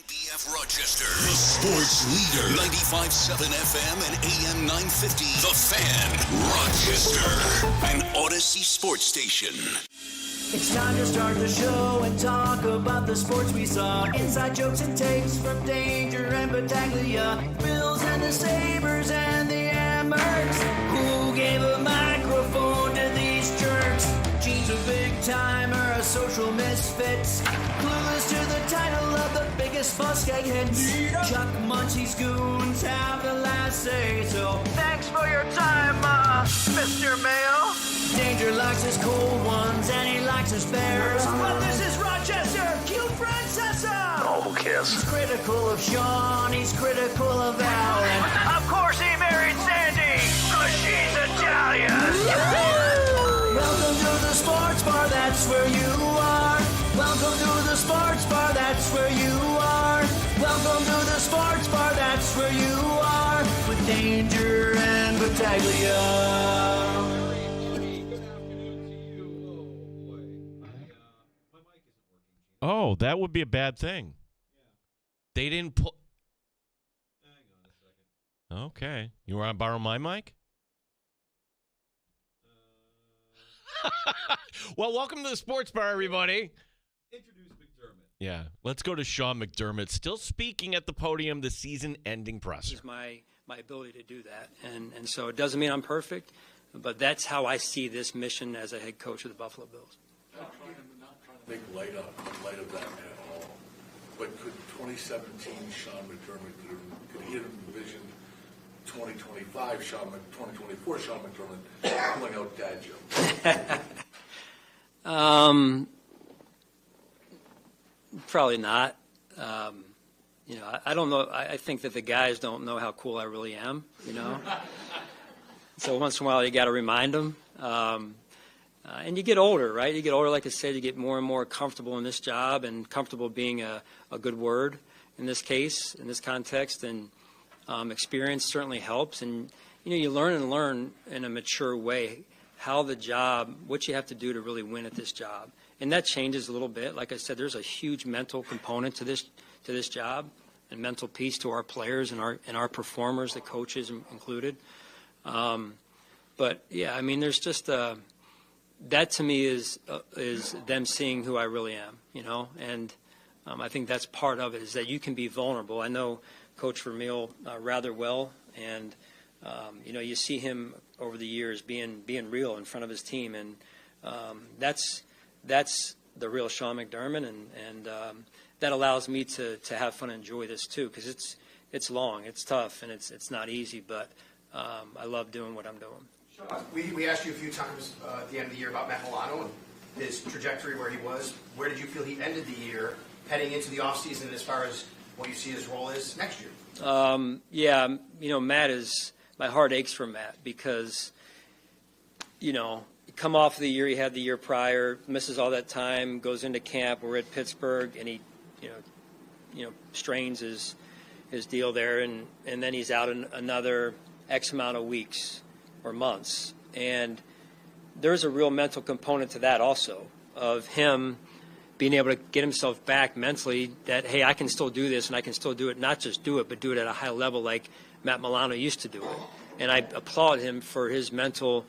BF Rochester, the sports leader, 95.7 FM and AM 950, The Fan, Rochester, an Odyssey sports station. It's time to start the show and talk about the sports we saw. Inside jokes and takes from Danger and Battaglia, Bills and the Sabres and the Ambers. Who gave a microphone to these jerks? Gene's a big timer, a social misfit, clueless to the title of the biggest buskeg hits. Chuck Munchie's goons have the last say, so thanks for your time, Mr. Mayo. Danger likes his cold ones and he likes his bears. But this is Rochester, Q Francesa. Oh, who cares? He's critical of Sean, he's critical of Alan. Of course he married Sandy, cause she's Italian. Welcome to the sports bar, that's where you are. Welcome to the sports bar, that's where you are. Welcome to the sports bar, that's where you are. With Danger and Battaglia. Oh, that would be a bad thing. They didn't pull. Hang on a second. Okay. You want to borrow my mic? Well, welcome to the sports bar, everybody. Introduce McDermott. Yeah. Let's go to Sean McDermott, still speaking at the podium, the season-ending presser. Is my ability to do that. And so it doesn't mean I'm perfect, but that's how I see this mission as a head coach of the Buffalo Bills. Not trying to make light of that at all. But could 2017 Sean McDermott, could he have envisioned 2025 2024 Sean McDermott pulling out dad jokes? Probably not. I don't know. I think that the guys don't know how cool I really am, So once in a while you got to remind them. And you get older, right? You get older, like I said, you get more and more comfortable in this job and comfortable being a good word in this case, in this context. And experience certainly helps. And, you learn in a mature way how the job, what you have to do to really win at this job. And that changes a little bit. Like I said, there's a huge mental component to this job and mental piece to our players and our performers, the coaches included. But, yeah, there's just that to me is them seeing who I really am, and I think that's part of it is that you can be vulnerable. I know Coach Vermeil rather well, and you see him over the years being real in front of his team, and that's the real Sean McDermott, and that allows me to have fun and enjoy this too, because it's long, it's tough, and it's not easy, but I love doing what I'm doing. We asked you a few times at the end of the year about Matt Milano and his trajectory where he was. Where did you feel he ended the year heading into the offseason as far as what you see his role is next year? Matt is – my heart aches for Matt because, come off the year he had the year prior, misses all that time, goes into camp. We're at Pittsburgh, and he, strains his deal there, and then he's out in another X amount of weeks or months. And there's a real mental component to that also, of him being able to get himself back mentally that, hey, I can still do this and I can still do it, not just do it, but do it at a high level like Matt Milano used to do it. And I applaud him for his mental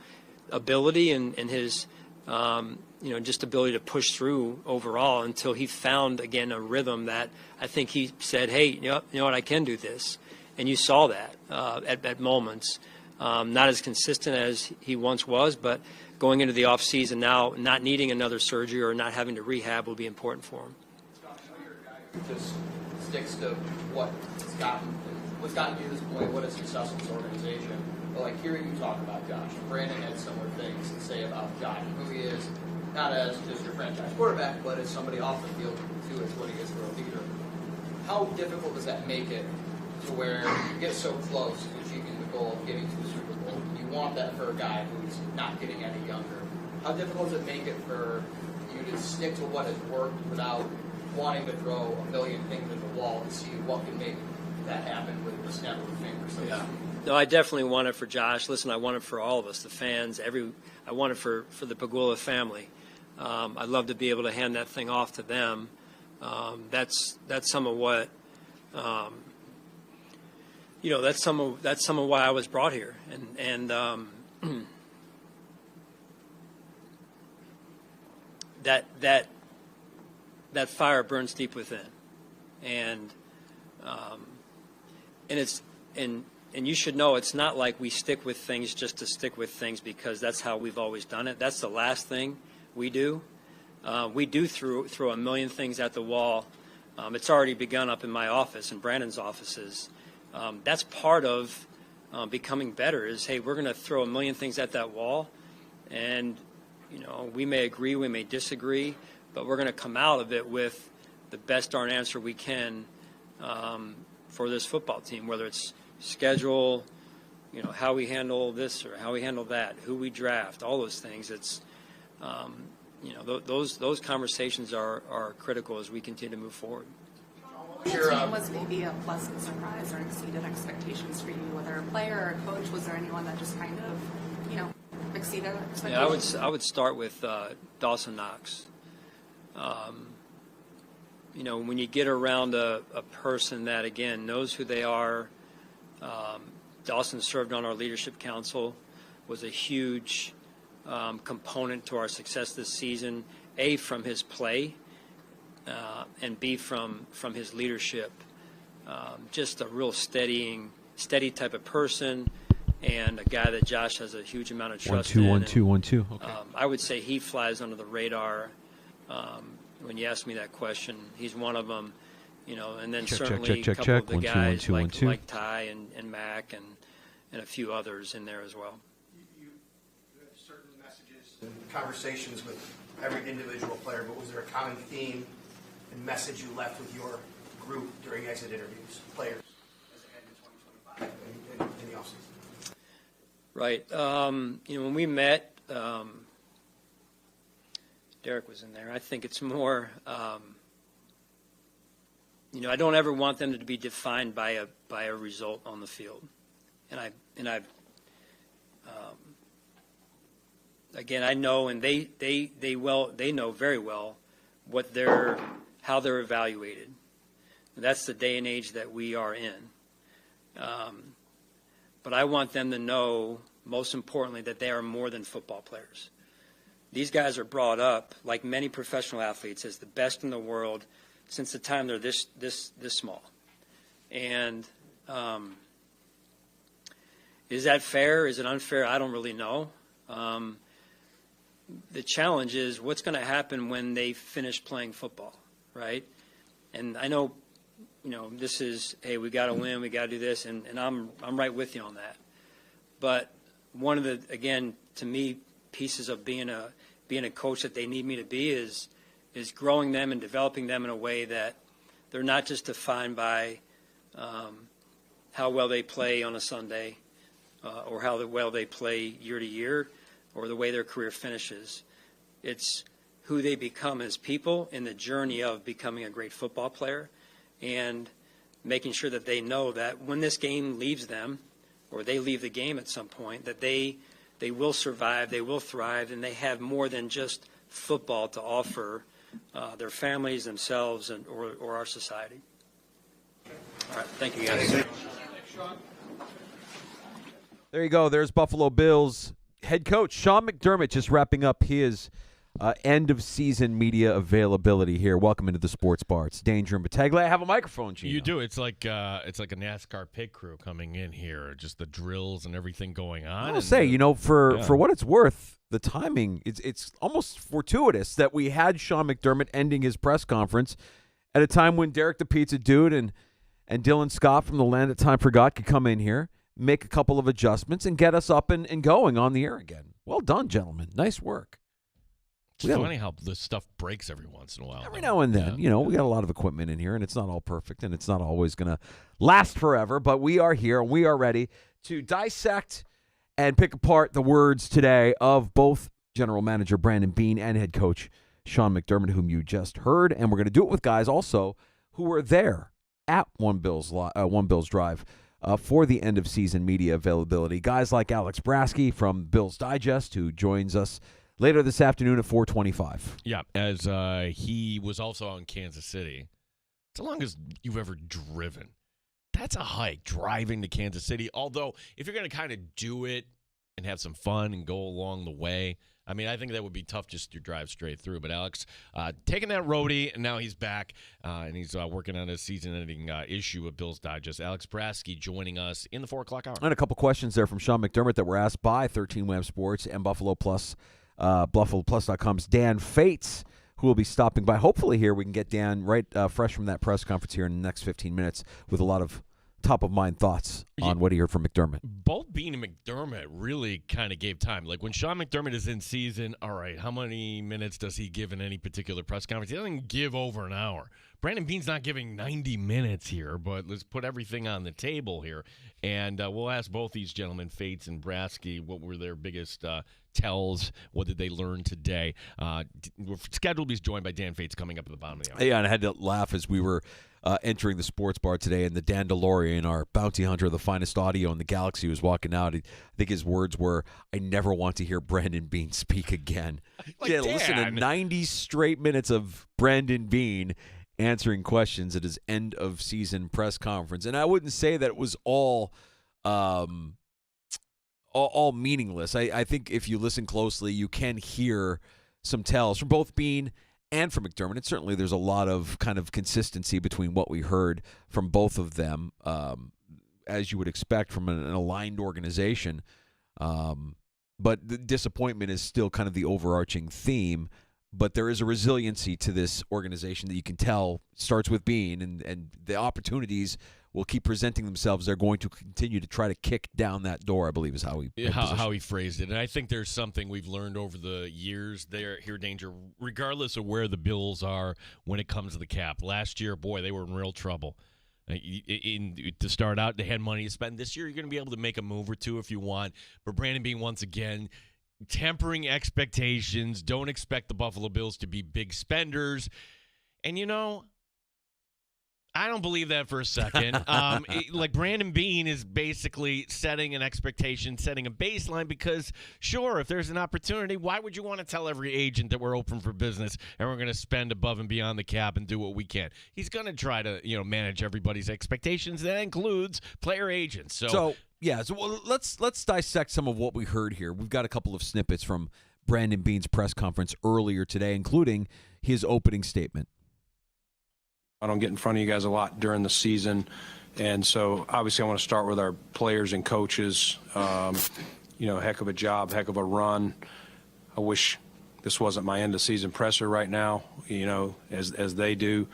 ability and his, just ability to push through overall until he found, again, a rhythm that I think he said, hey, you know what, I can do this. And you saw that at moments. Not as consistent as he once was, but going into the offseason now, not needing another surgery or not having to rehab will be important for him. Scott, I know you're a guy who just sticks to what's gotten you to this point, what is success in this organization. But like hearing you talk about Josh, Brandon had similar things to say about Josh, who he is, not as just your franchise quarterback, but as somebody off the field too, as what he is for a leader. How difficult does that make it to where you get so close to achieving the goal of getting to the Super Bowl? You want that for a guy who's not getting any younger. How difficult does it make it for you to stick to what has worked without wanting to throw a million things at the wall to see what can make that happen with the snap of a finger? So yeah. No, I definitely want it for Josh. Listen, I want it for all of us, the fans. I want it for the Pegula family. I'd love to be able to hand that thing off to them. That's some of what That's some of why I was brought here, and that fire burns deep within, and you should know it's not like we stick with things just to stick with things because that's how we've always done it. That's the last thing we do. We do throw a million things at the wall. It's already begun up in my office and Brandon's offices. That's part of becoming better is, hey, we're going to throw a million things at that wall, and we may agree, we may disagree, but we're going to come out of it with the best darn answer we can for this football team, whether it's schedule, how we handle this or how we handle that, who we draft, all those things. It's those conversations are critical as we continue to move forward. What team was maybe a pleasant surprise or exceeded expectations for you, whether a player or a coach? Was there anyone that just kind of, exceeded expectations? Yeah, I would start with Dawson Knox. When you get around a person that, again, knows who they are, Dawson served on our leadership council, was a huge component to our success this season, A, from his play, and B, from his leadership. Just a real steady type of person, and a guy that Josh has a huge amount of trust in. 1-2. Okay. I would say he flies under the radar. When you ask me that question, he's one of them. And then certainly a couple of the guys like Ty and Mac and a few others in there as well. You have certain messages and conversations with every individual player, but was there a common theme and message you left with your group during exit interviews, players, as they head into 2025 in the offseason? Right. When we met, Derek was in there. I think it's more, I don't ever want them to be defined by a result on the field. Again, I know, and they know very well how they're evaluated. And that's the day and age that we are in. But I want them to know, most importantly, that they are more than football players. These guys are brought up, like many professional athletes, as the best in the world since the time they're this small. And is that fair? Is it unfair? I don't really know. The challenge is what's going to happen when they finish playing football, right? And I know, this is, hey, we got to win, we got to do this, and I'm right with you on that. But one of the, again, to me, pieces of being a coach that they need me to be is growing them and developing them in a way that they're not just defined by how well they play on a Sunday or how well they play year to year or the way their career finishes. It's who they become as people in the journey of becoming a great football player and making sure that they know that when this game leaves them or they leave the game at some point, that they will survive, they will thrive, and they have more than just football to offer their families, themselves, or our society. All right, thank you, guys. There you go. There's Buffalo Bills head coach Sean McDermott just wrapping up his end-of-season media availability here. Welcome into the Sports Bar. It's Danger and Battaglia. I have a microphone, Gino. You do. It's like a NASCAR pit crew coming in here, just the drills and everything going on. I'll say, for what it's worth, the timing, it's almost fortuitous that we had Sean McDermott ending his press conference at a time when Derek the Pizza Dude and Dylan Scott from the Land That Time Forgot could come in here, make a couple of adjustments, and get us up and going on the air again. Well done, gentlemen. Nice work. It's funny how this stuff breaks every once in a while. Every now and then. We got a lot of equipment in here, and it's not all perfect, and it's not always going to last forever, but we are here, and we are ready to dissect and pick apart the words today of both General Manager Brandon Beane and head coach Sean McDermott, whom you just heard, and we're going to do it with guys also who were there at One Bills Drive for the end-of-season media availability. Guys like Alex Brasky from Bills Digest, who joins us later this afternoon at 4:25. Yeah, as he was also out in Kansas City It's the longest you've ever driven. That's a hike, driving to Kansas City. Although, if you're going to kind of do it and have some fun and go along the way, I mean, I think that would be tough just to drive straight through. But Alex, taking that roadie, and now he's back, and he's working on a season-ending issue of Bills Digest. Alex Brasky joining us in the 4 o'clock hour. And a couple questions there from Sean McDermott that were asked by 13 Wham Sports and Buffalo Plus, BuffaloPlus.com's Dan Fates, who will be stopping by. Hopefully here we can get Dan right fresh from that press conference here in the next 15 minutes with a lot of top-of-mind thoughts on what he heard from McDermott. Both Bean and McDermott really kind of gave time. Like when Sean McDermott is in season, all right, how many minutes does he give in any particular press conference? He doesn't give over an hour. Brandon Bean's not giving 90 minutes here, but let's put everything on the table here. And we'll ask both these gentlemen, Fates and Brasky, what were their biggest tells? What did they learn today? We're scheduled to be joined by Dan Fates coming up at the bottom of the hour. Yeah, and I had to laugh as we were entering the sports bar today, and the Dandalorian, our bounty hunter of the finest audio in the galaxy, was walking out. I think his words were, "I never want to hear Brandon Bean speak again." Like, listen to 90 straight minutes of Brandon Bean answering questions at his end-of-season press conference. And I wouldn't say that it was all meaningless. I think if you listen closely, you can hear some tells from both Bean and from McDermott. And certainly there's a lot of kind of consistency between what we heard from both of them, as you would expect from an aligned organization. But the disappointment is still kind of the overarching theme. But there is a resiliency to this organization that you can tell starts with Bean, and the opportunities will keep presenting themselves. They're going to continue to try to kick down that door, I believe is how he phrased it. And I think there's something we've learned over the years there here, Danger, regardless of where the Bills are when it comes to the cap. Last year, boy, they were in real trouble. To start out, they had money to spend. This year, you're going to be able to make a move or two if you want. But Brandon Bean, once again, tempering expectations. Don't expect the Buffalo Bills to be big spenders. And, I don't believe that for a second. Like Brandon Bean is basically setting an expectation, setting a baseline because, sure, if there's an opportunity, why would you want to tell every agent that we're open for business and we're going to spend above and beyond the cap and do what we can? He's going to try to, manage everybody's expectations. That includes player agents. So let's dissect some of what we heard here. We've got a couple of snippets from Brandon Bean's press conference earlier today, including his opening statement. I don't get in front of you guys a lot during the season, and so obviously I want to start with our players and coaches. Heck of a job, heck of a run. I wish this wasn't my end-of-season presser right now, as they do,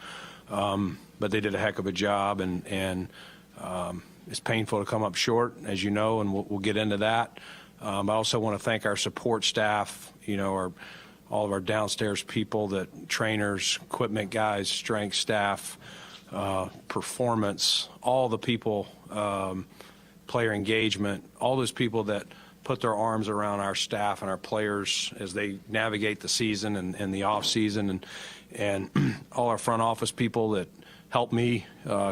but they did a heck of a job, and it's painful to come up short, as you know, and we'll get into that. I also want to thank our support staff, all of our downstairs people, trainers, equipment guys, strength staff, performance, all the people, player engagement, all those people that put their arms around our staff and our players as they navigate the season and the off season, and all our front office people that help me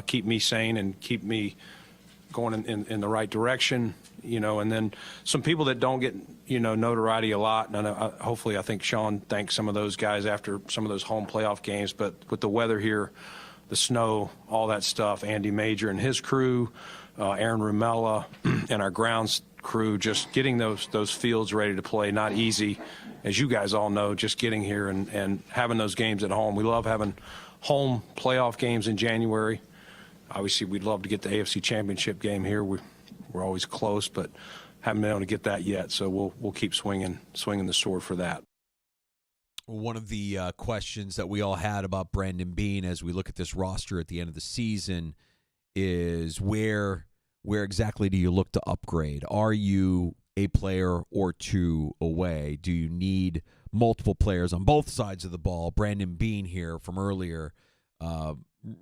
keep me sane and keep me going in the right direction, and then some people that don't get, notoriety a lot. And hopefully I think Sean thanked some of those guys after some of those home playoff games, but with the weather here, the snow, all that stuff, Andy Major and his crew, Aaron Rumella and our grounds crew, just getting those fields ready to play, not easy, as you guys all know, just getting here and having those games at home. We love having home playoff games in January. Obviously, we'd love to get the AFC Championship game here. We're always close, but haven't been able to get that yet. So we'll keep swinging the sword for that. One of the questions that we all had about Brandon Bean as we look at this roster at the end of the season is where exactly do you look to upgrade? Are you a player or two away? Do you need multiple players on both sides of the ball? Brandon Bean here from earlier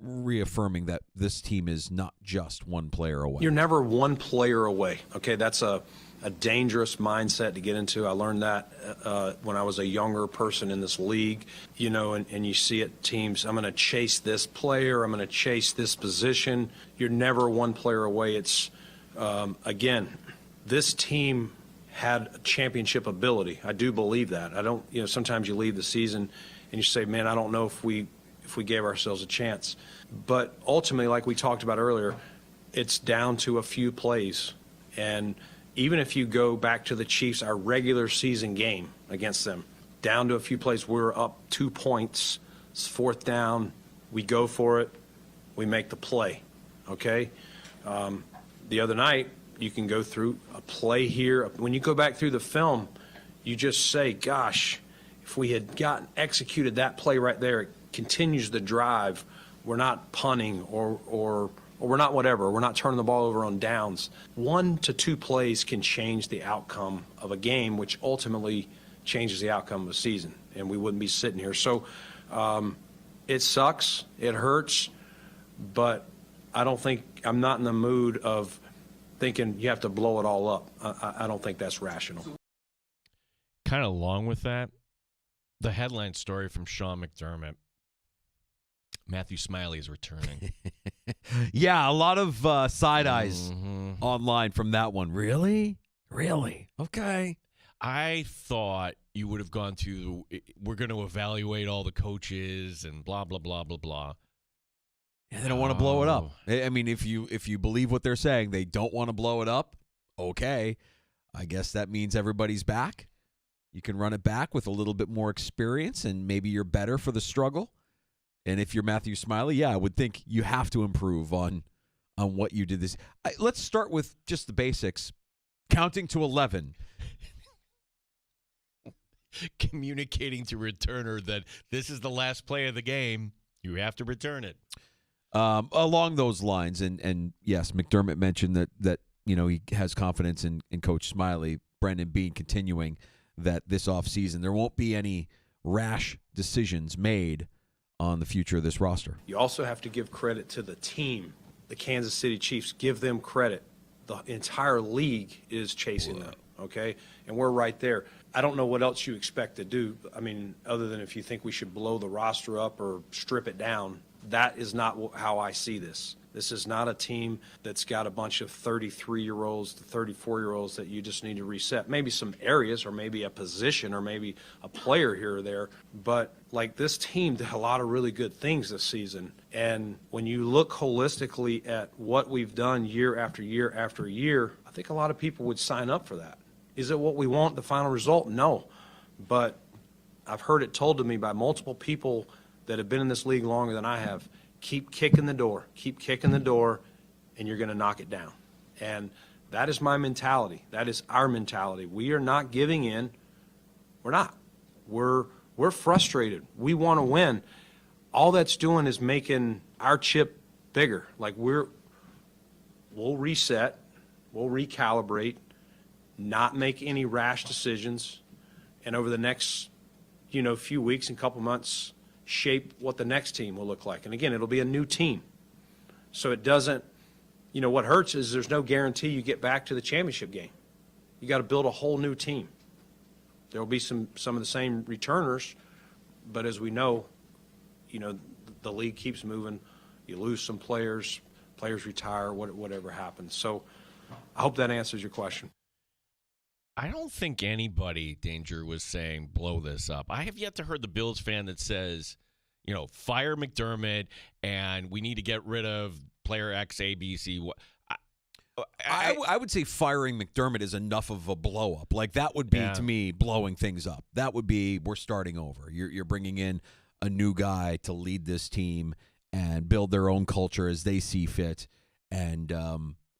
reaffirming that this team is not just one player away. You're never one player away. Okay, that's a dangerous mindset to get into. I learned that when I was a younger person in this league, and you see it, teams, I'm going to chase this player, I'm going to chase this position. You're never one player away. It's, again, this team had championship ability. I do believe that. I don't, sometimes you leave the season and you say, man, I don't know if we if we gave ourselves a chance. But ultimately, like we talked about earlier, it's down to a few plays. And even if you go back to the Chiefs, our regular season game against them, down to a few plays, we're up 2 points, it's 4th down, we go for it, we make the play, okay? The other night, you can go through a play here. When you go back through the film, you just say, gosh, if we had executed that play right there, it continues the drive. We're not punting or we're not whatever. We're not turning the ball over on downs. 1 to 2 plays can change the outcome of a game, which ultimately changes the outcome of a season, and we wouldn't be sitting here. So it sucks. It hurts. But I'm not in the mood of thinking you have to blow it all up. I don't think that's rational. Kind of along with that, the headline story from Sean McDermott. Matthew Smiley is returning. Yeah, a lot of side eyes online from that one. Really? Okay. I thought you would have gone to, we're going to evaluate all the coaches and blah, blah, blah, blah, blah. Yeah, they don't want to blow it up. I mean, if you believe what they're saying, they don't want to blow it up. Okay. I guess that means everybody's back. You can run it back with a little bit more experience, and maybe you're better for the struggle. And if you're Matthew Smiley, yeah, I would think you have to improve on what you did this. Let's start with just the basics. Counting to 11. Communicating to returner that this is the last play of the game. You have to return it. Along those lines, and yes, McDermott mentioned that he has confidence in Coach Smiley, Brendan Bean continuing that this offseason there won't be any rash decisions made on the future of this roster. You also have to give credit to the team, the Kansas City Chiefs. Give them credit. The entire league is chasing them, okay? And we're right there. I don't know what else you expect to do. I mean, other than if you think we should blow the roster up or strip it down. That is not how I see this. This is not a team that's got a bunch of 33-year-olds to 34-year-olds that you just need to reset. Maybe some areas or maybe a position or maybe a player here or there. But, like, this team did a lot of really good things this season. And when you look holistically at what we've done year after year after year, I think a lot of people would sign up for that. Is it what we want, the final result? No. But I've heard it told to me by multiple people that have been in this league longer than I have, keep kicking the door, and you're going to knock it down. And that is my mentality. That is our mentality. We are not giving in. We're not. We're frustrated. We want to win. All that's doing is making our chip bigger. Like we'll reset, we'll recalibrate, not make any rash decisions, and over the next, few weeks and couple months, shape what the next team will look like. And again, it'll be a new team. So it doesn't, what hurts is there's no guarantee you get back to the championship game. You got to build a whole new team. There will be some of the same returners, but as we know, the league keeps moving. You lose some players retire, whatever happens. So I hope that answers your question. I don't think anybody, Danger, was saying blow this up. I have yet to heard the Bills fan that says, fire McDermott and we need to get rid of player X, A, B, C. I would say firing McDermott is enough of a blow up. Like that would be to me blowing things up. That would be we're starting over. You're bringing in a new guy to lead this team and build their own culture as they see fit. And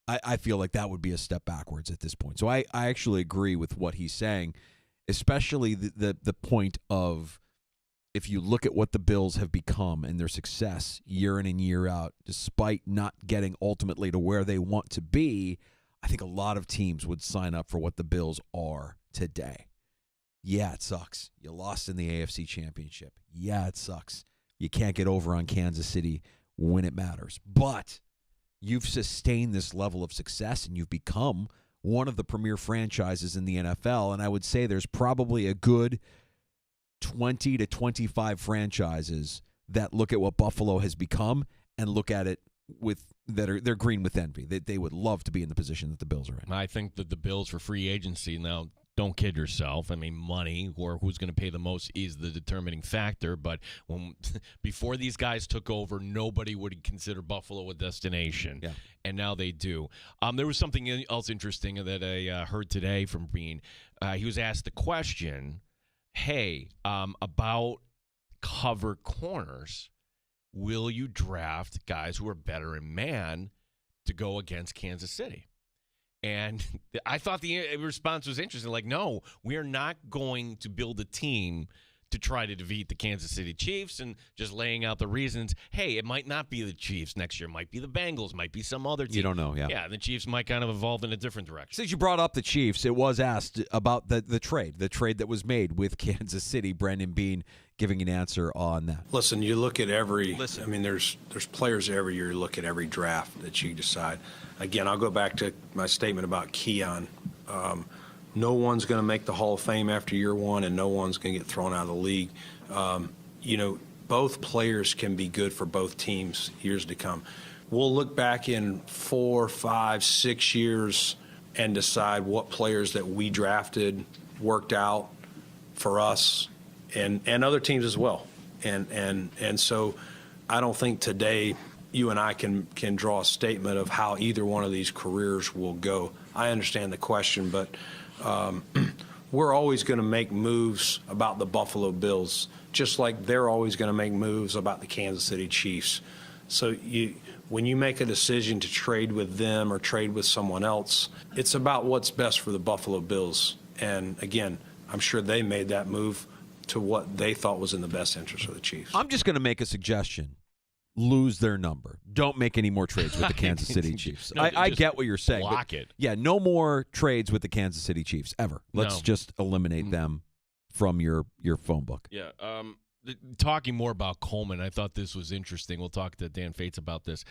I feel like that would be a step backwards at this point. So I actually agree with what he's saying, especially the point of if you look at what the Bills have become and their success year in and year out, despite not getting ultimately to where they want to be, I think a lot of teams would sign up for what the Bills are today. Yeah, it sucks. You lost in the AFC Championship. Yeah, it sucks. You can't get over on Kansas City when it matters. But you've sustained this level of success and you've become one of the premier franchises in the NFL. And I would say there's probably a good 20 to 25 franchises that look at what Buffalo has become and look at it they're green with envy. They would love to be in the position that the Bills are in. I think that the Bills for free agency now Don't kid yourself. I mean, money or who's going to pay the most is the determining factor. But before these guys took over, nobody would consider Buffalo a destination. Yeah. And now they do. There was something else interesting that I heard today from Bean. He was asked the question, hey, about cover corners, will you draft guys who are better in man to go against Kansas City? And I thought the response was interesting. Like, no, we are not going to build a team to try to defeat the Kansas City Chiefs, and just laying out the reasons. Hey, it might not be the Chiefs next year. It might be the Bengals. Might be some other team. You don't know, yeah. Yeah, the Chiefs might kind of evolve in a different direction. Since you brought up the Chiefs, it was asked about the trade that was made with Kansas City. Brandon Beane giving an answer on that. Listen, you look at every. I mean, there's players every year. You look at every draft that you decide. Again, I'll go back to my statement about Keon. No one's going to make the Hall of Fame after year one, and no one's going to get thrown out of the league. Both players can be good for both teams years to come. We'll look back in 4, 5, 6 years and decide what players that we drafted worked out for us and other teams as well. And so I don't think today you and I can draw a statement of how either one of these careers will go. I understand the question, but we're always going to make moves about the Buffalo Bills, just like they're always going to make moves about the Kansas City Chiefs. So when you make a decision to trade with them or trade with someone else, it's about what's best for the Buffalo Bills. And again, I'm sure they made that move to what they thought was in the best interest of the Chiefs. I'm just going to make a suggestion. Lose their number. Don't make any more trades with the Kansas City Chiefs. No, I get what you're saying. Block it. Yeah, no more trades with the Kansas City Chiefs ever. Let's No. just eliminate them from your phone book. Yeah. Talking more about Coleman, I thought this was interesting. We'll talk to Dan Fates about this.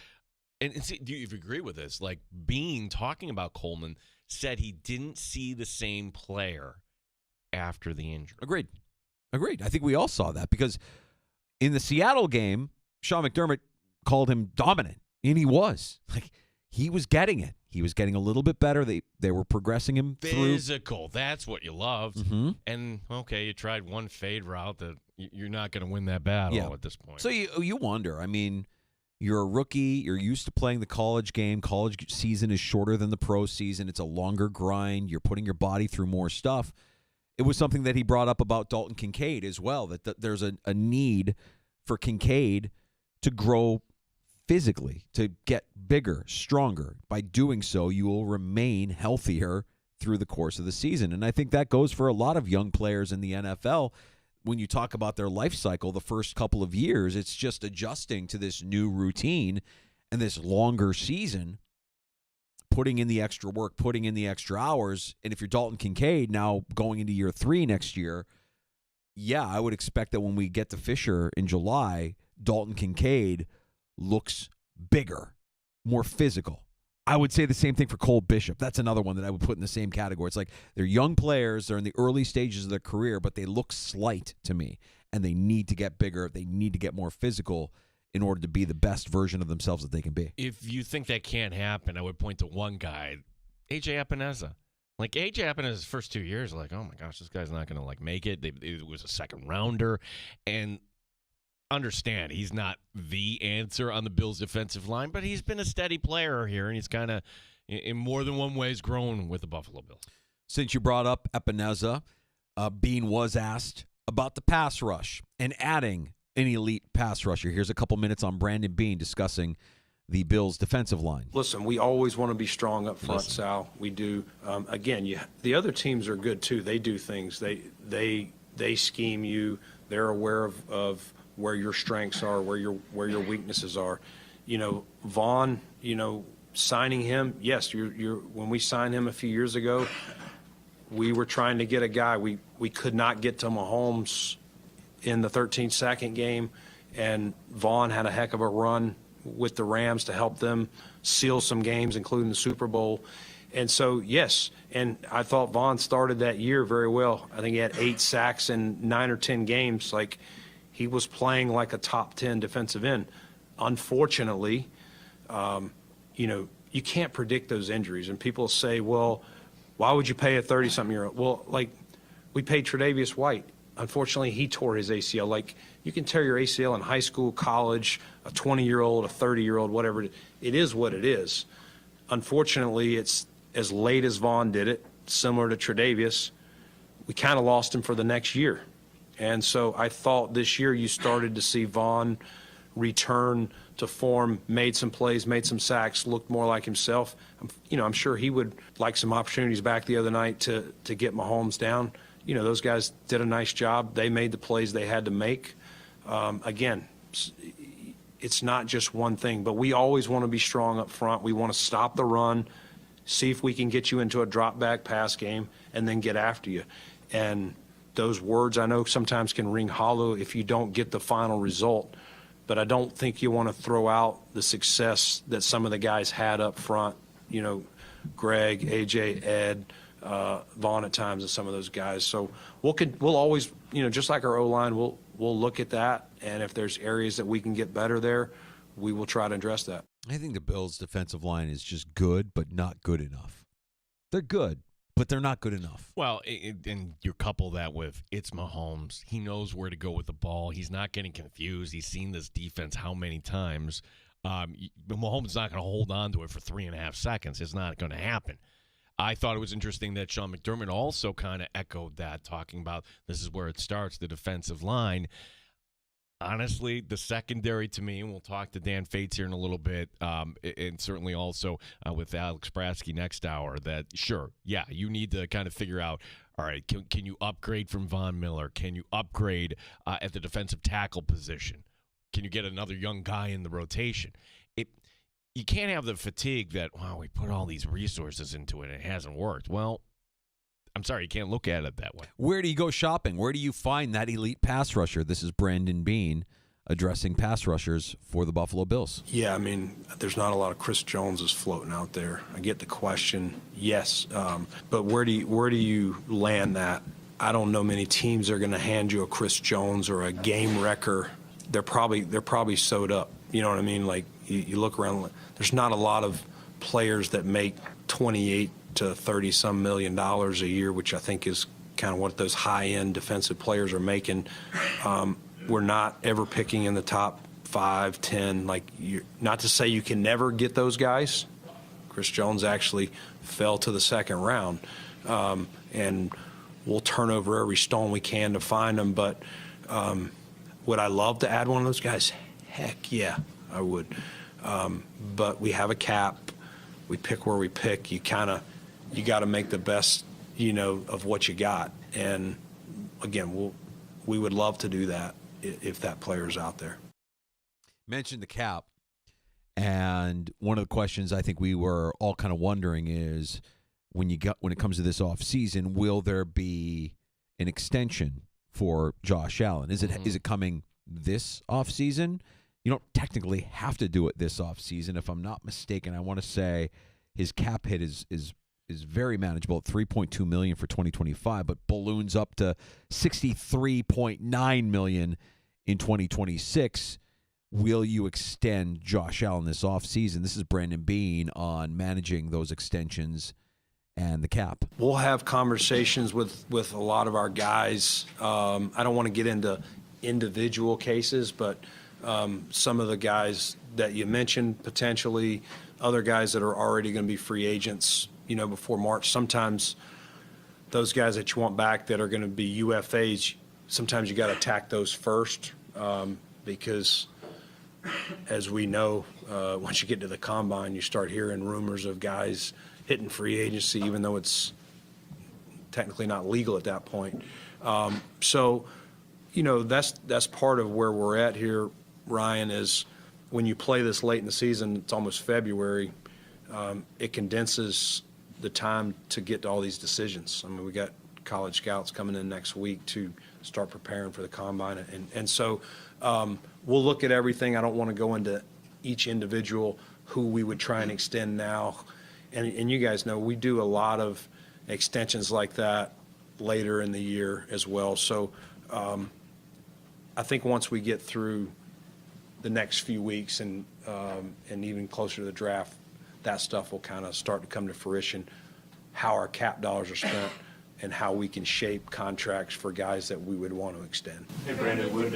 And see, do you agree with this? Like, Beane, talking about Coleman, said he didn't see the same player after the injury. Agreed. I think we all saw that because in the Seattle game, Sean McDermott called him dominant, and he was. Like, he was getting it. He was getting a little bit better. They were progressing him through. Physical. That's what you loved. Mm-hmm. And, okay, you tried one fade route that you're not going to win that battle at this point. So you wonder. I mean, you're a rookie. You're used to playing the college game. College season is shorter than the pro season. It's a longer grind. You're putting your body through more stuff. It was something that he brought up about Dalton Kincaid as well, that there's a need for Kincaid to grow physically, to get bigger, stronger. By doing so, you will remain healthier through the course of the season. And I think that goes for a lot of young players in the NFL. When you talk about their life cycle, the first couple of years, it's just adjusting to this new routine and this longer season, putting in the extra work, putting in the extra hours. And if you're Dalton Kincaid now going into year 3 next year, yeah, I would expect that when we get to Fisher in July, Dalton Kincaid looks bigger, more physical. I would say the same thing for Cole Bishop. That's another one that I would put in the same category. It's like they're young players. They're in the early stages of their career, but they look slight to me, and they need to get bigger. They need to get more physical in order to be the best version of themselves that they can be. If you think that can't happen, I would point to one guy, A.J. Epineza. Like, A.J. Epineza's first 2 years, like, oh, my gosh, this guy's not going to, make it. It was a second rounder. And understand he's not the answer on the Bills' defensive line, but he's been a steady player here, and he's kind of, in more than one ways, grown with the Buffalo Bills. Since you brought up Epineza, Beane was asked about the pass rush and adding an elite pass rusher. Here's a couple minutes on Brandon Beane discussing the Bills' defensive line. Listen, we always want to be strong up front, Sal. We do. Again, the other teams are good, too. They do things. They scheme you. They're aware of where your strengths are, where your weaknesses are. Vaughn, signing him, yes, when we signed him a few years ago, we were trying to get a guy. We could not get to Mahomes in the 13-second game, and Vaughn had a heck of a run with the Rams to help them seal some games, including the Super Bowl. And so, yes, and I thought Vaughn started that year very well. I think he had 8 sacks in 9 or 10 games. Like, he was playing like a top 10 defensive end. Unfortunately, you can't predict those injuries. And people say, well, why would you pay a 30-something-year-old? Well, like, we paid Tre'Davious White. Unfortunately, he tore his ACL. Like, you can tear your ACL in high school, college, a 20-year-old, a 30-year-old, whatever. It is what it is. Unfortunately, it's as late as Vaughn did it, similar to Tre'Davious. We kind of lost him for the next year. And so I thought this year you started to see Vaughn return to form, made some plays, made some sacks, looked more like himself. I'm sure he would like some opportunities back the other night to get Mahomes down. Those guys did a nice job. They made the plays they had to make. Again, it's not just one thing, but we always want to be strong up front. We want to stop the run, see if we can get you into a drop-back pass game, and then get after you. And those words I know sometimes can ring hollow if you don't get the final result, but I don't think you want to throw out the success that some of the guys had up front. Greg, AJ, Ed, Vaughn at times, and some of those guys. So we'll always, just like our O-line, we'll look at that, and if there's areas that we can get better there, we will try to address that. I think the Bills' defensive line is just good, but not good enough. They're good, but they're not good enough. Well, and you couple that with it's Mahomes. He knows where to go with the ball. He's not getting confused. He's seen this defense how many times. Mahomes is not going to hold on to it for 3.5 seconds. It's not going to happen. I thought it was interesting that Sean McDermott also kind of echoed that, talking about this is where it starts, the defensive line. Honestly, the secondary to me, and we'll talk to Dan Fates here in a little bit, and certainly also with Alex Brasky next hour, that sure, yeah, you need to kind of figure out, all right, can you upgrade from Von Miller? Can you upgrade at the defensive tackle position? Can you get another young guy in the rotation? You can't have the fatigue that, wow, we put all these resources into it and it hasn't worked. Well, I'm sorry, you can't look at it that way. Where do you go shopping? Where do you find that elite pass rusher? This is Brandon Beane addressing pass rushers for the Buffalo Bills. Yeah, there's not a lot of Chris Joneses floating out there. I get the question, yes, but where do you land that? I don't know many teams that are going to hand you a Chris Jones or a game wrecker. They're probably sewed up. You know what I mean? Like you look around, there's not a lot of players that make 28 to 30 some $1 million a year, which I think is kind of what those high-end defensive players are making. We're not ever picking in the top 5, 10. Not to say you can never get those guys. Chris Jones actually fell to the second round, and we'll turn over every stone we can to find them. But would I love to add one of those guys? Heck yeah, I would. But we have a cap. We pick where we pick. You got to make the best, of what you got. And again, we would love to do that if that player's out there. Mentioned the cap, and one of the questions I think we were all kind of wondering is when it comes to this offseason, will there be an extension for Josh Allen? Is it coming this offseason? You don't technically have to do it this offseason. If I'm not mistaken, I want to say his cap hit is very manageable at $3.2 million for 2025, but balloons up to $63.9 million in 2026. Will you extend Josh Allen this offseason? This is Brandon Beane on managing those extensions and the cap. We'll have conversations with a lot of our guys. I don't want to get into individual cases, but some of the guys that you mentioned, potentially other guys that are already going to be free agents, before March. Sometimes those guys that you want back that are going to be UFAs, sometimes you got to attack those first because, as we know, once you get to the combine, you start hearing rumors of guys hitting free agency, even though it's technically not legal at that point. So, that's part of where we're at here, Ryan, is when you play this late in the season, it's almost February, it condenses the time to get to all these decisions. We got college scouts coming in next week to start preparing for the combine. And so we'll look at everything. I don't want to go into each individual who we would try and extend now. And you guys know we do a lot of extensions like that later in the year as well. So I think once we get through the next few weeks and even closer to the draft, that stuff will kind of start to come to fruition. how our cap dollars are spent and how we can shape contracts for guys that we would want to extend. Hey, Brandon, would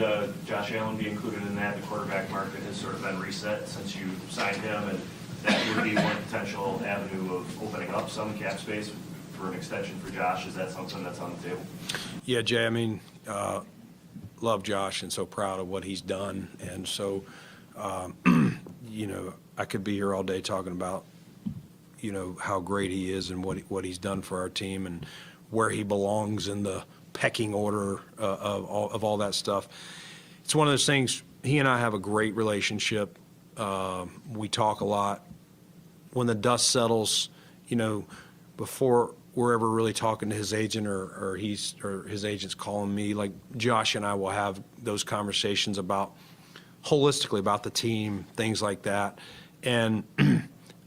Josh Allen be included in that? The quarterback market has sort of been reset since you signed him, and that would be one potential avenue of opening up some cap space for an extension for Josh. Is that something that's on the table? Yeah, Jay, I mean, love Josh and so proud of what he's done. And so, you know, I could be here all day talking about, you know, how great he is and what he's done for our team and where he belongs in the pecking order of all that stuff. It's one of those things, he and I have a great relationship. We talk a lot. When the dust settles, you know, before we're ever really talking to his agent or his agent's calling me, like Josh and I will have those conversations about holistically about the team, things like that. And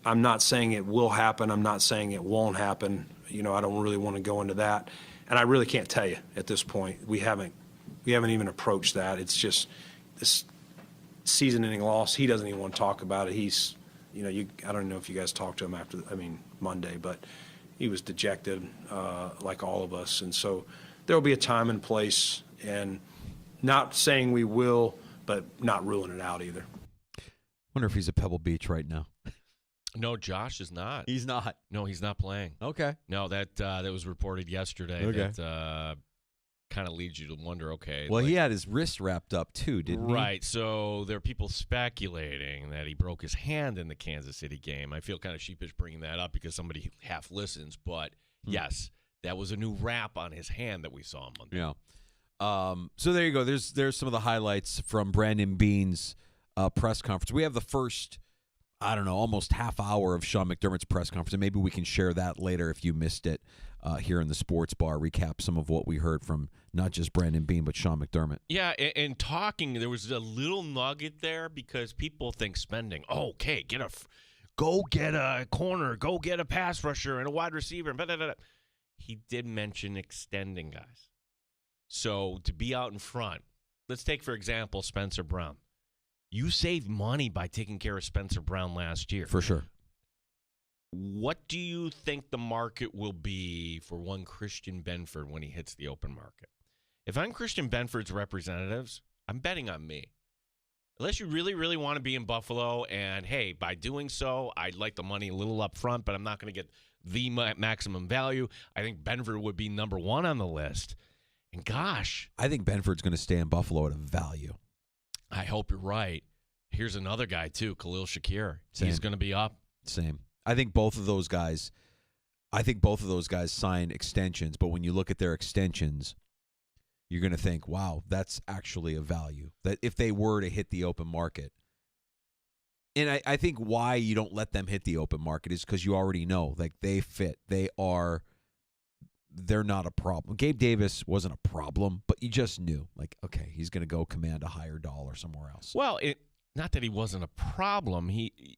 I'm not saying it will happen. I'm not saying it won't happen. You know, I don't really want to go into that. And I really can't tell you at this point. We haven't even approached that. It's just this season-ending loss. He doesn't even want to talk about it. He's, you know, I don't know if you guys talked to him after, Monday, but he was dejected like all of us. And so there will be a time and place, and not saying we will, but not ruling it out either. Wonder if he's at Pebble Beach right now. No, Josh is not. He's not. No, he's not playing. Okay. No, that was reported yesterday. Okay. That kind of leads you to wonder, okay. Well, he had his wrist wrapped up too, didn't he? Right. So there are people speculating that he broke his hand in the Kansas City game. I feel kind of sheepish bringing that up because somebody half listens. But, yes, that was a new wrap on his hand that we saw on Monday. Yeah. So there you go. There's some of the highlights from Brandon Beane's press conference. We have the first, I don't know, almost half hour of Sean McDermott's press conference, and maybe we can share that later if you missed it here in the sports bar, recap some of what we heard from not just Brandon Beane, but Sean McDermott. Yeah, and talking, there was a little nugget there because people think spending, okay, go get a corner, go get a pass rusher and a wide receiver. Blah, blah, blah. He did mention extending guys. So to be out in front, let's take, for example, Spencer Brown. You saved money by taking care of Spencer Brown last year. For sure. What do you think the market will be for one Christian Benford when he hits the open market? If I'm Christian Benford's representatives, I'm betting on me. Unless you really, really want to be in Buffalo, and, hey, by doing so, I'd like the money a little up front, but I'm not going to get the maximum value. I think Benford would be number one on the list. And, gosh. I think Benford's going to stay in Buffalo at a value. I hope you're right. Here's another guy, too, Khalil Shakir. Same. He's going to be up. Same. I think both of those guys sign extensions, but when you look at their extensions, you're going to think, wow, that's actually a value. That if they were to hit the open market. And I think why you don't let them hit the open market is because you already know, like, they fit. They're not a problem. Gabe Davis wasn't a problem, but you just knew, like, okay, he's going to go command a higher dollar somewhere else. Well, not that he wasn't a problem. He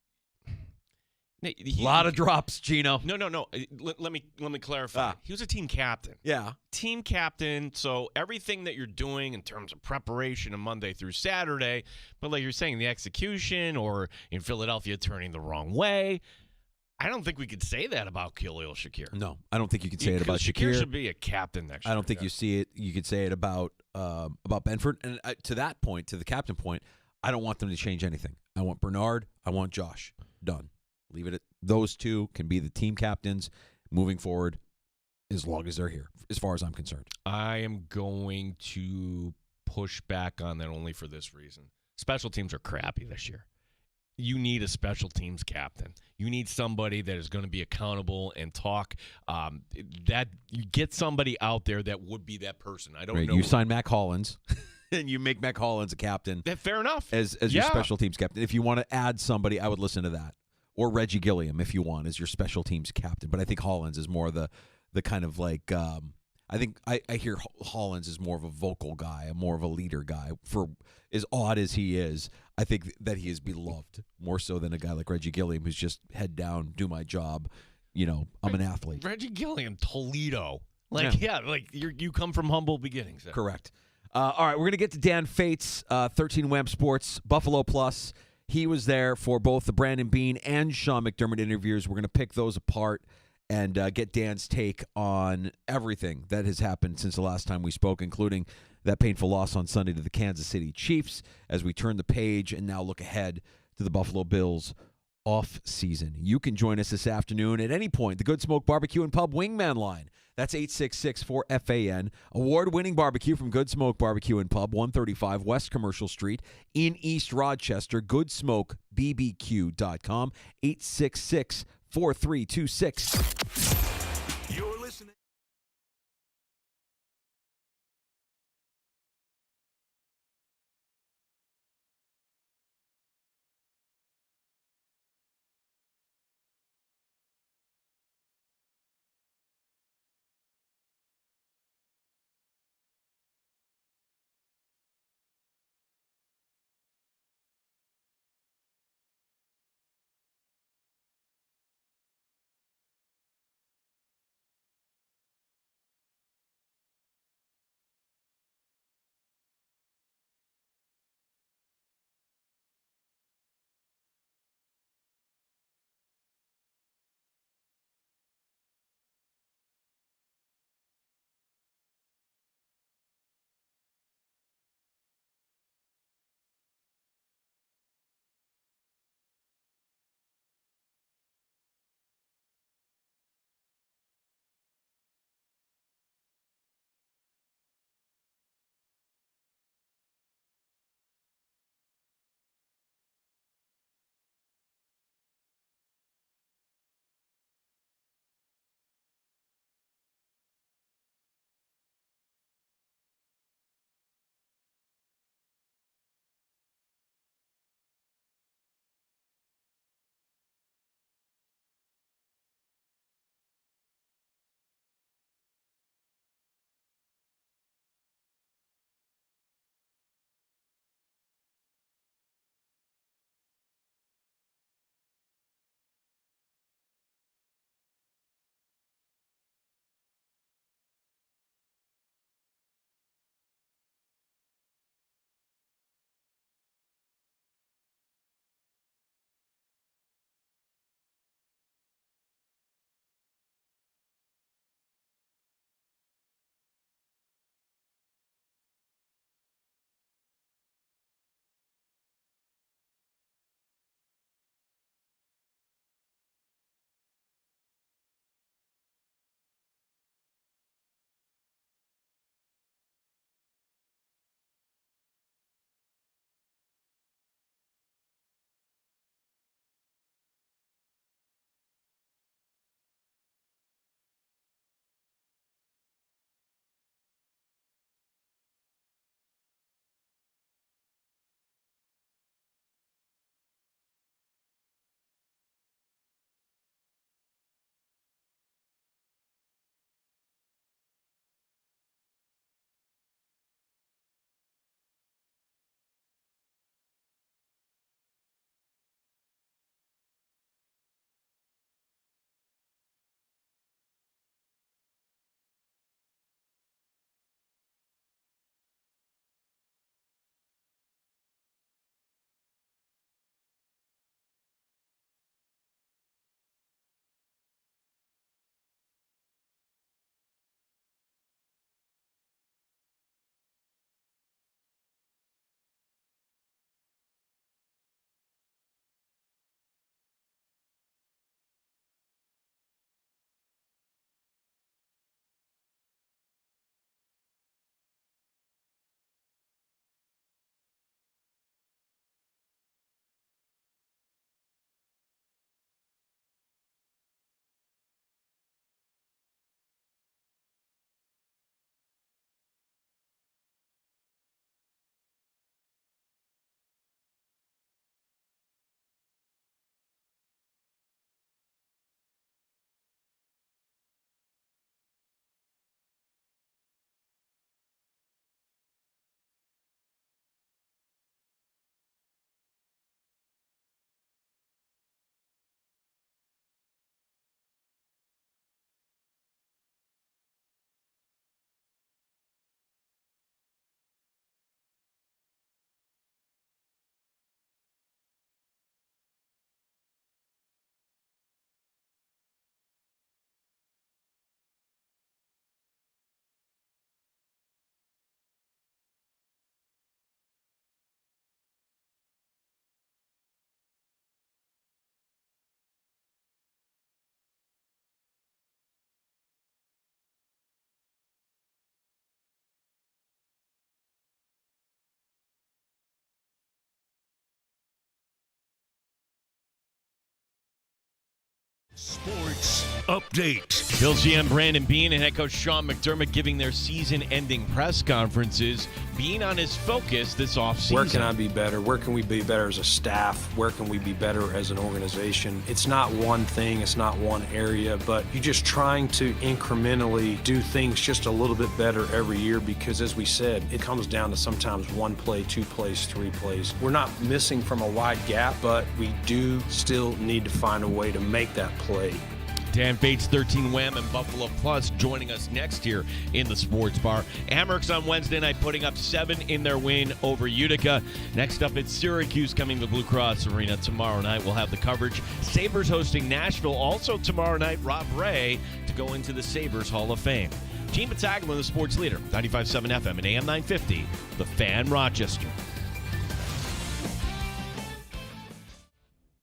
a lot of drops, Gino. No. Let me clarify. He was a team captain. Yeah. Team captain, so everything that you're doing in terms of preparation on Monday through Saturday, but like you're saying, the execution or in Philadelphia turning the wrong way, I don't think we could say that about Khalil Shakir. No, I don't think you could say it about Shakir. Shakir should be a captain next year. I don't think you could say it about Benford. And to that point, to the captain point, I don't want them to change anything. I want Bernard. I want Josh. Done. Leave it at those two can be the team captains moving forward as long as they're here, as far as I'm concerned. I am going to push back on that only for this reason. Special teams are crappy this year. You need a special teams captain. You need somebody that is going to be accountable and talk. That you get somebody out there that would be that person. I don't know. You sign Mac Hollins, and you make Mac Hollins a captain. Fair enough. As your special teams captain. If you want to add somebody, I would listen to that. Or Reggie Gilliam, if you want, as your special teams captain. But I think Hollins is more the kind of like I think I hear Hollins is more of a vocal guy, more of a leader guy. For as odd as he is, I think that he is beloved more so than a guy like Reggie Gilliam, who's just head down, do my job. You know, I'm an athlete. Reggie Gilliam, Toledo, like you come from humble beginnings. There. Correct. All right, we're gonna get to Dan Fates, 13 Wham Sports, Buffalo Plus. He was there for both the Brandon Beane and Sean McDermott interviews. We're going to pick those apart and get Dan's take on everything that has happened since the last time we spoke, including that painful loss on Sunday to the Kansas City Chiefs, as we turn the page and now look ahead to the Buffalo Bills off season. You can join us this afternoon at any point. The Good Smoke Barbecue and Pub Wingman line. That's 866-4FAN. Award-winning barbecue from Good Smoke Barbecue and Pub, 135 West Commercial Street in East Rochester. GoodSmokeBBQ.com. 866-4326. You're listening. Sports Update. Bills GM Brandon Beane and head coach Sean McDermott giving their season-ending press conferences. Beane on his focus this offseason. Where can I be better? Where can we be better as a staff? Where can we be better as an organization? It's not one thing. It's not one area, but you're just trying to incrementally do things just a little bit better every year because, as we said, it comes down to sometimes one play, 2 plays, 3 plays. We're not missing from a wide gap, but we do still need to find a way to make that play. Dan Bates, 13 Wham and Buffalo Plus joining us next here in the Sports Bar. Amherst on Wednesday night putting up 7 in their win over Utica. Next up, it's Syracuse coming to Blue Cross Arena tomorrow night. We'll have the coverage. Sabres hosting Nashville also tomorrow night. Rob Ray to go into the Sabres Hall of Fame. Gene Battaglia, the sports leader, 95.7 FM and AM 950, The Fan, Rochester.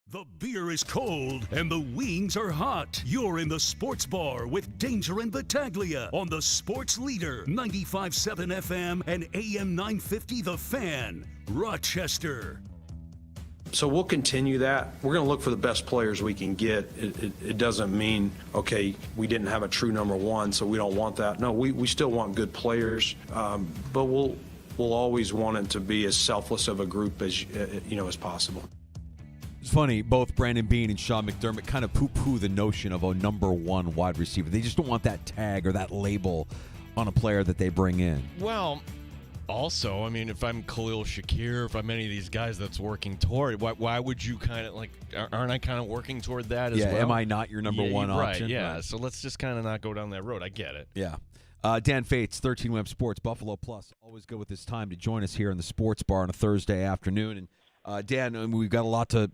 The beer is cold and the wings are hot. You're in the Sports Bar with Danger and Battaglia on the sports leader, 95.7 FM and AM 950 The Fan, Rochester. So we'll continue that. We're going to look for the best players we can get. It doesn't mean, okay, we didn't have a true number one, so we don't want that. No, we still want good players, but we'll always want it to be as selfless of a group as as possible. It's funny, both Brandon Beane and Sean McDermott kind of poo-poo the notion of a number one wide receiver. They just don't want that tag or that label on a player that they bring in. Well, also, I mean, if I'm Khalil Shakir, if I'm any of these guys that's working toward, why would you kind of like, aren't I kind of working toward that as well? Yeah, am I not your number one option? Right, yeah. So let's just kind of not go down that road. I get it. Yeah. Dan Fates, 13 Web Sports, Buffalo Plus. Always good with this time to join us here in the Sports Bar on a Thursday afternoon. And Dan, we've got a lot to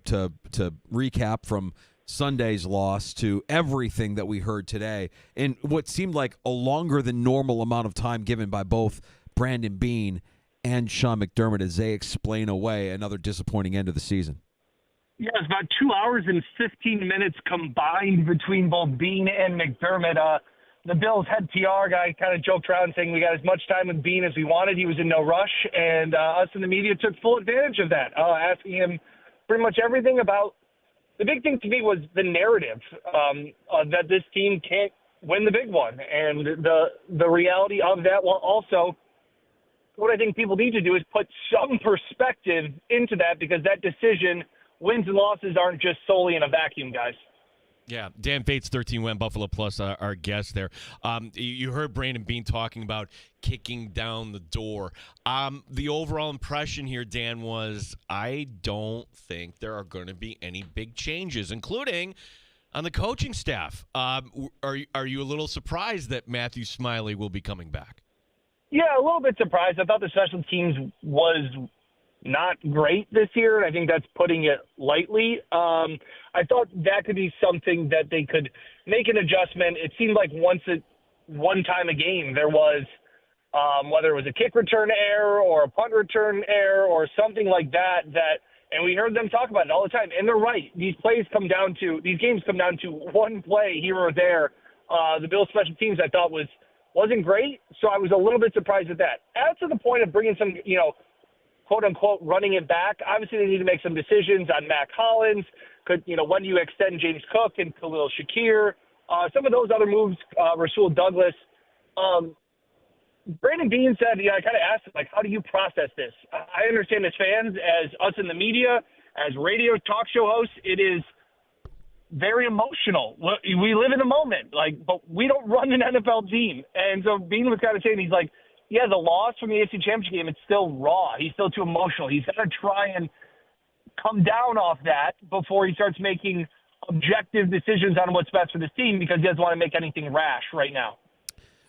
recap from Sunday's loss to everything that we heard today in what seemed like a longer than normal amount of time given by both Brandon Beane and Sean McDermott as they explain away another disappointing end of the season. Yeah, it's about 2 hours and 15 minutes combined between both Beane and McDermott. The Bills head PR guy kind of joked around saying we got as much time with Beane as we wanted. He was in no rush, and us in the media took full advantage of that, asking him pretty much everything about – the big thing to me was the narrative that this team can't win the big one, and the reality of that. Well, also, what I think people need to do is put some perspective into that because that decision, wins and losses aren't just solely in a vacuum, guys. Yeah, Dan Bates, 13 Win Buffalo Plus, our guest there. You heard Brandon Beane talking about kicking down the door. The overall impression here, Dan, was I don't think there are going to be any big changes, including on the coaching staff. Are you a little surprised that Matthew Smiley will be coming back? Yeah, a little bit surprised. I thought the special teams was not great this year, and I think that's putting it lightly. I thought that could be something that they could make an adjustment. It seemed like one time a game there was, whether it was a kick return error or a punt return error or something like that, and we heard them talk about it all the time. And they're right. These games come down to one play here or there. The Bills special teams I thought wasn't great, so I was a little bit surprised at that. As to the point of bringing some, quote-unquote, running it back, obviously they need to make some decisions on Mac Hollins. When do you extend James Cook and Khalil Shakir? Some of those other moves, Rasul Douglas. Brandon Beane said, I kind of asked him, how do you process this? I understand as fans, as us in the media, as radio talk show hosts, it is very emotional. We live in the moment, but we don't run an NFL team. And so Beane was kind of saying, he's like, yeah, the loss from the AFC Championship game, it's still raw. He's still too emotional. He's got to try and come down off that before he starts making objective decisions on what's best for this team because he doesn't want to make anything rash right now.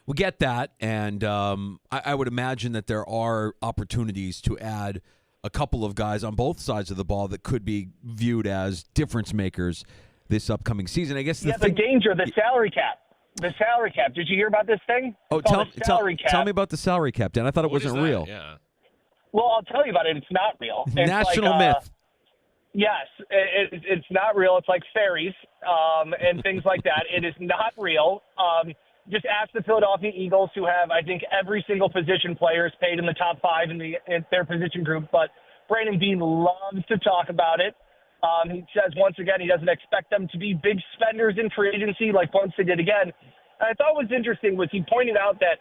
We get that, and I would imagine that there are opportunities to add a couple of guys on both sides of the ball that could be viewed as difference makers this upcoming season. I guess the danger, the salary cap. The salary cap. Did you hear about this thing? Oh, tell me about the salary cap, Dan. I thought it wasn't real. Yeah. Well, I'll tell you about it. It's not real. It's National myth. Yes, it's not real. It's like fairies and things like that. It is not real. Just ask the Philadelphia Eagles, who have, I think, every single position player is paid in the top 5 in their position group. But Brandon Beane loves to talk about it. He says, once again, he doesn't expect them to be big spenders in free agency like once they did again. And I thought what was interesting was he pointed out that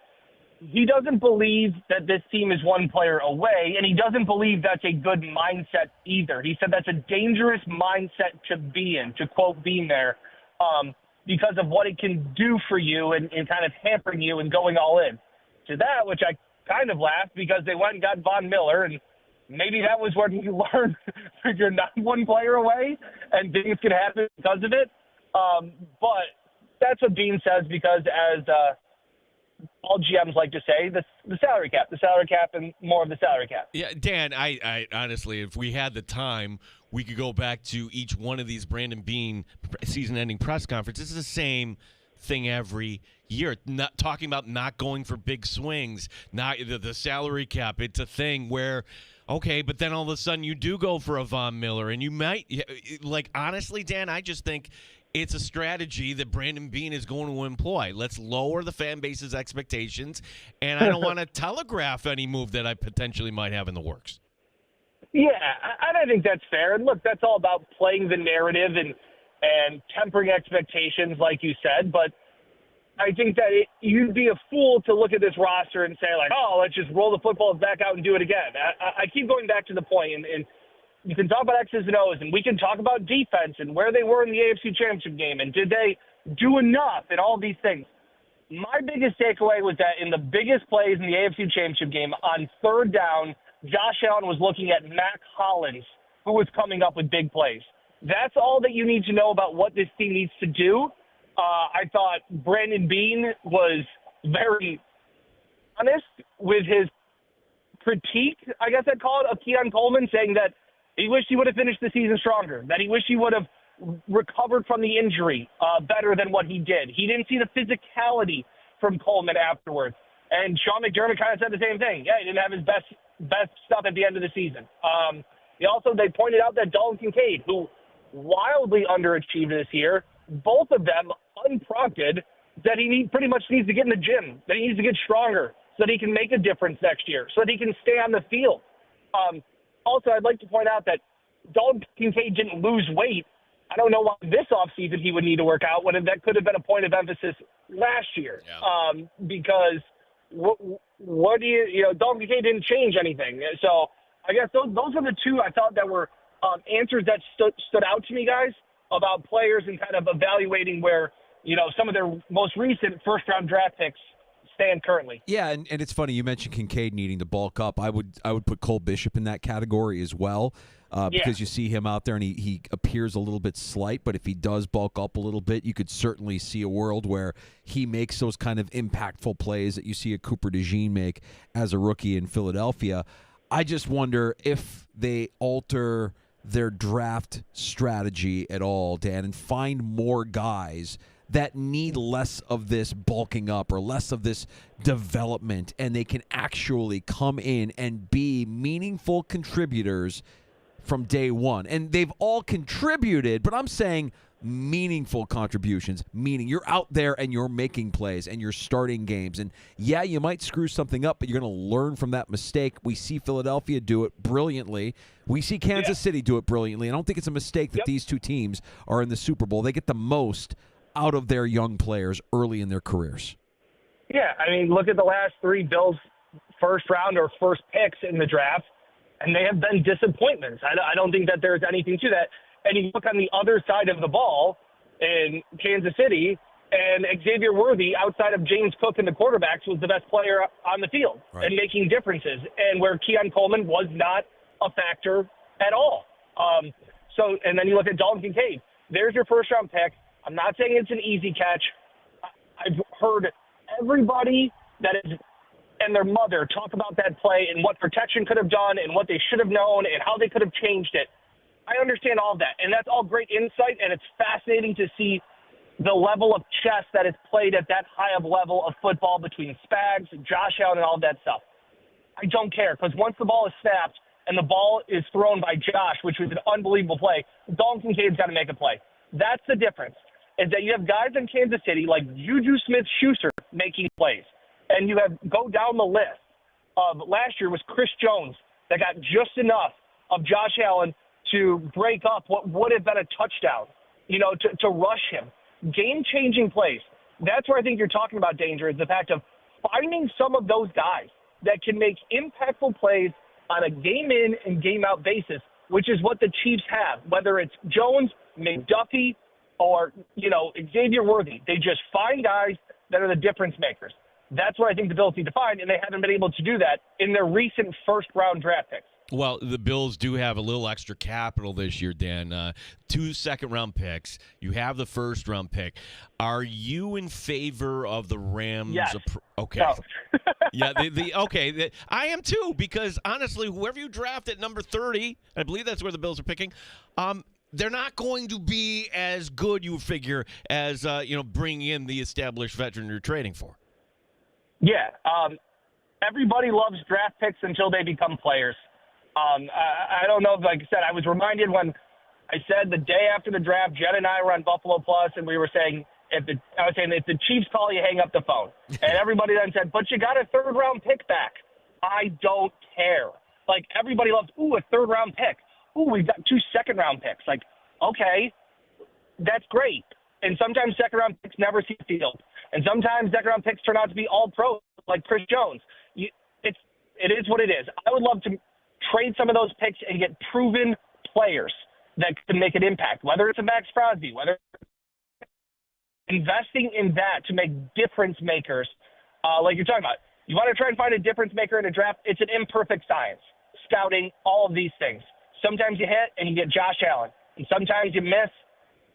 he doesn't believe that this team is one player away, and he doesn't believe that's a good mindset either. He said that's a dangerous mindset to be in, to quote being there, because of what it can do for you and kind of hampering you and going all in. To that, which I kind of laughed because they went and got Von Miller, and maybe that was when you learned you're not one player away and things can happen because of it. But that's what Bean says because as all GMs like to say, the salary cap and more of the salary cap. Yeah, Dan, I honestly, if we had the time, we could go back to each one of these Brandon Bean season-ending press conferences. It's the same thing every year. Not talking about not going for big swings, not the salary cap. It's a thing where, okay, but then all of a sudden you do go for a Von Miller, and you might, like, honestly, Dan, I just think it's a strategy that Brandon Bean is going to employ. Let's lower the fan base's expectations, and I don't want to telegraph any move that I potentially might have in the works. Yeah, I think that's fair. And look, that's all about playing the narrative and tempering expectations, like you said. But I think that you'd be a fool to look at this roster and say, like, oh, let's just roll the footballs back out and do it again. I keep going back to the point, and you can talk about X's and O's, and we can talk about defense and where they were in the AFC Championship game, and did they do enough and all these things. My biggest takeaway was that in the biggest plays in the AFC Championship game, on third down, Josh Allen was looking at Mac Hollins, who was coming up with big plays. That's all that you need to know about what this team needs to do. I thought Brandon Bean was very honest with his critique, I guess I'd call it, of Keon Coleman, saying that he wished he would have finished the season stronger, that he wished he would have recovered from the injury better than what he did. He didn't see the physicality from Coleman afterwards. And Sean McDermott kind of said the same thing. Yeah, he didn't have his best stuff at the end of the season. They pointed out that Dalton Kincaid, who wildly underachieved this year, both of them unprompted, that he pretty much needs to get in the gym, that he needs to get stronger so that he can make a difference next year, so that he can stay on the field. Also, I'd like to point out that Dalton Kincaid didn't lose weight. I don't know why this offseason he would need to work out when that could have been a point of emphasis last year. Yeah. Because what do you Dalton Kincaid didn't change anything. So I guess those are the two I thought that were answers that stood out to me, guys, about players and kind of evaluating where, some of their most recent first-round draft picks stand currently. Yeah, and it's funny you mentioned Kincaid needing to bulk up. I would put Cole Bishop in that category as well, because you see him out there and he appears a little bit slight, but if he does bulk up a little bit, you could certainly see a world where he makes those kind of impactful plays that you see a Cooper DeJean make as a rookie in Philadelphia. I just wonder if they alter their draft strategy at all, Dan, and find more guys that need less of this bulking up or less of this development, and they can actually come in and be meaningful contributors from day one. And they've all contributed, but I'm saying meaningful contributions, meaning you're out there and you're making plays and you're starting games. And yeah, you might screw something up, but you're going to learn from that mistake. We see Philadelphia do it brilliantly. We see Kansas City do it brilliantly. I don't think it's a mistake that these two teams are in the Super Bowl. They get the most out of their young players early in their careers. Yeah, I mean, look at the last three Bills first round or first picks in the draft, and they have been disappointments. I don't think that there's anything to that. And you look on the other side of the ball in Kansas City, and Xavier Worthy, outside of James Cook and the quarterbacks, was the best player on the field and making differences, and where Keon Coleman was not a factor at all. And then you look at Dalton Kincaid. There's your first-round pick. I'm not saying it's an easy catch. I've heard everybody that is and their mother talk about that play and what protection could have done and what they should have known and how they could have changed it. I understand all of that, and that's all great insight, and it's fascinating to see the level of chess that is played at that high of level of football between Spags, Josh Allen, and all of that stuff. I don't care, because once the ball is snapped and the ball is thrown by Josh, which was an unbelievable play, Dalton Kincaid's got to make a play. That's the difference, is that you have guys in Kansas City like Juju Smith-Schuster making plays, and you have go down the list of last year was Chris Jones that got just enough of Josh Allen to break up what would have been a touchdown, to rush him. Game-changing plays. That's where I think you're talking about danger, is the fact of finding some of those guys that can make impactful plays on a game-in and game-out basis, which is what the Chiefs have, whether it's Jones, McDuffie, or, Xavier Worthy. They just find guys that are the difference makers. That's what I think the Bills need to find, and they haven't been able to do that in their recent first-round draft picks. Well, the Bills do have a little extra capital this year, Dan. 2 second-round picks. You have the first-round pick. Are you in favor of the Rams? Yes. Okay. No. Yeah. Okay. I am too, because honestly, whoever you draft at number 30, I believe that's where the Bills are picking. They're not going to be as good, you figure, as bringing in the established veteran you're trading for. Yeah. Everybody loves draft picks until they become players. I don't know. Like I said, I was reminded when I said the day after the draft, Jen and I were on Buffalo Plus, and we were saying, if the Chiefs call you, hang up the phone. And everybody then said, but you got a third-round pick back. I don't care. Like, everybody loves, a third-round pick. We've got 2 second-round picks. Like, okay, that's great. And sometimes second-round picks never see the field. And sometimes second-round picks turn out to be all-pro, like Chris Jones. It is what it is. I would love to trade some of those picks and get proven players that can make an impact, whether it's a Max Crosby, whether investing in that to make difference makers, like you're talking about. You want to try and find a difference maker in a draft, it's an imperfect science. Scouting, all of these things. Sometimes you hit and you get Josh Allen, and sometimes you miss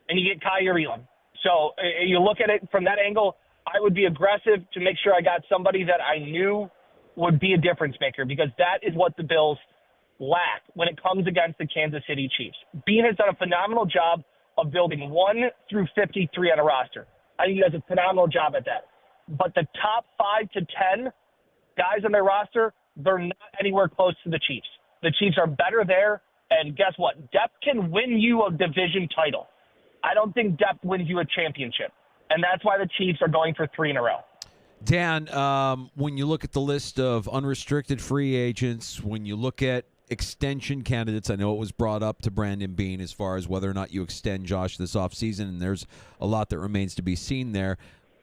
and you get Kyrie Elam. So you look at it from that angle, I would be aggressive to make sure I got somebody that I knew would be a difference maker, because that is what the Bills lack when it comes against the Kansas City Chiefs. Bean has done a phenomenal job of building 1 through 53 on a roster. I think he does a phenomenal job at that. But the top 5 to 10 guys on their roster, they're not anywhere close to the Chiefs. The Chiefs are better there, and guess what? Depth can win you a division title. I don't think depth wins you a championship, and that's why the Chiefs are going for 3 in a row. Dan, when you look at the list of unrestricted free agents, when you look at extension candidates, I know it was brought up to Brandon Beane as far as whether or not you extend Josh this offseason, and there's a lot that remains to be seen there.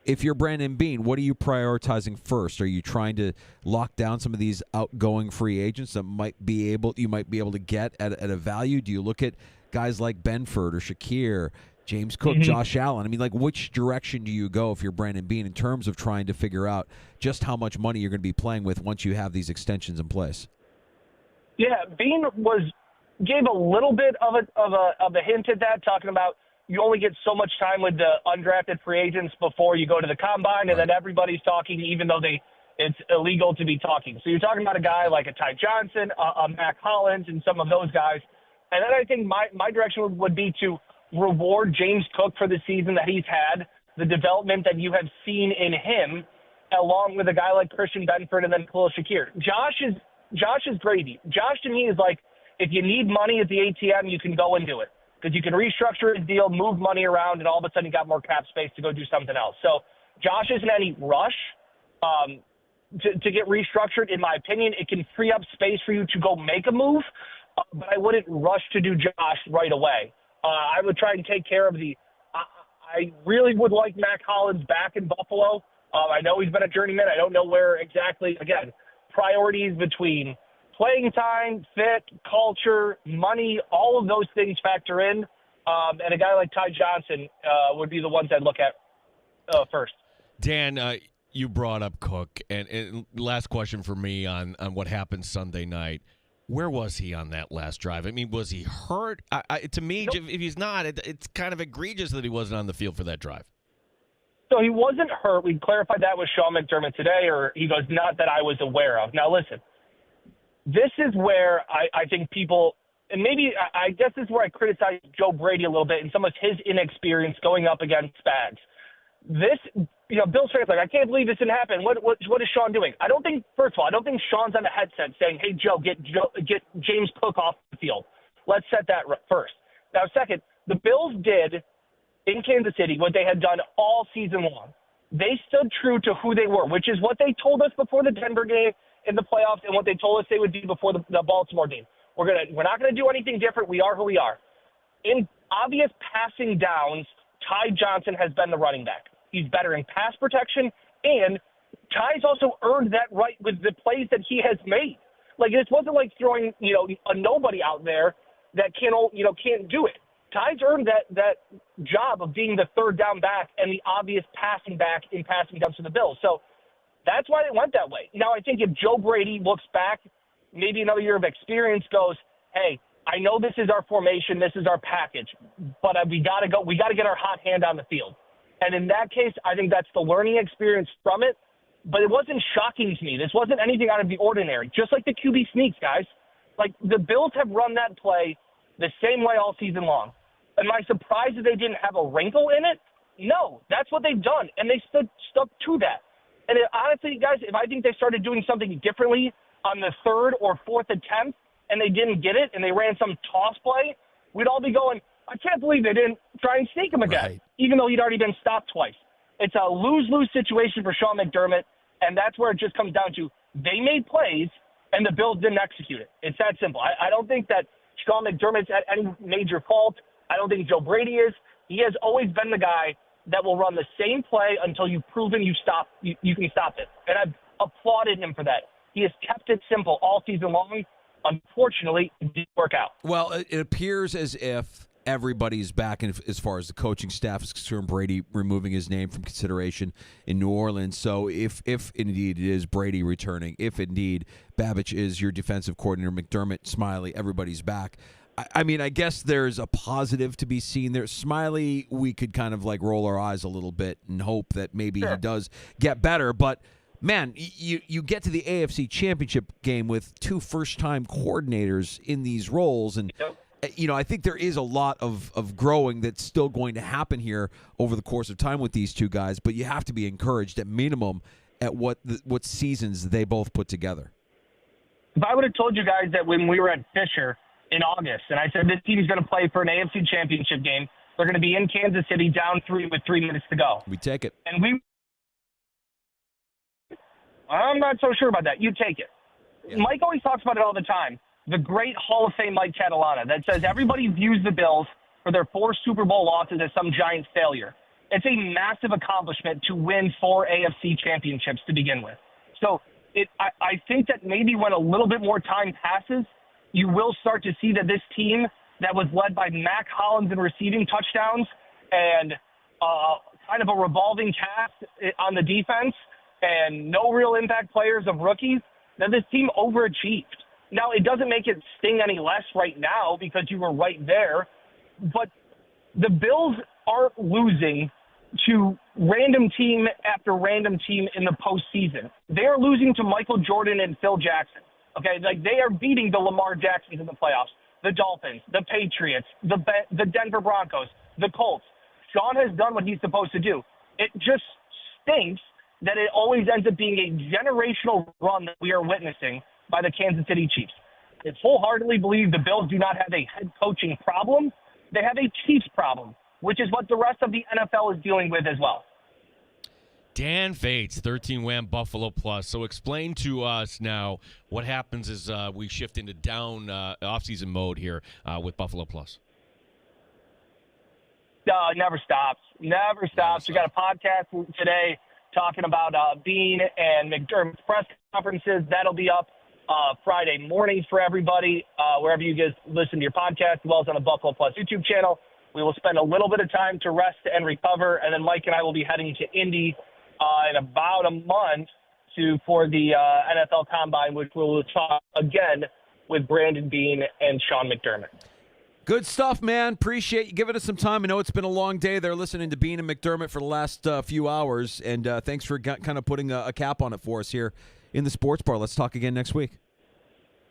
If you're Brandon Beane, what are you prioritizing first? Are you trying to lock down some of these outgoing free agents that you might be able to get at a value? Do you look at guys like Benford or Shakir, James Cook, Josh Allen? I mean, like, which direction do you go if you're Brandon Beane in terms of trying to figure out just how much money you're going to be playing with once you have these extensions in place? Yeah, Beane gave a little bit of a hint at that, talking about you only get so much time with the undrafted free agents before you go to the combine, and then everybody's talking, even though it's illegal to be talking. So you're talking about a guy like a Ty Johnson, a Mac Hollins, and some of those guys. And then I think my direction would be to reward James Cook for the season that he's had, the development that you have seen in him, along with a guy like Christian Benford and then Khalil Shakir. Josh is gravy. Josh to me is like, if you need money at the ATM, you can go and do it, because you can restructure his deal, move money around, and all of a sudden you got more cap space to go do something else. So Josh isn't any rush to get restructured. In my opinion, it can free up space for you to go make a move, but I wouldn't rush to do Josh right away. I would try and take care of I really would like Mac Hollins back in Buffalo. I know he's been a journeyman. I don't know where exactly, again, priorities between playing time, fit, culture, money, all of those things factor in. And a guy like Ty Johnson would be the ones I'd look at first. Dan, you brought up Cook, and last question for me on what happened Sunday night. Where was he on that last drive? I mean, was he hurt? To me, nope. If he's not, it's kind of egregious that he wasn't on the field for that drive. So he wasn't hurt. We clarified that with Sean McDermott today, or he goes, not that I was aware of. Now, listen, this is where I think people, and maybe I guess this is where I criticize Joe Brady a little bit and some of his inexperience going up against Spags. Bill Strahan's like, I can't believe this didn't happen. What is Sean doing? First of all, I don't think Sean's on the headset saying, hey, Joe, get James Cook off the field. Let's set that first. Now, second, the Bills did in Kansas City what they had done all season long. They stood true to who they were, which is what they told us before the Denver game in the playoffs and what they told us they would do before the Baltimore game. We're not gonna do anything different. We are who we are. In obvious passing downs, Ty Johnson has been the running back. He's better in pass protection, and Ty's also earned that right with the plays that he has made. Like, this wasn't like throwing, a nobody out there that can't do it. Ty's earned that job of being the third down back and the obvious passing back in passing downs to the Bills. So that's why they went that way. Now, I think if Joe Brady looks back, maybe another year of experience, goes, hey, I know this is our formation, this is our package, but we got to get our hot hand on the field. And in that case, I think that's the learning experience from it. But it wasn't shocking to me. This wasn't anything out of the ordinary. Just like the QB sneaks, guys. Like, the Bills have run that play the same way all season long. Am I surprised that they didn't have a wrinkle in it? No. That's what they've done, and they stuck to that. And honestly, guys, if I think they started doing something differently on the third or fourth attempt and they didn't get it and they ran some toss play, we'd all be going, I can't believe they didn't try and sneak him again, even though he'd already been stopped twice. It's a lose-lose situation for Sean McDermott, and that's where it just comes down to they made plays and the Bills didn't execute it. It's that simple. I don't think that Sean McDermott's at any major fault. I don't think Joe Brady is. He has always been the guy that will run the same play until you've proven you can stop it. And I've applauded him for that. He has kept it simple all season long. Unfortunately, it didn't work out. Well, it appears as if everybody's back as far as the coaching staff is concerned. Brady removing his name from consideration in New Orleans. So if indeed it is Brady returning, if indeed Babich is your defensive coordinator, McDermott, Smiley, everybody's back. I mean, I guess there's a positive to be seen there. Smiley, we could kind of like roll our eyes a little bit and hope that maybe he does get better. But, man, you get to the AFC Championship game with two first-time coordinators in these roles. And, I think there is a lot of growing that's still going to happen here over the course of time with these two guys. But you have to be encouraged at minimum at what seasons they both put together. If I would have told you guys that when we were at Fisher in August, and I said this team's going to play for an AFC Championship game, they're going to be in Kansas City down 3 with 3 minutes to go. We take it. And I'm not so sure about that. You take it. Yeah. Mike always talks about it all the time. The great Hall of Fame Mike Catalana that says everybody views the Bills for their 4 Super Bowl losses as some giant failure. It's a massive accomplishment to win 4 AFC championships to begin with. So I think that maybe when a little bit more time passes, you will start to see that this team that was led by Mac Hollins in receiving touchdowns and kind of a revolving cast on the defense and no real impact players of rookies, that this team overachieved. Now, it doesn't make it sting any less right now because you were right there, but the Bills aren't losing to random team after random team in the postseason. They are losing to Michael Jordan and Phil Jackson. Okay, like they are beating the Lamar Jacksons in the playoffs, the Dolphins, the Patriots, the Denver Broncos, the Colts. Sean has done what he's supposed to do. It just stinks that it always ends up being a generational run that we are witnessing by the Kansas City Chiefs. I wholeheartedly believe the Bills do not have a head coaching problem. They have a Chiefs problem, which is what the rest of the NFL is dealing with as well. Dan Fates, 13 Wham Buffalo Plus. So explain to us now what happens as we shift into down off-season mode here with Buffalo Plus. It never stops. Never stops. We got a podcast today talking about Bean and McDermott's press conferences. That'll be up Friday mornings for everybody, wherever you guys listen to your podcast, as well as on the Buffalo Plus YouTube channel. We will spend a little bit of time to rest and recover, and then Mike and I will be heading to Indy in about a month for the NFL Combine, which we will talk again with Brandon Bean and Sean McDermott. Good stuff, man. Appreciate you giving us some time. I know it's been a long day there listening to Bean and McDermott for the last few hours, and thanks for kind of putting a cap on it for us here in the Sports Bar. Let's talk again next week.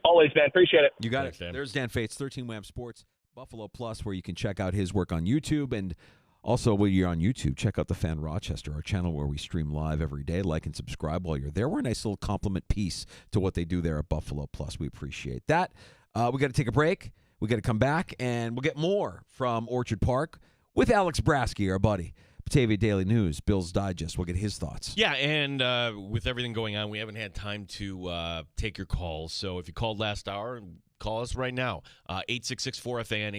Always, man. Appreciate it. You got it. There's Dan Fates, 13 Wham Sports, Buffalo Plus, where you can check out his work on YouTube. And also, while you're on YouTube, check out The Fan Rochester, our channel where we stream live every day. Like and subscribe while you're there. We're a nice little compliment piece to what they do there at Buffalo Plus. We appreciate that. We got to take a break. We got to come back, and we'll get more from Orchard Park with Alex Brasky, our buddy. Batavia Daily News, Bills Digest. We'll get his thoughts. Yeah, and with everything going on, we haven't had time to take your calls. So if you called last hour, Call us right now. 866-4FAN,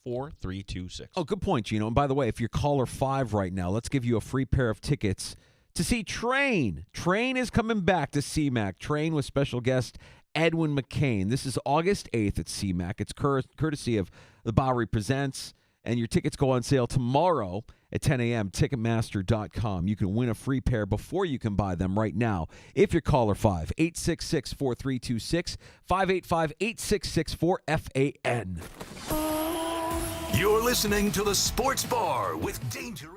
866-4326. Oh, good point, Gino. And by the way, if you're caller 5 right now, let's give you a free pair of tickets to see Train. Train is coming back to CMAC. Train with special guest Edwin McCain. This is August 8th at CMAC. It's courtesy of the Bowery Presents, and your tickets go on sale tomorrow at 10 a.m. Ticketmaster.com. You can win a free pair before you can buy them right now. If you're caller 5, 866-4326, 585-8664-FAN. You're listening to The Sports Bar with Danger.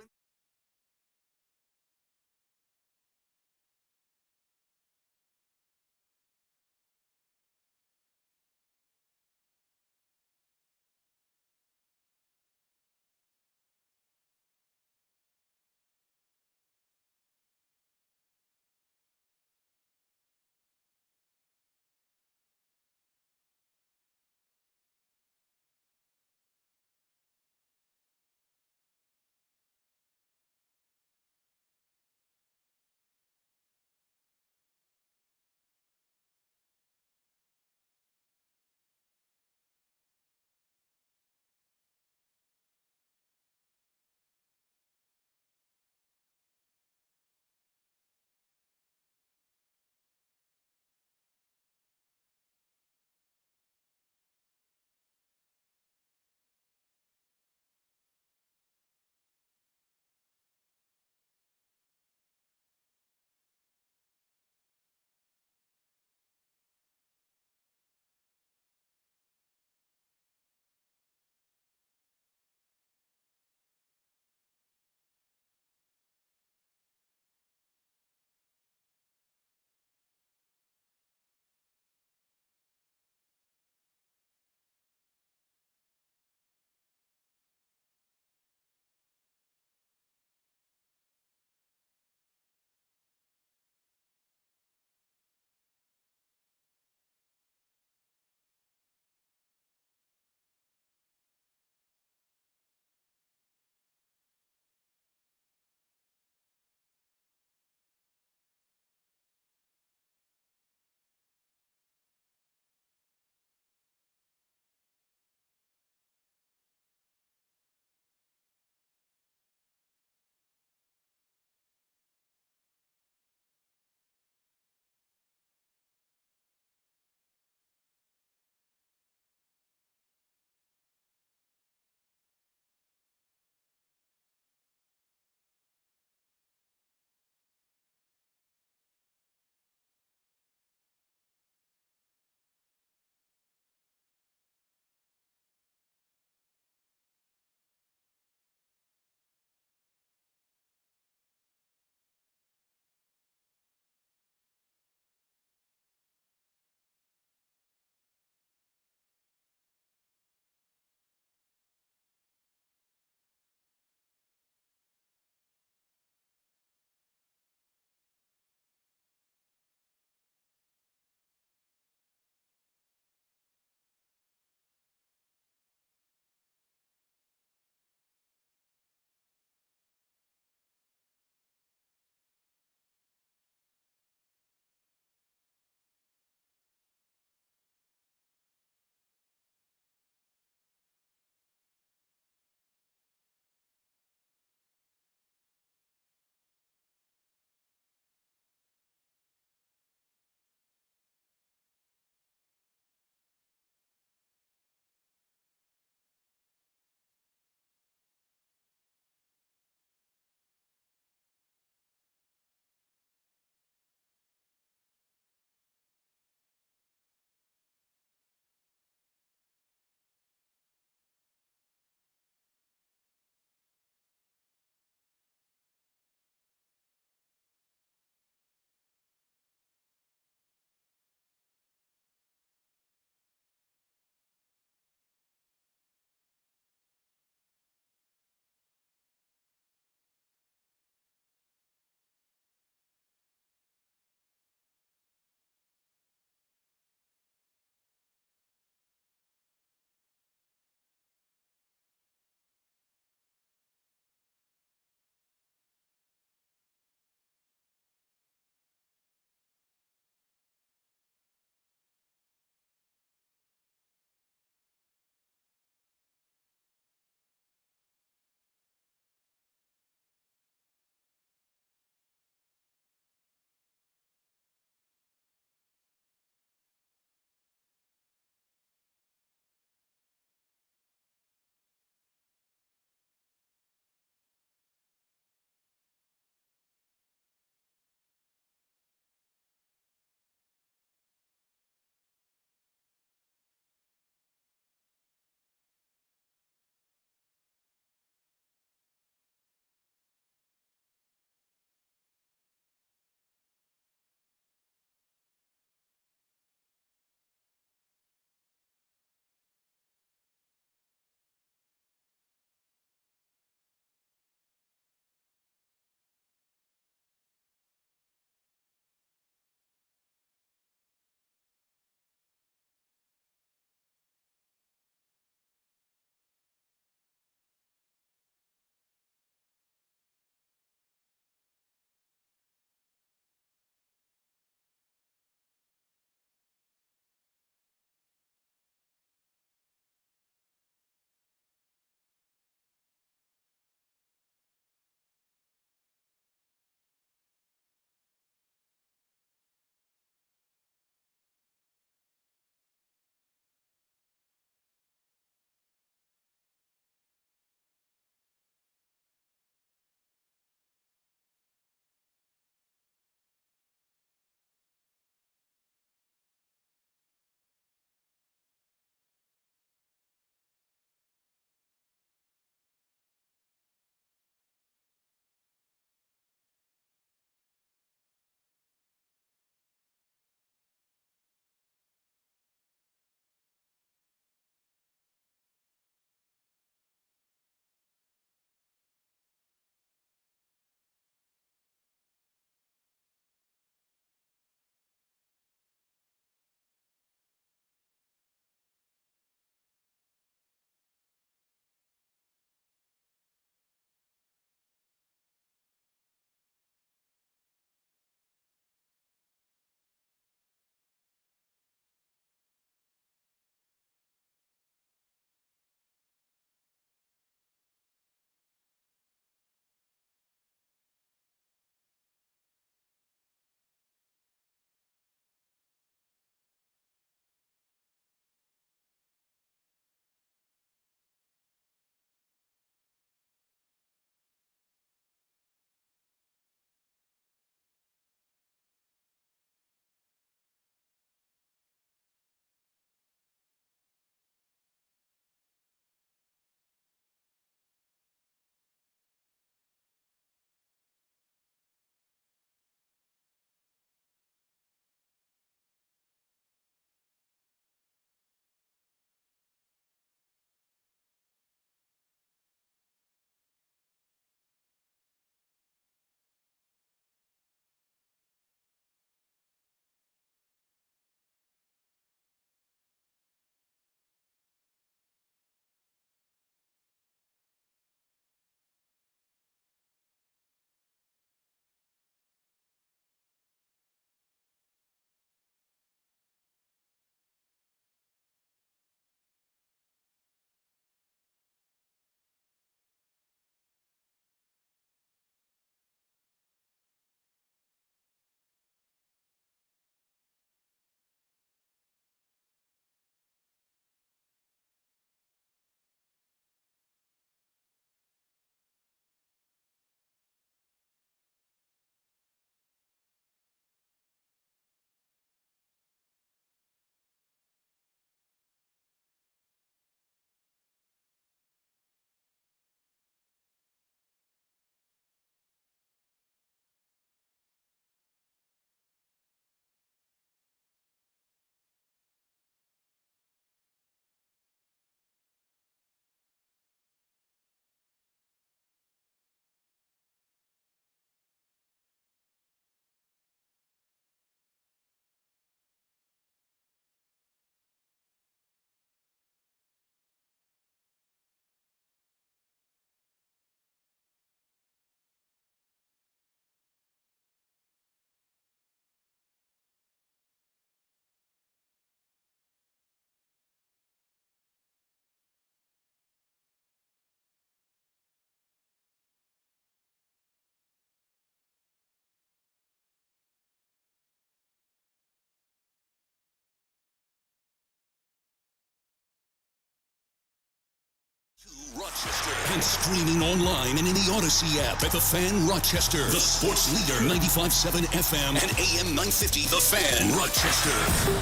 Rochester. And streaming online and in the Odyssey app at The Fan Rochester. The sports leader, 95.7 FM and AM 950. The Fan Rochester.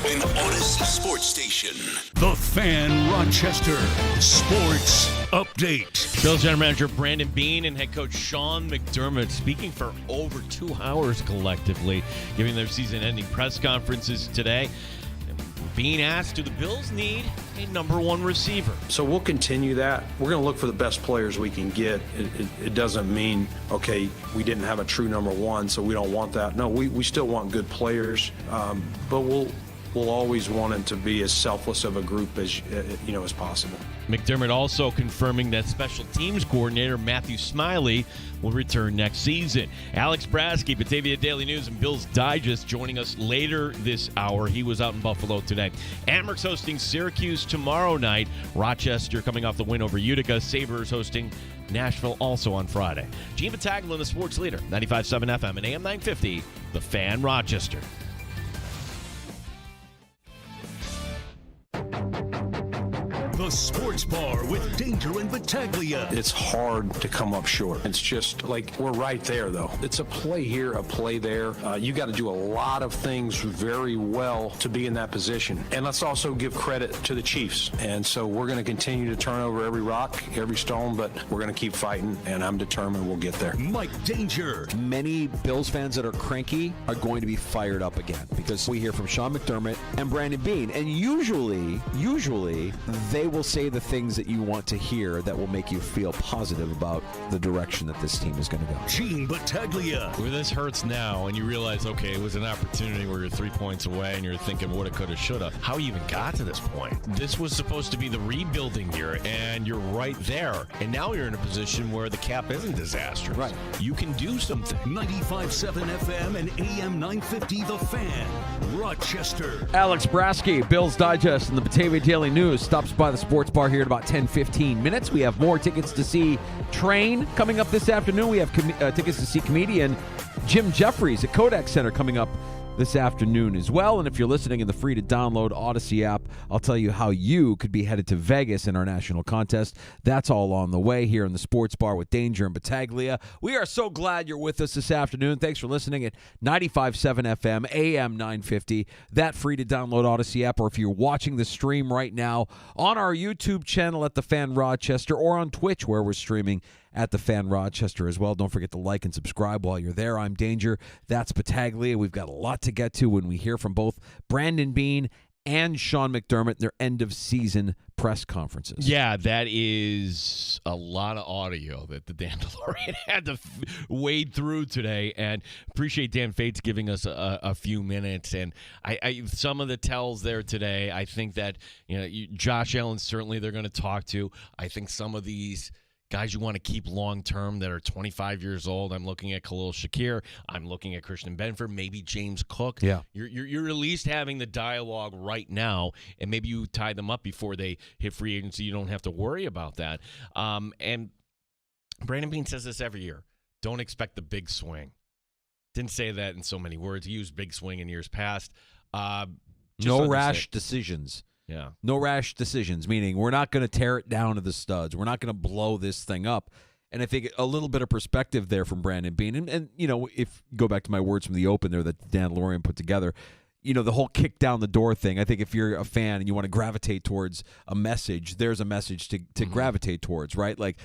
An Odyssey sports station. The Fan Rochester. Sports Update. Bills General Manager Brandon Beane and head coach Sean McDermott speaking for over 2 hours collectively, giving their season-ending press conferences today. Beane asked, do the Bills need a number one receiver? So we'll continue that. We're going to look for the best players we can get. It doesn't mean, okay, we didn't have a true number one, so we don't want that. No, we still want good players, but we'll always want it to be as selfless of a group as as possible. McDermott also confirming that special teams coordinator Matthew Smiley will return next season. Alex Brasky, Batavia Daily News and Bills Digest, joining us later this hour. He was out in Buffalo today. Amherst hosting Syracuse tomorrow night. Rochester coming off the win over Utica. Sabres hosting Nashville also on Friday. Gene Battaglia, the sports leader, 95.7 FM and AM 950, The Fan Rochester. The Sports Bar with Danger and Battaglia. It's hard to come up short. It's just like we're right there, though. It's a play here, a play there. You got to do a lot of things very well to be in that position. And let's also give credit to the Chiefs. And so we're going to continue to turn over every rock, every stone, but we're going to keep fighting, and I'm determined we'll get there. Mike Danger. Many Bills fans that are cranky are going to be fired up again because we hear from Sean McDermott and Brandon Beane. And usually, they will say the things that you want to hear that will make you feel positive about the direction that this team is going to go. Gene Battaglia. Where this hurts now, and you realize, okay, it was an opportunity where you're 3 points away, and you're thinking, woulda, coulda, shoulda. How you even got to this point? This was supposed to be the rebuilding year, and you're right there. And now you're in a position where the cap isn't disastrous. Right. You can do something. 95.7 FM and AM 950 The Fan. Rochester. Alex Brasky, Bills Digest and the Batavia Daily News stops by the Sports Bar here in about 10-15 minutes. We have more tickets to see Train coming up this afternoon. We have tickets to see comedian Jim Jeffries at Kodak Center coming up this afternoon as well. And if you're listening in the free-to-download Odyssey app, I'll tell you how you could be headed to Vegas in our national contest. That's all on the way here in the Sports Bar with Danger and Battaglia. We are so glad you're with us this afternoon. Thanks for listening at 95.7 FM, AM 950, that free-to-download Odyssey app, or if you're watching the stream right now on our YouTube channel at The Fan Rochester or on Twitch where we're streaming at The Fan Rochester as well. Don't forget to like and subscribe while you're there. I'm Danger. That's Battaglia. We've got a lot to get to when we hear from both Brandon Beane and Sean McDermott in their end-of-season press conferences. Yeah, that is a lot of audio that the Dandalorian had to wade through today, and appreciate Dan Fates giving us a few minutes. And I some of the tells there today, I think that Josh Allen, certainly they're going to talk to. I think some of these guys you want to keep long-term that are 25 years old. I'm looking at Khalil Shakir. I'm looking at Christian Benford, maybe James Cook. Yeah. You're at least having the dialogue right now, and maybe you tie them up before they hit free agency. You don't have to worry about that. And Brandon Beane says this every year. Don't expect the big swing. Didn't say that in so many words. He used big swing in years past. No rash decisions. Yeah. No rash decisions, meaning we're not going to tear it down to the studs. We're not going to blow this thing up. And I think a little bit of perspective there from Brandon Beane. And if you go back to my words from the open there that Dan Lorian put together, the whole kick down the door thing, I think if you're a fan and you want to gravitate towards a message, there's a message to gravitate towards, right? Like,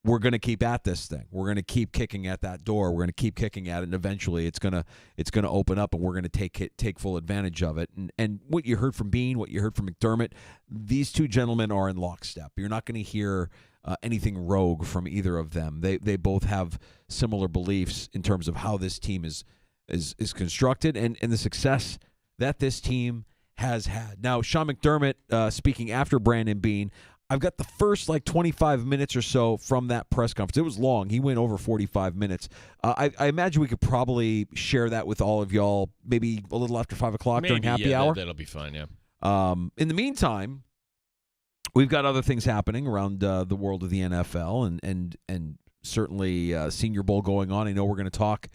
we're going to keep at this thing. We're going to keep kicking at that door. We're going to keep kicking at it, and eventually it's going to open up, and we're going to take full advantage of it. And what you heard from Beane, what you heard from McDermott, these two gentlemen are in lockstep. You're not going to hear anything rogue from either of them. They both have similar beliefs in terms of how this team is constructed and the success that this team has had. Now, Sean McDermott speaking after Brandon Beane. I've got the first 25 minutes or so from that press conference. It was long. He went over 45 minutes. I imagine we could probably share that with all of y'all maybe a little after 5 o'clock during happy hour. That'll be fine, yeah. In the meantime, we've got other things happening around the world of the NFL and certainly Senior Bowl going on. I know we're going to talk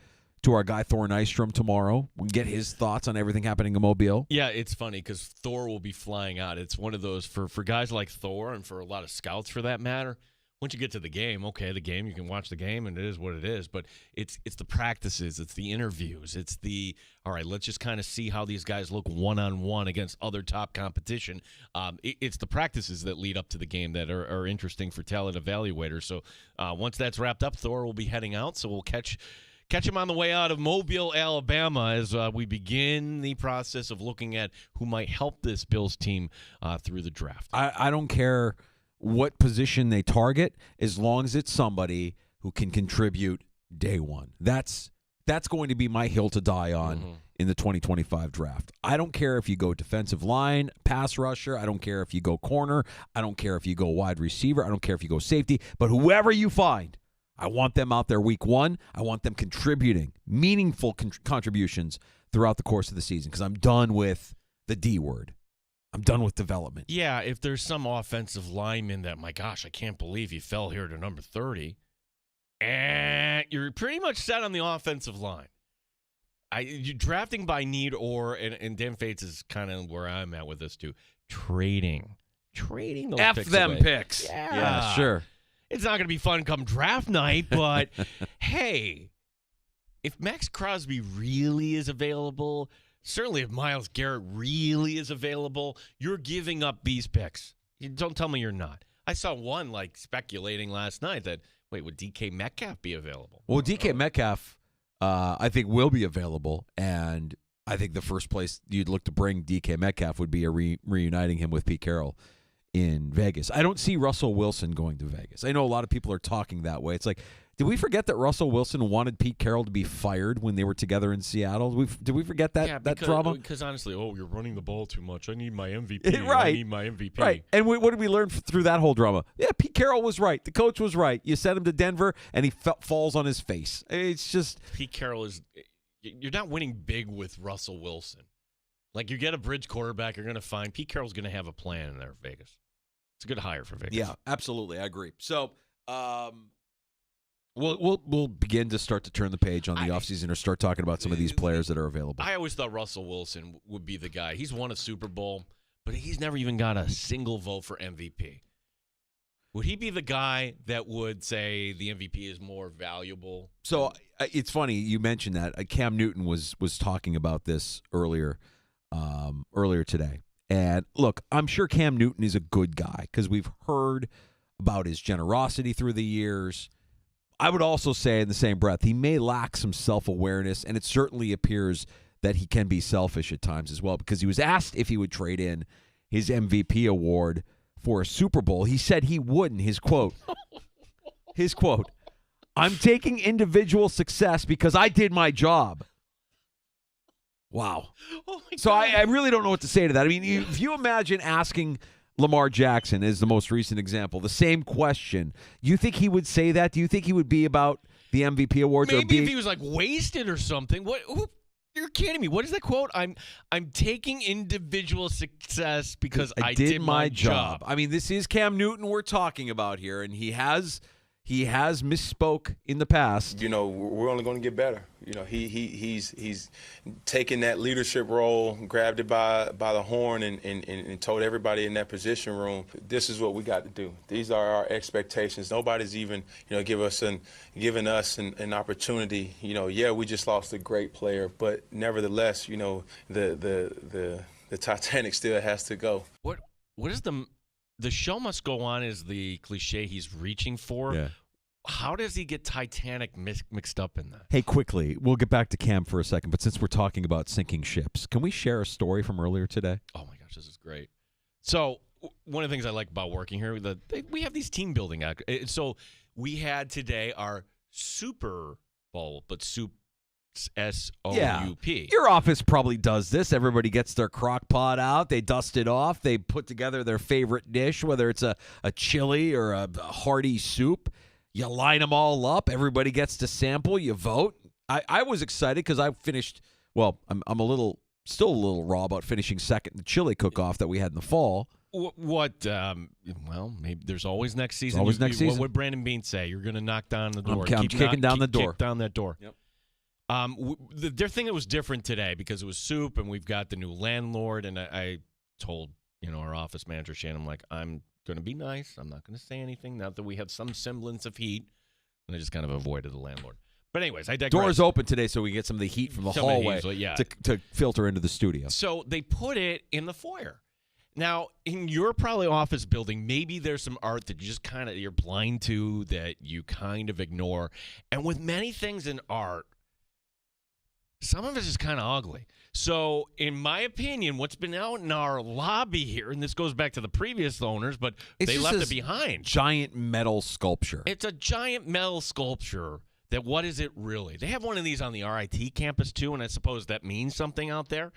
to our guy Thor Nystrom tomorrow. We'll get his thoughts on everything happening in Mobile. Yeah, it's funny because Thor will be flying out. It's one of those, for guys like Thor and for a lot of scouts for that matter, once you get to the game, okay, the game, you can watch the game, and it is what it is. But it's the practices, it's the interviews, it's the, all right, let's just kind of see how these guys look one-on-one against other top competition. It's the practices that lead up to the game that are interesting for talent evaluators. So once that's wrapped up, Thor will be heading out, so we'll catch him on the way out of Mobile, Alabama, as we begin the process of looking at who might help this Bills team through the draft. I don't care what position they target, as long as it's somebody who can contribute day one. That's going to be my hill to die on in the 2025 draft. I don't care if you go defensive line, pass rusher. I don't care if you go corner. I don't care if you go wide receiver. I don't care if you go safety. But whoever you find, I want them out there week one. I want them contributing meaningful contributions throughout the course of the season, because I'm done with the D word. I'm done with development. Yeah, if there's some offensive lineman that, my gosh, I can't believe he fell here to number 30, and you're pretty much set on the offensive line. You're drafting by need and Dan Fates is kind of where I'm at with this too. Trading those F picks them away. picks. Yeah, sure. It's not going to be fun come draft night, but hey, if Max Crosby really is available, certainly if Myles Garrett really is available, you're giving up these picks. Don't tell me you're not. I saw one speculating last night that, wait, would DK Metcalf be available? Well, DK Metcalf, I think, will be available, and I think the first place you'd look to bring DK Metcalf would be reuniting him with Pete Carroll in Vegas. I don't see Russell Wilson going to Vegas. I know a lot of people are talking that way. It's like, did we forget that Russell Wilson wanted Pete Carroll to be fired when they were together in Seattle? Did we forget that drama? Because honestly, you're running the ball too much. I need my MVP. Right. I need my MVP. Right. And what did we learn through that whole drama? Yeah, Pete Carroll was right. The coach was right. You sent him to Denver, and he falls on his face. It's just Pete Carroll is. You're not winning big with Russell Wilson. Like, you get a bridge quarterback, you're going to find Pete Carroll's going to have a plan in there, Vegas. It's a good hire for Vegas. Yeah, absolutely. I agree. So, we'll begin to start to turn the page on the offseason or start talking about some of these players that are available. I always thought Russell Wilson would be the guy. He's won a Super Bowl, but he's never even got a single vote for MVP. Would he be the guy that would say the MVP is more valuable? So it's funny you mentioned that. Cam Newton was talking about this earlier today. And look, I'm sure Cam Newton is a good guy because we've heard about his generosity through the years. I would also say in the same breath, he may lack some self-awareness, and it certainly appears that he can be selfish at times as well, because he was asked if he would trade in his MVP award for a Super Bowl. He said he wouldn't. His quote, "I'm taking individual success because I did my job." Wow. So I really don't know what to say to that. I mean, if you imagine asking Lamar Jackson, as the most recent example, the same question, you think he would say that? Do you think he would be about the MVP awards? Maybe if he was wasted or something. You're kidding me. What is that quote? I'm taking individual success because I did my job. I mean, this is Cam Newton we're talking about here, and he has misspoke in the past. We're only going to get better. He's taken that leadership role, grabbed it by the horn, and told everybody in that position room, this is what we got to do. These are our expectations. Nobody's even given us an opportunity. We just lost a great player, but nevertheless, the Titanic still has to go. What is the show must go on is the cliche he's reaching for. Yeah. How does he get Titanic mixed up in that? Hey, quickly, we'll get back to Cam for a second, but since we're talking about sinking ships, can we share a story from earlier today? Oh, my gosh, this is great. So one of the things I like about working here, we have these team building. So we had today our Super Bowl, but soup, S-O-U-P. Yeah. Your office probably does this. Everybody gets their crock pot out. They dust it off. They put together their favorite dish, whether it's a chili or a hearty soup. You line them all up. Everybody gets to sample. You vote. I was excited because I finished. Well, I'm still a little raw about finishing second in the chili cook-off that we had in the fall. Well, maybe there's always next season. Always next season. What would Brandon Bean say? You're going to knock down the door. I'm kicking down the door. Kick down that door. Yep. The thing that was different today, because it was soup and we've got the new landlord, and I told our office manager Shannon, I'm going to be nice. I'm not going to say anything now that we have some semblance of heat. And I just kind of avoided the landlord. But anyways, I digress. Doors open today so we get some of the heat from the hallway to filter into the studio. So they put it in the foyer. Now, in your probably office building, maybe there's some art that you just kind of, you're blind to, that you kind of ignore. And with many things in art, some of it is kind of ugly. So, in my opinion, what's been out in our lobby here, and this goes back to the previous owners, but they left it behind. Giant metal sculpture. It's a giant metal sculpture that, what is it really? They have one of these on the RIT campus, too, and I suppose that means something out there.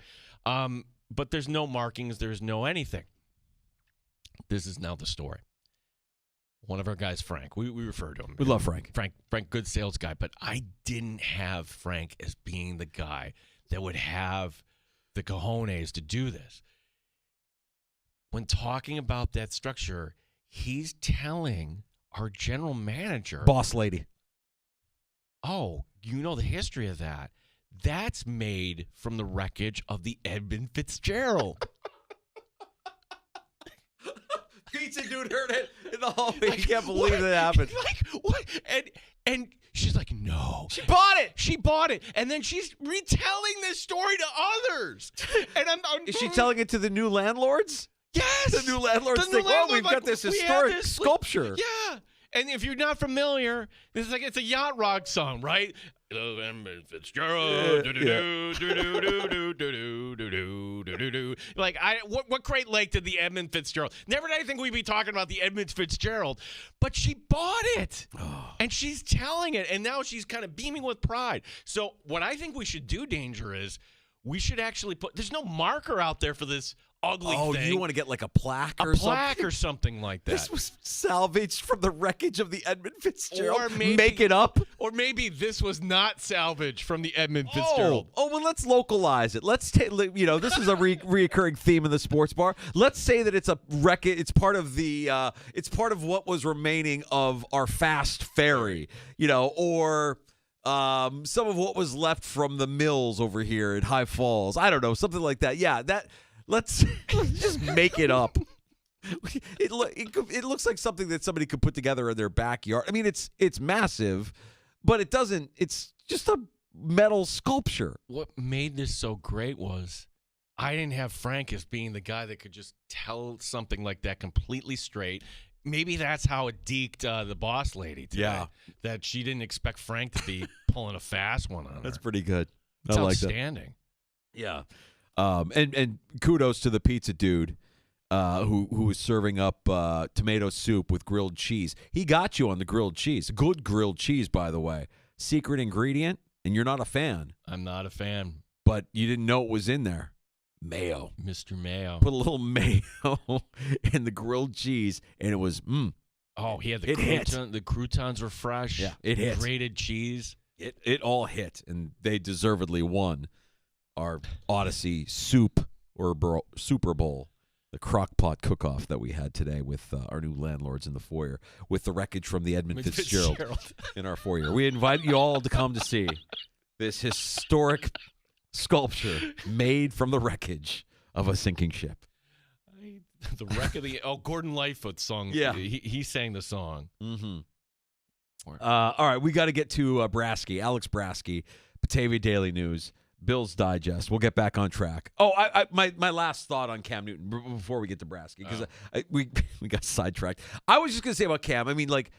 But there's no markings. There's no anything. This is now the story. One of our guys, Frank, we refer to him. We love Frank. Frank, good sales guy, but I didn't have Frank as being the guy that would have the cojones to do this. When talking about that structure, he's telling our general manager, boss lady, oh, you know the history of that. That's made from the wreckage of the Edmund Fitzgerald. Pizza dude heard it in the hallway. I can't believe that happened. What? And she's like, no. She bought it. She bought it. And then she's retelling this story to others. And Is she telling it to the new landlords? Yes. The new landlords think, we've got this historic sculpture. Yeah. And if you're not familiar, it's a yacht rock song, right? Fitzgerald. Like, what Great Lake did the Edmund Fitzgerald? Never did I think we'd be talking about the Edmund Fitzgerald, but she bought it, and she's telling it, and now she's kind of beaming with pride. So what I think we should do, Danger, is we should actually put. There's no marker out there for this ugly thing. Oh, you want to get like a plaque or something? A plaque or something like that. This was salvaged from the wreckage of the Edmund Fitzgerald. Or maybe, make it up. Or maybe this was not salvaged from the Edmund Fitzgerald. Oh, well, let's localize it. Let's take, this is a reoccurring theme in the sports bar. Let's say that it's a wreckage. It's part of it's part of what was remaining of our fast ferry, or some of what was left from the mills over here at High Falls. I don't know, something like that. Yeah, let's just make it up. It looks like something that somebody could put together in their backyard. I mean, it's massive, but it doesn't. It's just a metal sculpture. What made this so great was I didn't have Frank as being the guy that could just tell something like that completely straight. Maybe that's how it deked the boss lady today. Yeah. That she didn't expect Frank to be pulling a fast one on her. That's pretty good. It's I like that. outstanding. Yeah. And kudos to the pizza dude who was serving up tomato soup with grilled cheese. He got you on the grilled cheese. Good grilled cheese, by the way. Secret ingredient, and you're not a fan. I'm not a fan. But you didn't know it was in there. Mayo. Mr. Mayo. Put a little mayo in the grilled cheese, and it was, Oh, he had the croutons. The croutons were fresh. Yeah, it hit. Grated cheese. It all hit, and they deservedly won our Odyssey Super Bowl, the crock pot cook-off that we had today with our new landlords in the foyer, with the wreckage from the Edmund Fitzgerald in our foyer. We invite you all to come to see this historic sculpture made from the wreckage of a sinking ship. The wreck of the Gordon Lightfoot song. Yeah, he sang the song. Mm-hmm. All right, we got to get to Brasky, Alex Brasky, Batavia Daily News, Bills Digest. We'll get back on track. Oh, my last thought on Cam Newton before we get to Brasky, because we got sidetracked. I was just going to say about Cam, I mean, like,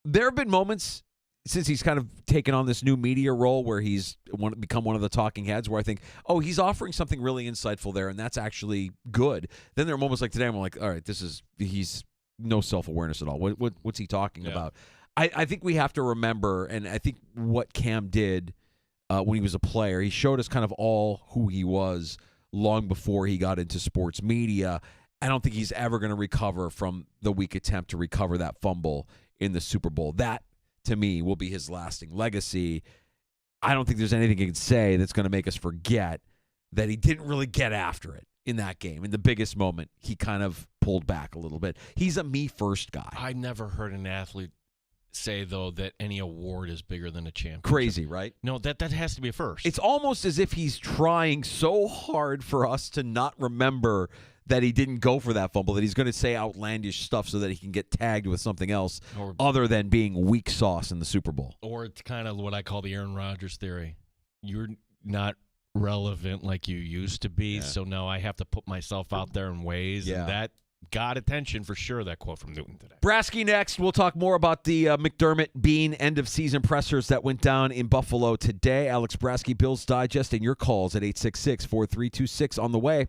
there have been moments since he's kind of taken on this new media role where he's become one of the talking heads where I think, oh, he's offering something really insightful there, and that's actually good. Then there are moments like today I'm like, all right, he's no self-awareness at all. What's he talking about? I think we have to remember, and I think what Cam did when he was a player, he showed us kind of all who he was long before he got into sports media. I don't think he's ever going to recover from the weak attempt to recover that fumble in the Super Bowl. That, to me, will be his lasting legacy. I don't think there's anything he can say that's going to make us forget that he didn't really get after it in that game. In the biggest moment, he kind of pulled back a little bit. He's a me-first guy. I never heard an athlete say, though, that any award is bigger than a championship. Crazy, right? No, that has to be a first. It's almost as if he's trying so hard for us to not remember that he didn't go for that fumble, that he's going to say outlandish stuff so that he can get tagged with something else other than being weak sauce in the Super Bowl. Or it's kind of what I call the Aaron Rodgers theory. You're not relevant like you used to be, so now I have to put myself out there in ways, and that got attention for sure, that quote from Newton today. Brasky next. We'll talk more about the McDermott Bean end-of-season pressers that went down in Buffalo today. Alex Brasky, Bills Digest, and your calls at 866-4326 on the way.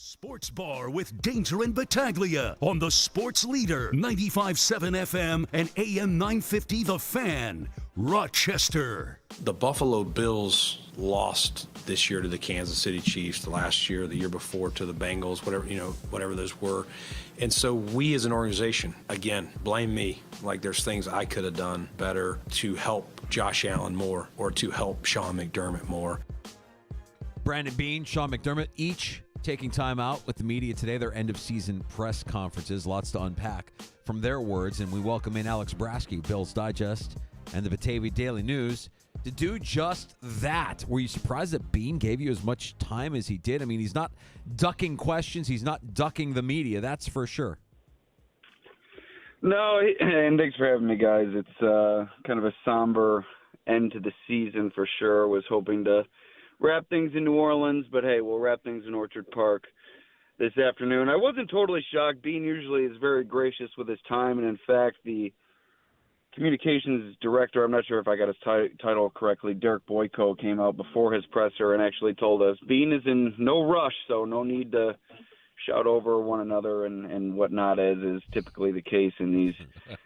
Sports Bar with Danger and Battaglia on the Sports Leader, 95.7 FM and AM 950 The Fan, Rochester. The Buffalo Bills lost this year to the Kansas City Chiefs, the year before to the Bengals, whatever those were. And so we as an organization, again, blame me. Like there's things I could have done better to help Josh Allen more or to help Sean McDermott more. Brandon Beane, Sean McDermott, each taking time out with the media today, their end-of-season press conferences. Lots to unpack from their words, and we welcome in Alex Brasky, Bills Digest, and the Batavia Daily News to do just that. Were you surprised that Beane gave you as much time as he did? I mean, he's not ducking questions. He's not ducking the media, that's for sure. No, and thanks for having me, guys. It's kind of a somber end to the season for sure. Was hoping to wrap things in New Orleans, but hey, we'll wrap things in Orchard Park this afternoon. I wasn't totally shocked. Beane usually is very gracious with his time, and in fact, the communications director, I'm not sure if I got his title correctly, Derek Boyko, came out before his presser and actually told us Beane is in no rush, so no need to shout over one another and whatnot, as is typically the case in these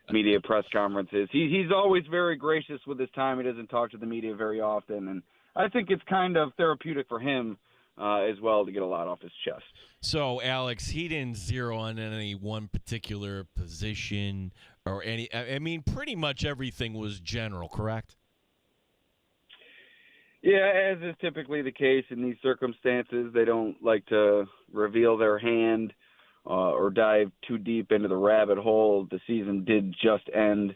media press conferences. He's always very gracious with his time. He doesn't talk to the media very often, and I think it's kind of therapeutic for him as well to get a lot off his chest. So, Alex, he didn't zero on any one particular position or any – I mean, pretty much everything was general, correct? Yeah, as is typically the case in these circumstances, they don't like to reveal their hand or dive too deep into the rabbit hole. The season did just end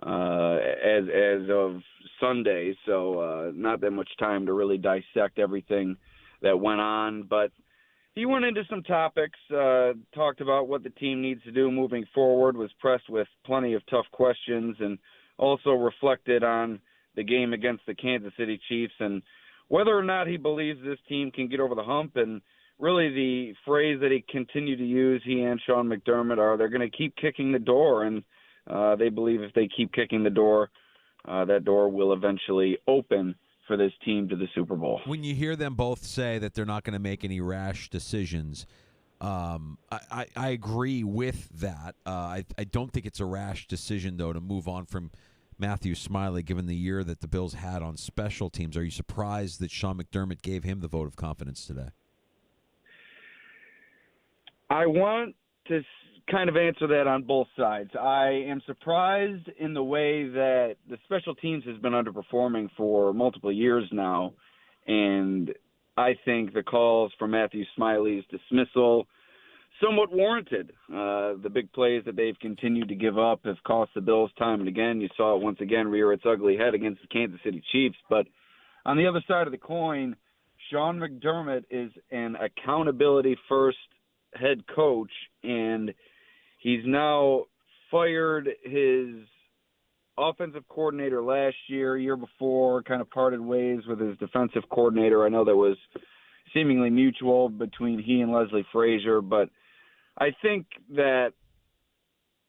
as of Sunday, so not that much time to really dissect everything that went on. But he went into some topics, talked about what the team needs to do moving forward, was pressed with plenty of tough questions, and also reflected on the game against the Kansas City Chiefs and whether or not he believes this team can get over the hump. And really the phrase that he continued to use, he and Sean McDermott, are they're going to keep kicking the door, and they believe if they keep kicking the door, that door will eventually open for this team to the Super Bowl. When you hear them both say that they're not going to make any rash decisions, I agree with that. I don't think it's a rash decision, though, to move on from Matthew Smiley, given the year that the Bills had on special teams. Are you surprised that Sean McDermott gave him the vote of confidence today? I want to kind of answer that on both sides. I am surprised in the way that the special teams has been underperforming for multiple years now, and I think the calls for Matthew Smiley's dismissal somewhat warranted. The big plays that they've continued to give up have cost the Bills time and again. You saw it once again rear its ugly head against the Kansas City Chiefs. But on the other side of the coin, Sean McDermott is an accountability-first head coach, and he's now fired his offensive coordinator last year before, kind of parted ways with his defensive coordinator. I know that was seemingly mutual between he and Leslie Frazier, but I think that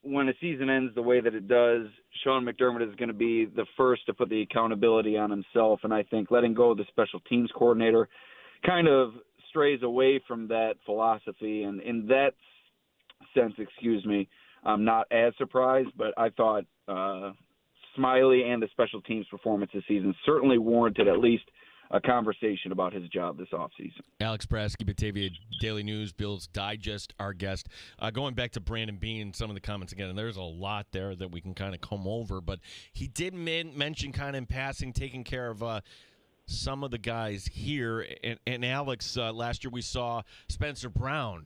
when a season ends the way that it does, Sean McDermott is going to be the first to put the accountability on himself, and I think letting go of the special teams coordinator kind of strays away from that philosophy, and in that sense, I'm not as surprised, but I thought Smiley and the special teams performance this season certainly warranted at least a conversation about his job this offseason. Alex Brasky, Batavia Daily News, Bills Digest, our guest. Going back to Brandon Beane and some of the comments again, and there's a lot there that we can kind of come over, but he did mention kind of in passing taking care of some of the guys here. And Alex, last year we saw Spencer Brown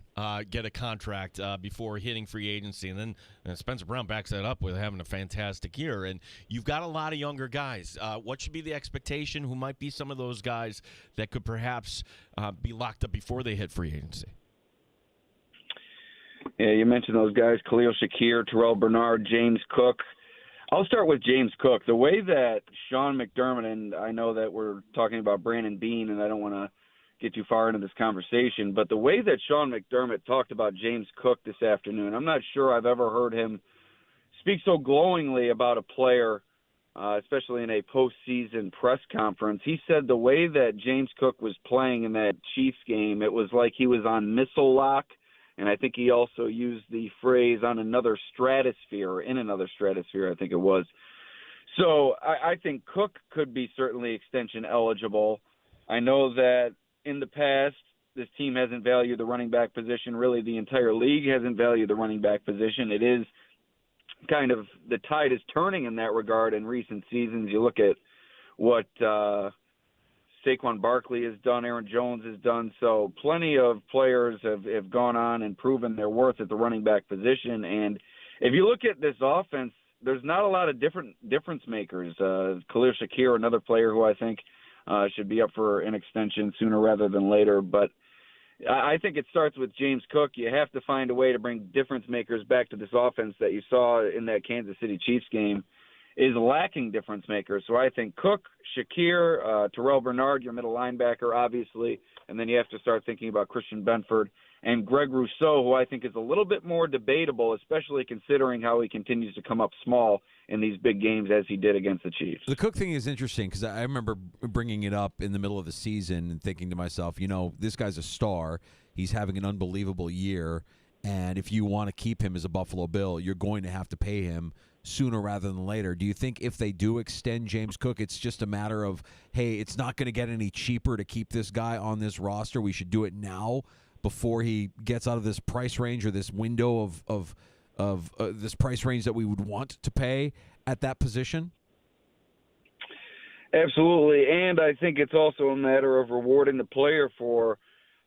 get a contract before hitting free agency, and then Spencer Brown backs that up with having a fantastic year. And you've got a lot of younger guys. What should be the expectation? Who might be some of those guys that could perhaps be locked up before they hit free agency? Yeah, you mentioned those guys, Khalil Shakir, Terrell Bernard, James Cook. I'll start with James Cook. The way that Sean McDermott, and I know that we're talking about Brandon Beane, and I don't want to get too far into this conversation, but the way that Sean McDermott talked about James Cook this afternoon, I'm not sure I've ever heard him speak so glowingly about a player especially in a postseason press conference. He said the way that James Cook was playing in that Chiefs game, it was like he was on missile lock, and I think he also used the phrase on another stratosphere, or in another stratosphere, I think it was. So I think Cook could be certainly extension eligible. I know that in the past, this team hasn't valued the running back position. Really, the entire league hasn't valued the running back position. It is kind of, the tide is turning in that regard in recent seasons. You look at what Saquon Barkley has done, Aaron Jones has done. So plenty of players have gone on and proven their worth at the running back position. And if you look at this offense, there's not a lot of difference makers. Khalil Shakir, another player who I think should be up for an extension sooner rather than later. But I think it starts with James Cook. You have to find a way to bring difference makers back to this offense that you saw in that Kansas City Chiefs game is lacking difference makers. So I think Cook, Shakir, Terrell Bernard, your middle linebacker, obviously, and then you have to start thinking about Christian Benford and Greg Rousseau, who I think is a little bit more debatable, especially considering how he continues to come up small in these big games as he did against the Chiefs. The Cook thing is interesting because I remember bringing it up in the middle of the season and thinking to myself, this guy's a star. He's having an unbelievable year, and if you want to keep him as a Buffalo Bill, you're going to have to pay him sooner rather than later. Do you think if they do extend James Cook, it's just a matter of, hey, it's not going to get any cheaper to keep this guy on this roster. We should do it now before he gets out of this price range or this window of this price range that we would want to pay at that position? Absolutely, and I think it's also a matter of rewarding the player for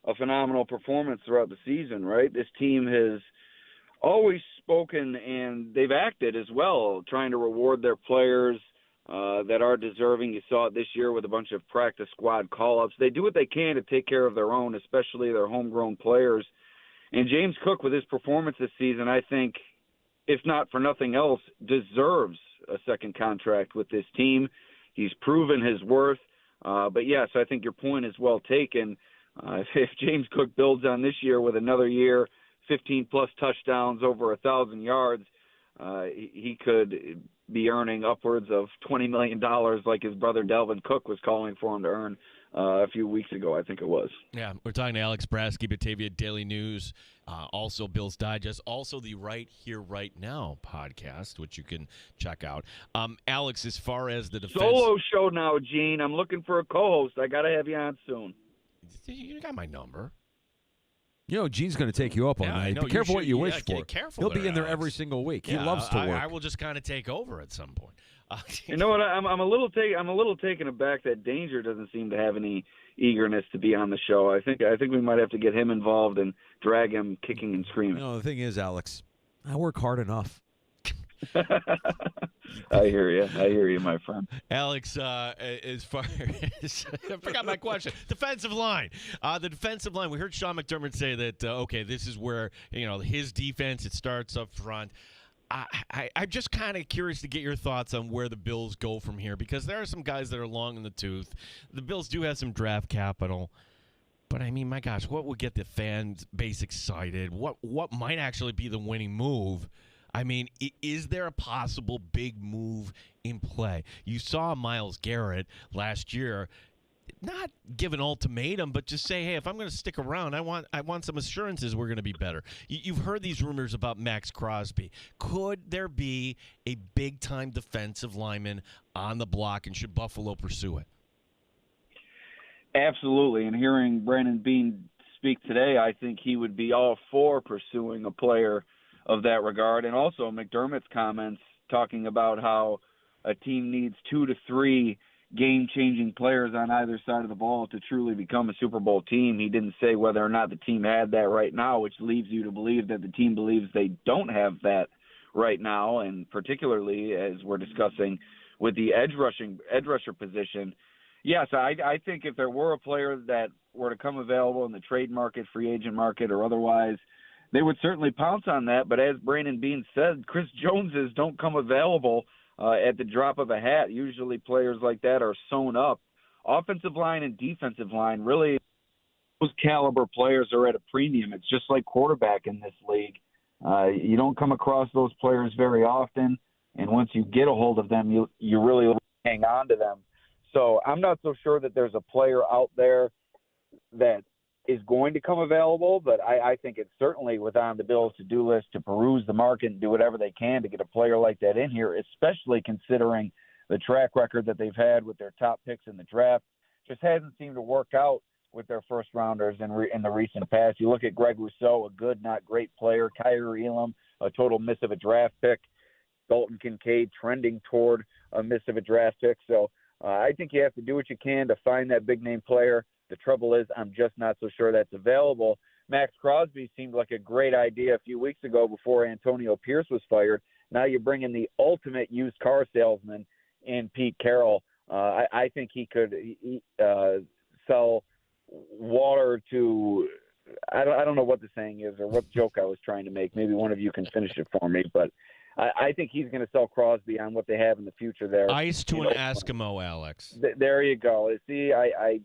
a phenomenal performance throughout the season, right? This team has always spoken, and they've acted as well, trying to reward their players that are deserving. You saw it this year with a bunch of practice squad call-ups. They do what they can to take care of their own, especially their homegrown players. And James Cook, with his performance this season, I think, if not for nothing else, deserves a second contract with this team. He's proven his worth. But, yes, I think your point is well taken. If James Cook builds on this year with another year, 15-plus touchdowns, over 1,000 yards, he could be earning upwards of $20 million like his brother Dalvin Cook was calling for him to earn a few weeks ago, I think it was. Yeah, we're talking to Alex Brasky, Batavia Daily News, also Bill's Digest, also the Right Here, Right Now podcast, which you can check out. Alex, as far as the defense... Solo show now, Gene. I'm looking for a co-host. I got to have you on soon. You got my number. Gene's going to take you up on that. Be careful what you wish for. Careful. He'll be in there every single week. He loves to work. I will just kind of take over at some point. You know what? I'm a little taken aback that Danger doesn't seem to have any eagerness to be on the show. I think we might have to get him involved and drag him kicking and screaming. The thing is, Alex, I work hard enough. I hear you, my friend. Alex, as far as I forgot my question, defensive line. The defensive line. We heard Sean McDermott say that. This is where his defense. It starts up front. I'm just kind of curious to get your thoughts on where the Bills go from here, because there are some guys that are long in the tooth. The Bills do have some draft capital. But, I mean, my gosh, what would get the fan base excited? What might actually be the winning move? I mean, is there a possible big move in play? You saw Myles Garrett last year not give an ultimatum, but just say, hey, if I'm going to stick around, I want some assurances we're going to be better. You've heard these rumors about Max Crosby. Could there be a big-time defensive lineman on the block, and should Buffalo pursue it? Absolutely, and hearing Brandon Beane speak today, I think he would be all for pursuing a player of that regard. And also McDermott's comments talking about how a team needs 2 to 3 game-changing players on either side of the ball to truly become a Super Bowl team. He didn't say whether or not the team had that right now, which leaves you to believe that the team believes they don't have that right now, and particularly as we're discussing with the edge rusher position. Yes, I think if there were a player that were to come available in the trade market, free agent market, or otherwise, they would certainly pounce on that. But as Brandon Beane said, Chris Joneses don't come available at the drop of a hat. Usually players like that are sewn up. Offensive line and defensive line, really, those caliber players are at a premium. It's just like quarterback in this league. You don't come across those players very often, And once you get a hold of them, you really hang on to them. So I'm not so sure that there's a player out there that is going to come available, but I think it's certainly within the Bills' to-do list to peruse the market and do whatever they can to get a player like that in here, especially considering the track record that they've had with their top picks in the draft. Just hasn't seemed to work out with their first-rounders in the recent past. You look at Greg Rousseau, a good, not great player. Kyrie Elam, a total miss of a draft pick. Dalton Kincaid trending toward a miss of a draft pick. So I think you have to do what you can to find that big-name player. The trouble is I'm just not so sure that's available. Max Crosby seemed like a great idea a few weeks ago before Antonio Pierce was fired. Now you bring in the ultimate used car salesman in Pete Carroll. I think he could sell water to I don't know what the saying is or what joke I was trying to make. Maybe one of you can finish it for me, but I think he's going to sell Crosby on what they have in the future there. Ice to an Eskimo, Alex. There you go. See, I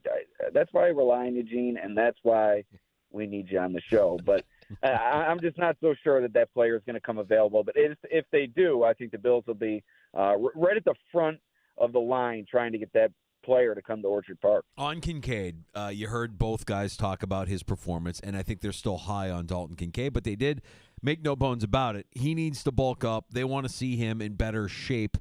that's why I rely on you, Gene, and that's why we need you on the show. But I'm just not so sure that player is going to come available. But if they do, I think the Bills will be right at the front of the line trying to get that player to come to Orchard Park. On Kincaid, you heard both guys talk about his performance, and I think they're still high on Dalton Kincaid, but they did make no bones about it. He needs to bulk up. They want to see him in better shape,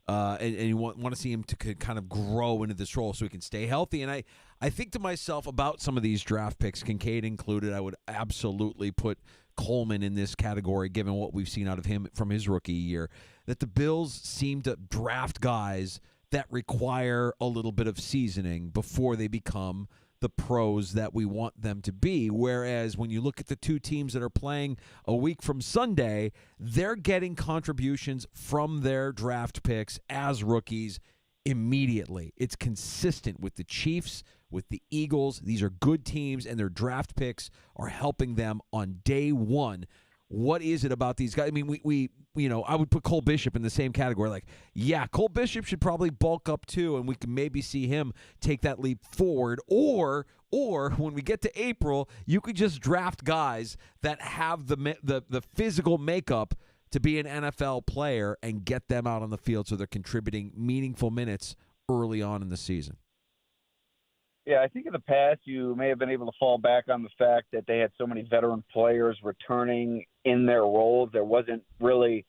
and you want to see him to kind of grow into this role so he can stay healthy. And I think to myself about some of these draft picks, Kincaid included. I would absolutely put Coleman in this category, given what we've seen out of him from his rookie year, that the Bills seem to draft guys that require a little bit of seasoning before they become the pros that we want them to be. Whereas when you look at the two teams that are playing a week from Sunday, they're getting contributions from their draft picks as rookies immediately. It's consistent with the Chiefs, with the Eagles. These are good teams, and their draft picks are helping them on day one. What is it about these guys? I mean, we I would put Cole Bishop in the same category. Like, yeah, Cole Bishop should probably bulk up too, and we can maybe see him take that leap forward. Or when we get to April, you could just draft guys that have the physical makeup to be an NFL player and get them out on the field so they're contributing meaningful minutes early on in the season. Yeah, I think in the past you may have been able to fall back on the fact that they had so many veteran players returning in their roles. There wasn't really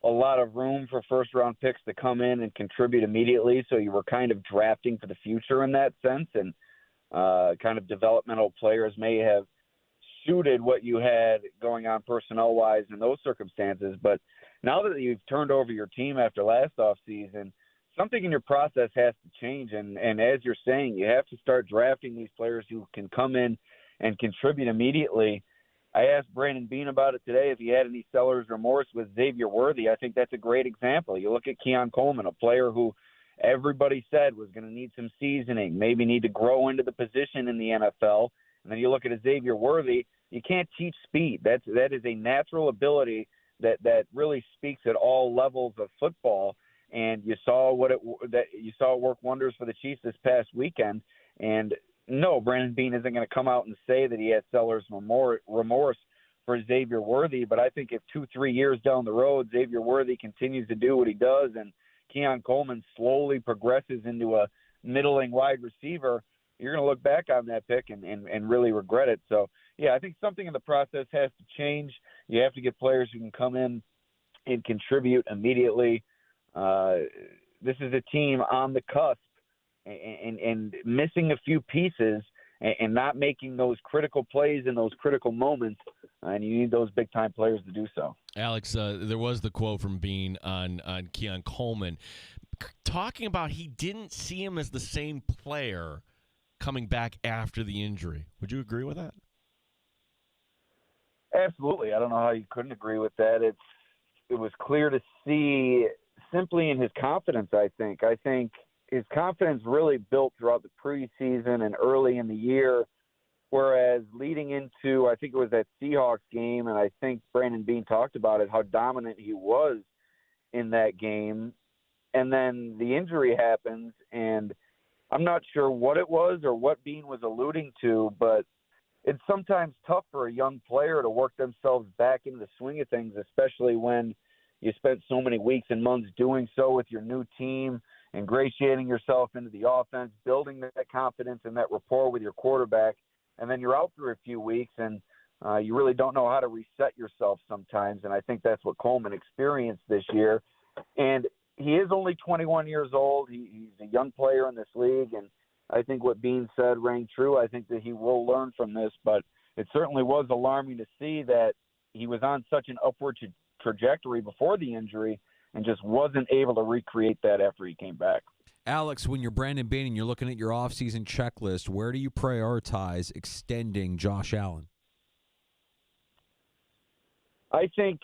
a lot of room for first-round picks to come in and contribute immediately, so you were kind of drafting for the future in that sense, and kind of developmental players may have suited what you had going on personnel-wise in those circumstances. But now that you've turned over your team after last offseason, something in your process has to change, and as you're saying, you have to start drafting these players who can come in and contribute immediately. I asked Brandon Beane about it today if he had any seller's remorse with Xavier Worthy. I think that's a great example. You look at Keon Coleman, a player who everybody said was going to need some seasoning, maybe need to grow into the position in the NFL, and then you look at a Xavier Worthy, you can't teach speed. That is a natural ability that really speaks at all levels of football. And you saw it work wonders for the Chiefs this past weekend. And no, Brandon Beane isn't going to come out and say that he has seller's remorse for Xavier Worthy. But I think if 2-3 years down the road, Xavier Worthy continues to do what he does, and Keon Coleman slowly progresses into a middling wide receiver, you're going to look back on that pick and really regret it. So, yeah, I think something in the process has to change. You have to get players who can come in and contribute immediately. This is a team on the cusp and missing a few pieces and not making those critical plays in those critical moments, and you need those big-time players to do so. Alex, there was the quote from Beane on Keon Coleman talking about he didn't see him as the same player coming back after the injury. Would you agree with that? Absolutely. I don't know how you couldn't agree with that. It was clear to see simply in his confidence, I think. I think his confidence really built throughout the preseason and early in the year, whereas leading into, I think it was that Seahawks game, and I think Brandon Beane talked about it, how dominant he was in that game. And then the injury happens, and I'm not sure what it was or what Beane was alluding to, but it's sometimes tough for a young player to work themselves back into the swing of things, especially when You spent so many weeks and months doing so with your new team, ingratiating yourself into the offense, building that confidence and that rapport with your quarterback, and then you're out for a few weeks, and you really don't know how to reset yourself sometimes, and I think that's what Coleman experienced this year. And he is only 21 years old. He's a young player in this league, and I think what Bean said rang true. I think that he will learn from this, but it certainly was alarming to see that he was on such an upward trajectory before the injury and just wasn't able to recreate that after he came back. Alex, when you're Brandon Bean and you're looking at your offseason checklist, where do you prioritize extending Josh Allen? I think,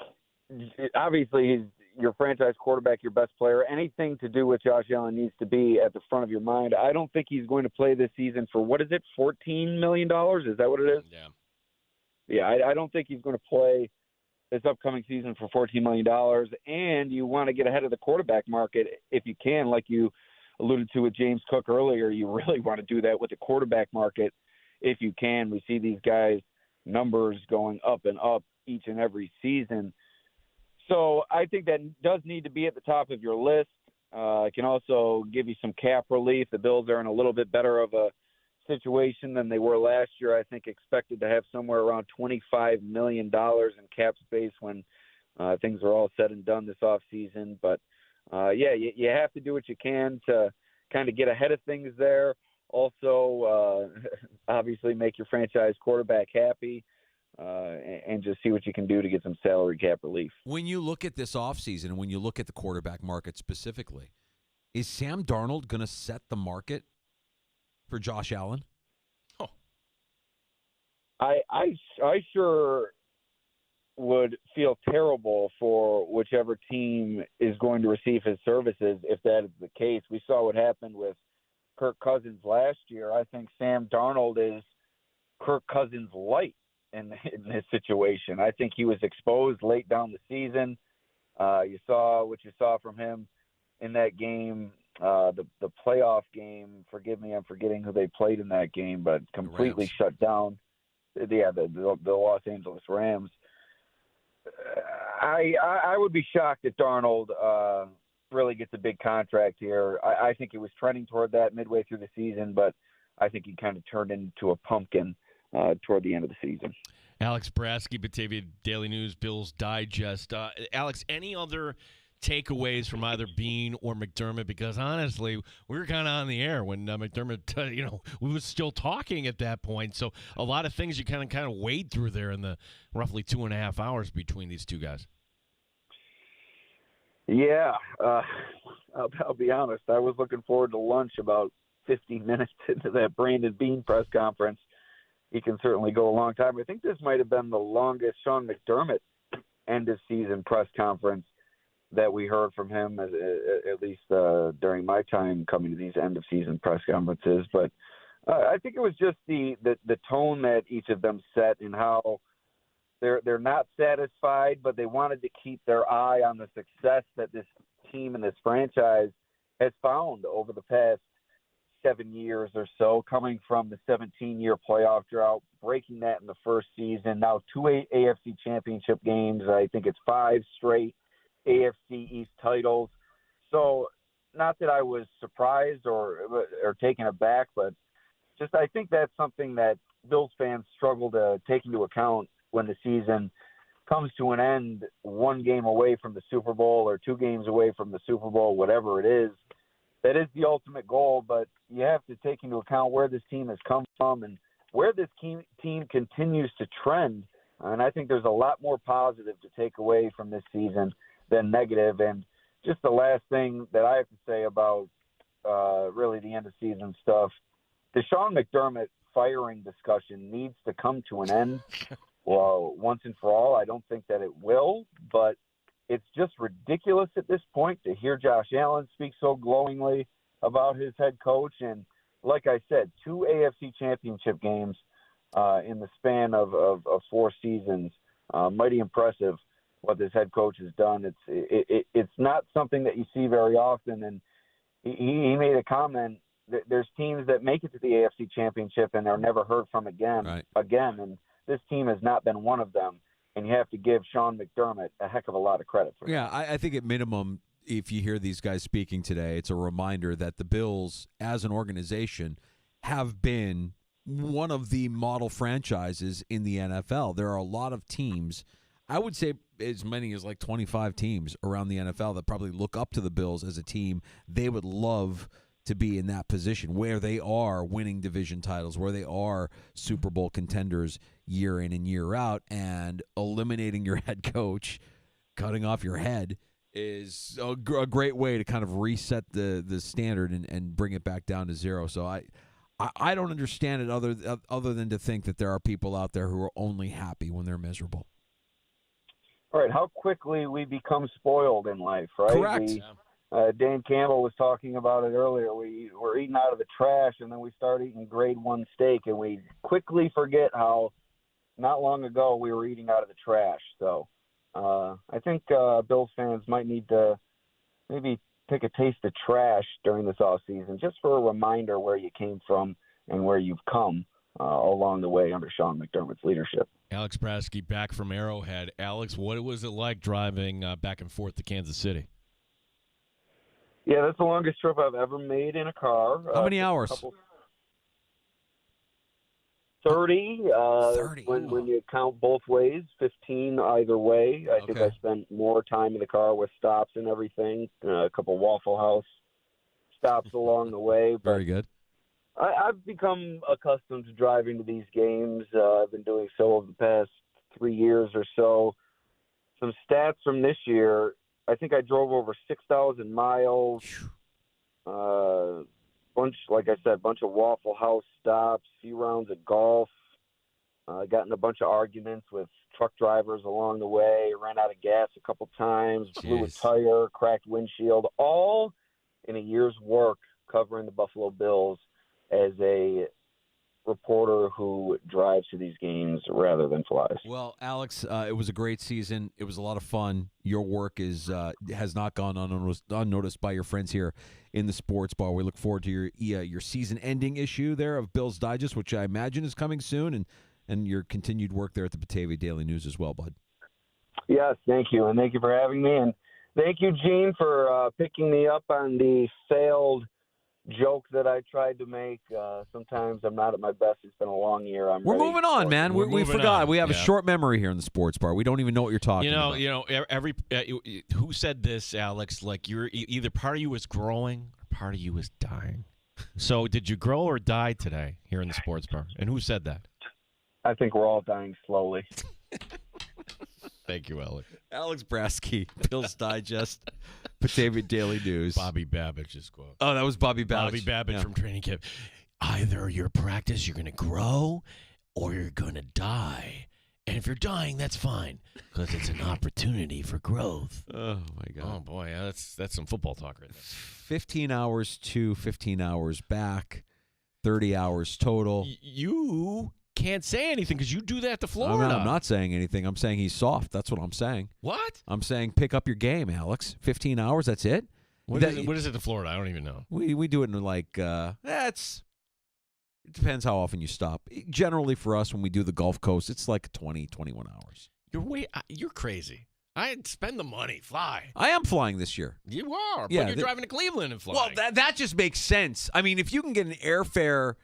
obviously, he's your franchise quarterback, your best player. Anything to do with Josh Allen needs to be at the front of your mind. I don't think he's going to play this season for, what is it, $14 million? Is that what it is? Yeah. Yeah, I don't think he's going to play this upcoming season for $14 million. And you want to get ahead of the quarterback market if you can, like you alluded to with James Cook earlier. You really want to do that with the quarterback market if you can. We see these guys' numbers going up and up each and every season. So I think that does need to be at the top of your list. It can also give you some cap relief. The Bills are in a little bit better of a situation than they were last year. I think expected to have somewhere around $25 million in cap space when things are all said and done this offseason. But, you have to do what you can to kind of get ahead of things there. Also, obviously make your franchise quarterback happy. And just see what you can do to get some salary cap relief. When you look at this offseason and when you look at the quarterback market specifically, is Sam Darnold going to set the market for Josh Allen? Oh, I sure would feel terrible for whichever team is going to receive his services if that is the case. We saw what happened with Kirk Cousins last year. I think Sam Darnold is Kirk Cousins light in this situation. I think he was exposed late down the season. You saw what you saw from him in that game, the playoff game. Forgive me, I'm forgetting who they played in that game, but completely shut down. Yeah, the Los Angeles Rams. I would be shocked if Darnold really gets a big contract here. I think he was trending toward that midway through the season, but I think he kind of turned into a pumpkin toward the end of the season. Alex Brasky, Batavia Daily News, Bills Digest. Alex, any other takeaways from either Bean or McDermott? Because honestly, we were kind of on the air when McDermott, we was still talking at that point. So a lot of things you kind of wade through there in the roughly 2.5 hours between these two guys. Yeah, I'll be honest. I was looking forward to lunch about 15 minutes into that Brandon Bean press conference. He can certainly go a long time. I think this might have been the longest Sean McDermott end-of-season press conference that we heard from him, at least during my time coming to these end-of-season press conferences. But I think it was just the tone that each of them set and how they're not satisfied, but they wanted to keep their eye on the success that this team and this franchise has found over the past 7 years or so, coming from the 17-year playoff drought, breaking that in the first season, now 2 AFC championship games. I think it's 5 straight AFC East titles. So not that I was surprised or taken aback, but just I think that's something that Bills fans struggle to take into account when the season comes to an end, 1 game away from the Super Bowl or 2 games away from the Super Bowl, whatever it is. That is the ultimate goal, but you have to take into account where this team has come from and where this team continues to trend. And I think there's a lot more positive to take away from this season than negative. And just the last thing that I have to say about really the end-of-season stuff, the Sean McDermott firing discussion needs to come to an end. Well, once and for all, I don't think that it will, but it's just ridiculous at this point to hear Josh Allen speak so glowingly about his head coach. And like I said, 2 AFC championship games in the span of 4 seasons. Mighty impressive what this head coach has done. It's not something that you see very often. And he made a comment that there's teams that make it to the AFC championship and are never heard from again. And this team has not been one of them. and you have to give Sean McDermott a heck of a lot of credit for that. Yeah, I think at minimum, if you hear these guys speaking today, it's a reminder that the Bills, as an organization, have been one of the model franchises in the NFL. There are a lot of teams, I would say as many as like 25 teams around the NFL that probably look up to the Bills as a team they would love to be in that position where they are winning division titles, where they are Super Bowl contenders year in and year out, and eliminating your head coach, cutting off your head is a great way to kind of reset the standard and bring it back down to zero. So I don't understand it other than to think that there are people out there who are only happy when they're miserable. All right, how quickly we become spoiled in life, right? Correct. Dan Campbell was talking about it earlier. We're eating out of the trash, and then we start eating grade 1 steak, and we quickly forget how not long ago we were eating out of the trash. So I think Bills fans might need to maybe take a taste of trash during this offseason just for a reminder where you came from and where you've come along the way under Sean McDermott's leadership. Alex Brasky back from Arrowhead. Alex, what was it like driving back and forth to Kansas City? Yeah, that's the longest trip I've ever made in a car. How many hours? 30. 30. When you count both ways, 15 either way. I think I spent more time in the car with stops and everything. A couple Waffle House stops along the way. But Very good. I've become accustomed to driving to these games. I've been doing so over the past 3 years or so. Some stats from this year. I think I drove over 6,000 miles. Like I said, bunch of Waffle House stops, few rounds of golf. Got in a bunch of arguments with truck drivers along the way. Ran out of gas a couple times. Blew a tire, cracked windshield. All in a year's work covering the Buffalo Bills as a reporter who drives to these games rather than flies. Well, Alex, it was a great season. It was a lot of fun. Your work has not gone unnoticed by your friends here in the Sports Bar. We look forward to your season-ending issue there of Bills Digest, which I imagine is coming soon, and your continued work there at the Batavia Daily News as well, bud. Yes, thank you, and thank you for having me, and thank you, Gene, for picking me up on the failed joke that I tried to make. Sometimes I'm not at my best. It's been a long year. We're moving on, man. We forgot. We have a short memory here in the Sports Bar. We don't even know what you're talking about. Who said this, Alex? Like you're either part of you is growing or part of you is dying. So did you grow or die today here in the Sports Bar? And who said that? I think we're all dying slowly. Thank you, Alex. Alex Brasky, Bills Digest, Batavia Daily News. Bobby Babbitt's quote. Oh, that was Bobby Babbage. Bobby Babbage from training camp. Either your practice, you're going to grow, or you're going to die. And if you're dying, that's fine, because it's an opportunity for growth. Oh, my God. Oh, boy, that's some football talk right there. 15 hours to 15 hours back, 30 hours total. You can't say anything because you do that to Florida. I'm not saying anything. I'm saying he's soft. That's what I'm saying. What? I'm saying pick up your game, Alex. 15 hours, that's it? What is it to Florida? I don't even know. We do it in like, it depends how often you stop. Generally for us, when we do the Gulf Coast, it's like 20, 21 hours. You're crazy. I'd spend the money. Fly. I am flying this year. You are. Yeah, but you're driving to Cleveland and flying. Well, that just makes sense. I mean, if you can get an airfare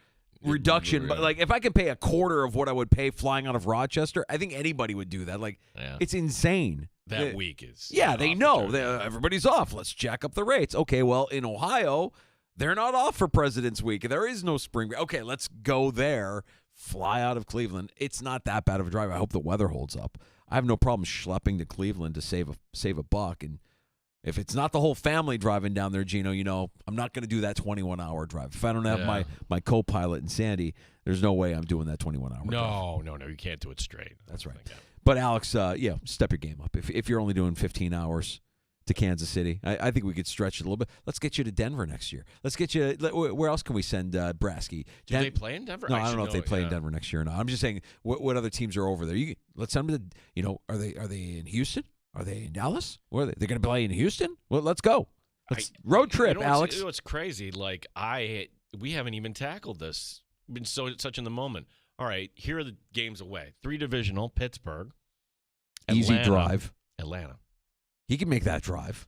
reduction, but like if I can pay a quarter of what I would pay flying out of Rochester, I think anybody would do that. Like, it's insane. That week is. Yeah, they know. Everybody's off. Let's jack up the rates. Okay, well, in Ohio, they're not off for President's Week. There is no spring break. Okay, let's go there, fly out of Cleveland. It's not that bad of a drive. I hope the weather holds up. I have no problem schlepping to Cleveland to save a buck. And if it's not the whole family driving down there, Gino, I'm not going to do that 21-hour drive. If I don't have my co-pilot and Sandy, there's no way I'm doing that 21-hour drive. No, you can't do it straight. That's right. But Alex, step your game up. If you're only doing 15 hours to Kansas City, I think we could stretch it a little bit. Let's get you to Denver next year. Let's get you. Where else can we send Brasky? Do they play in Denver? No, I don't know if they play in Denver next year or not. I'm just saying what other teams are over there. Let's send them to. Are they in Houston? Are they in Dallas? Where are they? They're going to play in Houston? Well, let's go. Road trip, Alex. It's crazy. Like we haven't even tackled this. Been such in the moment. All right, here are the games away. 3 divisional, Pittsburgh. Easy Atlanta. drive. Atlanta. He can make that drive.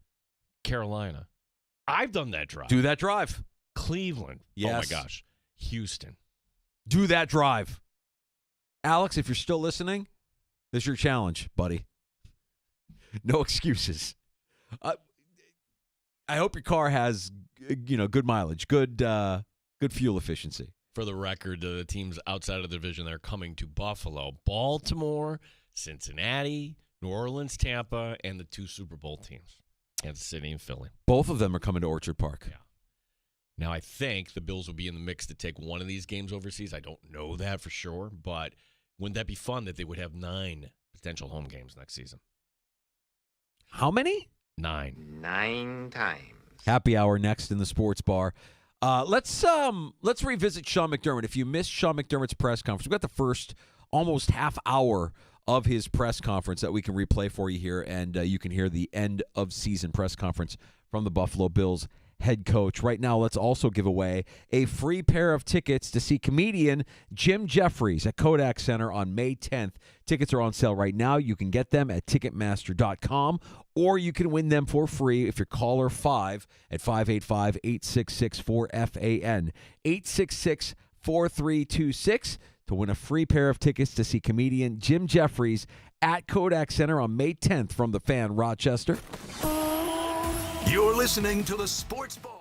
Carolina. I've done that drive. Do that drive. Cleveland. Yes. Oh, my gosh. Houston. Do that drive. Alex, if you're still listening, this is your challenge, buddy. No excuses. I hope your car has, good mileage, good fuel efficiency. For the record, the teams outside of the division that are coming to Buffalo, Baltimore, Cincinnati, New Orleans, Tampa, and the 2 Super Bowl teams, Kansas City and Philly. Both of them are coming to Orchard Park. Yeah. Now, I think the Bills will be in the mix to take one of these games overseas. I don't know that for sure, but wouldn't that be fun that they would have 9 potential home games next season? How many? 9. 9 times. Happy hour next in the sports bar. Let's revisit Sean McDermott. If you missed Sean McDermott's press conference, we've got the first almost half hour of his press conference that we can replay for you here, and you can hear the end of season press conference from the Buffalo Bills head coach. Right now, let's also give away a free pair of tickets to see comedian Jim Jeffries at Kodak Center on May 10th. Tickets are on sale right now. You can get them at Ticketmaster.com, or you can win them for free if you're caller 5 at 585-866-4FAN. 866-4326 to win a free pair of tickets to see comedian Jim Jeffries at Kodak Center on May 10th from the Fan, Rochester. You're listening to the Sports Bar.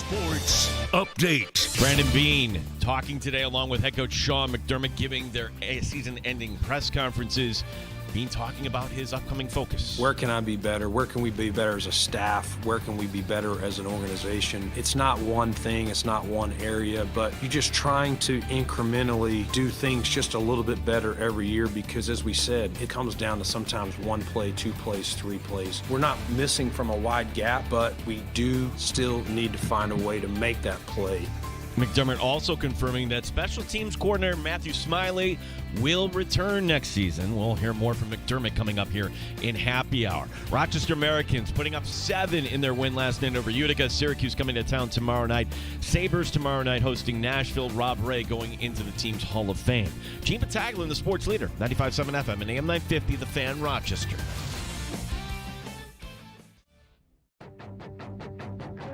Sports Update. Brandon Beane talking today along with head coach Sean McDermott, giving their season-ending press conferences. Beane talking about his upcoming focus. Where can I be better? Where can we be better as a staff? Where can we be better as an organization? It's not one thing, it's not one area, but you're just trying to incrementally do things just a little bit better every year, because as we said, it comes down to sometimes one play, 2 plays, 3 plays. We're not missing from a wide gap, but we do still need to find a way to make that play. McDermott also confirming that special teams coordinator Matthew Smiley will return next season. We'll hear more from McDermott coming up here in Happy Hour. Rochester Americans putting up 7 in their win last night over Utica. Syracuse coming to town tomorrow night. Sabres tomorrow night hosting Nashville. Rob Ray going into the team's Hall of Fame. Gene Battaglia, the sports leader, 95.7 FM and AM 950, The Fan, Rochester.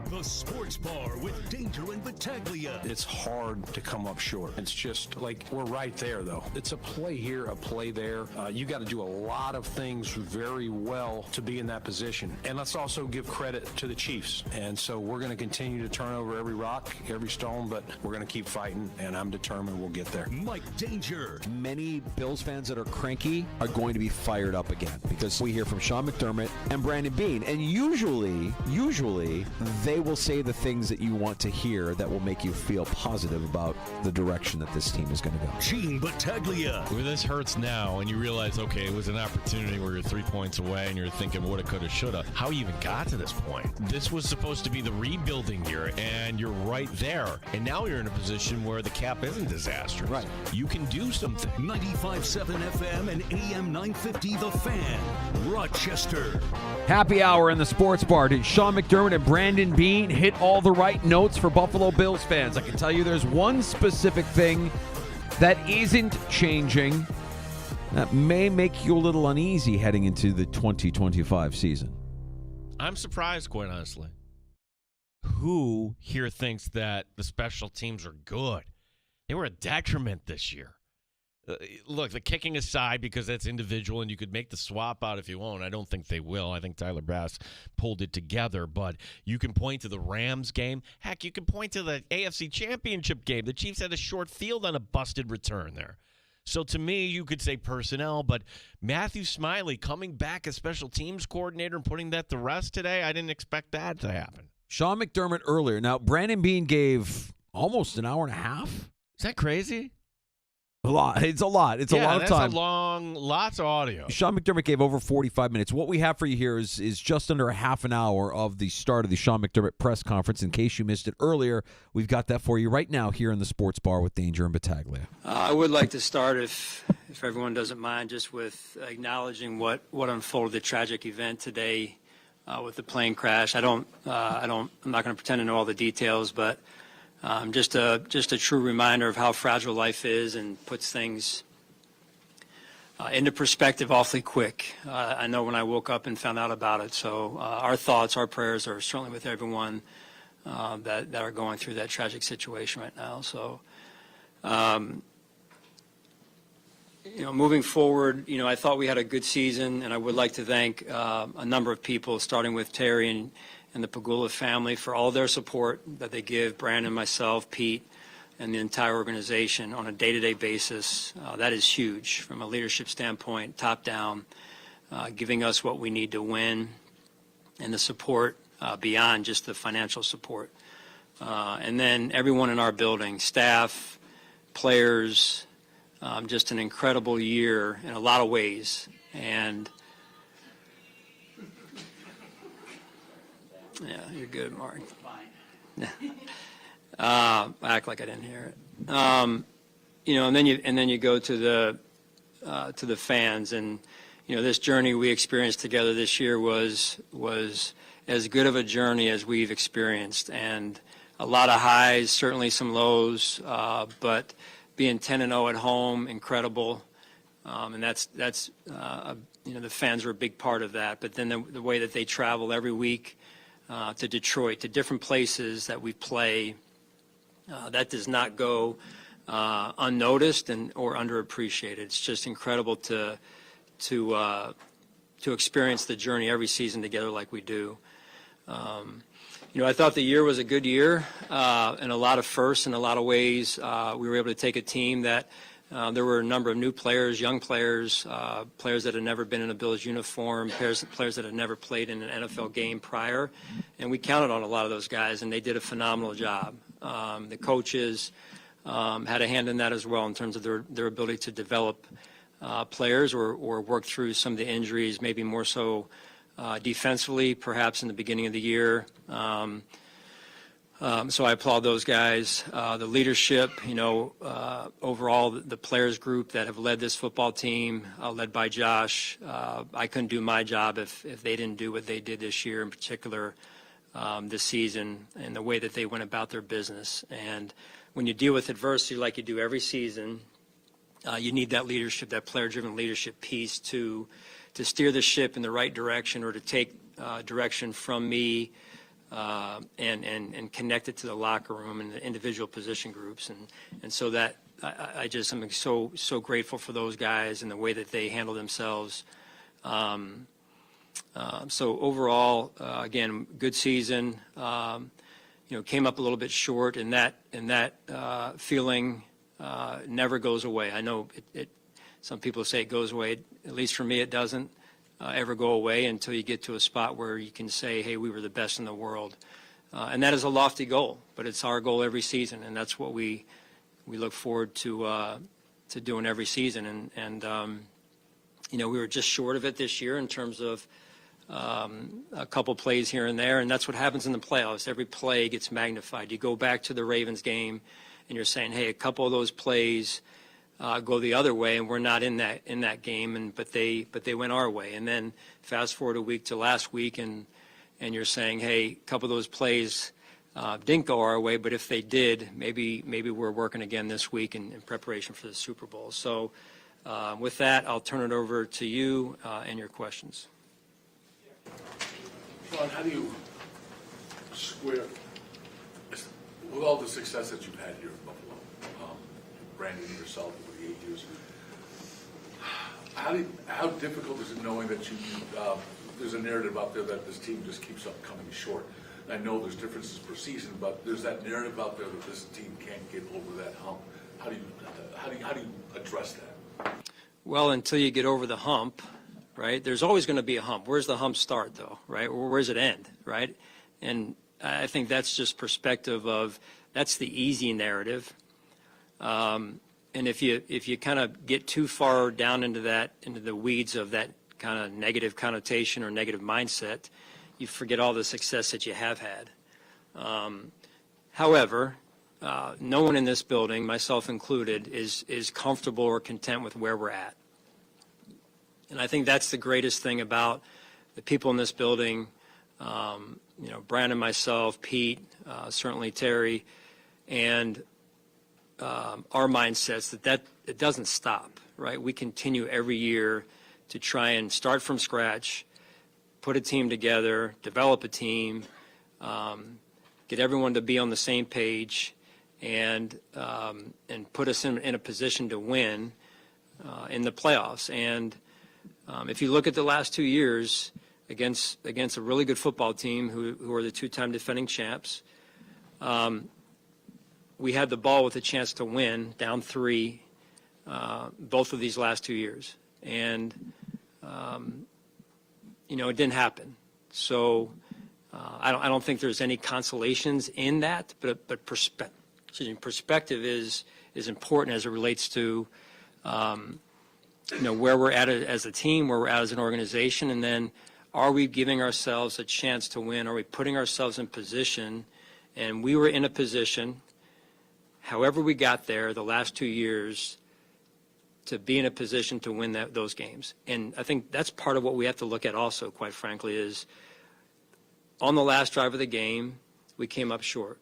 The Sports Bar with Danger and Battaglia. It's hard to come up short. It's just like we're right there, though. It's a play here, a play there. You got to do a lot of things very well to be in that position. And let's also give credit to the Chiefs. And so we're going to continue to turn over every rock, every stone, but we're going to keep fighting, and I'm determined we'll get there. Mike Danger. Many Bills fans that are cranky are going to be fired up again, because we hear from Sean McDermott and Brandon Beane. And usually, they will say the things that you want to hear that will make you feel positive about the direction that this team is going to go. Gene Battaglia. Well, this hurts now, and you realize, okay, it was an opportunity where you're 3 points away, and you're thinking, woulda, coulda, shoulda. How you even got to this point? This was supposed to be the rebuilding year, and you're right there. And now you're in a position where the cap isn't disastrous. Right. You can do something. 95.7 FM and AM 950, The Fan, Rochester. Happy Hour in the Sports Bar. Did Sean McDermott and Brandon Beane hit all the right notes for Buffalo Bills fans? I can tell you there's one specific thing that isn't changing that may make you a little uneasy heading into the 2025 season. I'm surprised, quite honestly. Who here thinks that the special teams are good? They were a detriment this year. Look, the kicking aside, because that's individual, and you could make the swap out if you want. I don't think they will. I think Tyler Bass pulled it together. But you can point to the Rams game. Heck, you can point to the AFC Championship game. The Chiefs had a short field on a busted return there. So to me, you could say personnel, but Matthew Smiley coming back as special teams coordinator and putting that to rest today, I didn't expect that to happen. Sean McDermott earlier. Now, Brandon Beane gave almost an hour and a half. Is that crazy? A lot. It's a lot. It's a lot of time. That's a long, lots of audio. Sean McDermott gave over 45 minutes. What we have for you here is just under a half an hour of the start of the Sean McDermott press conference. In case you missed it earlier, we've got that for you right now here in the Sports Bar with Danger and Battaglia. I would like to start, if everyone doesn't mind, just with acknowledging what unfolded, the tragic event today with the plane crash. I'm not going to pretend to know all the details, but just a true reminder of how fragile life is, and puts things into perspective awfully quick. I know when I woke up and found out about it. So our thoughts, our prayers are certainly with everyone that are going through that tragic situation right now. So, moving forward, I thought we had a good season, and I would like to thank a number of people, starting with Terry and the Pagula family, for all their support that they give Brandon, myself, Pete, and the entire organization on a day-to-day basis. That is huge from a leadership standpoint, top down, giving us what we need to win, and the support beyond just the financial support. And then everyone in our building, staff, players, just an incredible year in a lot of ways. And yeah, you're good, Mark. Fine. Act like I didn't hear it. And then you go to the fans, and this journey we experienced together this year was as good of a journey as we've experienced, and a lot of highs, certainly some lows, but being 10-0 at home, incredible, and that's the fans are a big part of that. But then the way that they travel every week. To Detroit, to different places that we play, that does not go unnoticed or underappreciated. It's just incredible to experience the journey every season together like we do. I thought the year was a good year in a lot of firsts, in a lot of ways. We were able to take a team that there were a number of new players, young players, players that had never been in a Bills uniform, players that had never played in an NFL game prior, and we counted on a lot of those guys, and they did a phenomenal job. The coaches had a hand in that as well in terms of their ability to develop players or work through some of the injuries, maybe more so defensively, perhaps in the beginning of the year. So I applaud those guys. The leadership, overall, the players group that have led this football team, led by Josh, I couldn't do my job if they didn't do what they did this year, in particular this season, and the way that they went about their business. And when you deal with adversity like you do every season, you need that leadership, that player-driven leadership piece to steer the ship in the right direction, or to take direction from me and connect it to the locker room and the individual position groups. And so that I just am so grateful for those guys and the way that they handle themselves. So overall, again, good season. Came up a little bit short, and that feeling never goes away. I know some people say it goes away. At least for me, it doesn't ever go away until you get to a spot where you can say, hey, we were the best in the world. And that is a lofty goal, but it's our goal every season, and that's what we look forward to doing every season. And we were just short of it this year in terms of a couple plays here and there, and that's what happens in the playoffs. Every play gets magnified. You go back to the Ravens game, and you're saying, hey, a couple of those plays go the other way, and we're not in that game, but they went our way. And then fast forward a week to last week, and you're saying, hey, a couple of those plays didn't go our way, but if they did, maybe we're working again this week in preparation for the Super Bowl. So with that, I'll turn it over to you and your questions. Sean, how do you square, with all the success that you've had here in Buffalo, Brandon and yourself over the 8 years, how difficult is it knowing that there's a narrative out there that this team just keeps up coming short? And I know there's differences per season, but there's that narrative out there that this team can't get over that hump. How do you address that? Well, until you get over the hump, right? There's always going to be a hump. Where's the hump start, though, right? Or where's it end, right? And I think that's just perspective of that's the easy narrative. And if you kind of get too far down into the weeds of that kind of negative connotation or negative mindset, you forget all the success that you have had. However, no one in this building, myself included, is comfortable or content with where we're at. And I think that's the greatest thing about the people in this building, Brandon, myself, Pete, certainly Terry, and our mindsets that it doesn't stop, right? We continue every year to try and start from scratch, put a team together, develop a team, get everyone to be on the same page, and put us in a position to win in the playoffs. And if you look at the last 2 years against a really good football team who are the two-time defending champs, we had the ball with a chance to win, down 3, both of these last 2 years. And, it didn't happen. So I don't think there's any consolations in that, but perspective is important as it relates to, where we're at as a team, where we're at as an organization, and then are we giving ourselves a chance to win? Are we putting ourselves in position? And we were in a position, however we got there the last 2 years, to be in a position to win those games. And I think that's part of what we have to look at also, quite frankly, is on the last drive of the game, we came up short.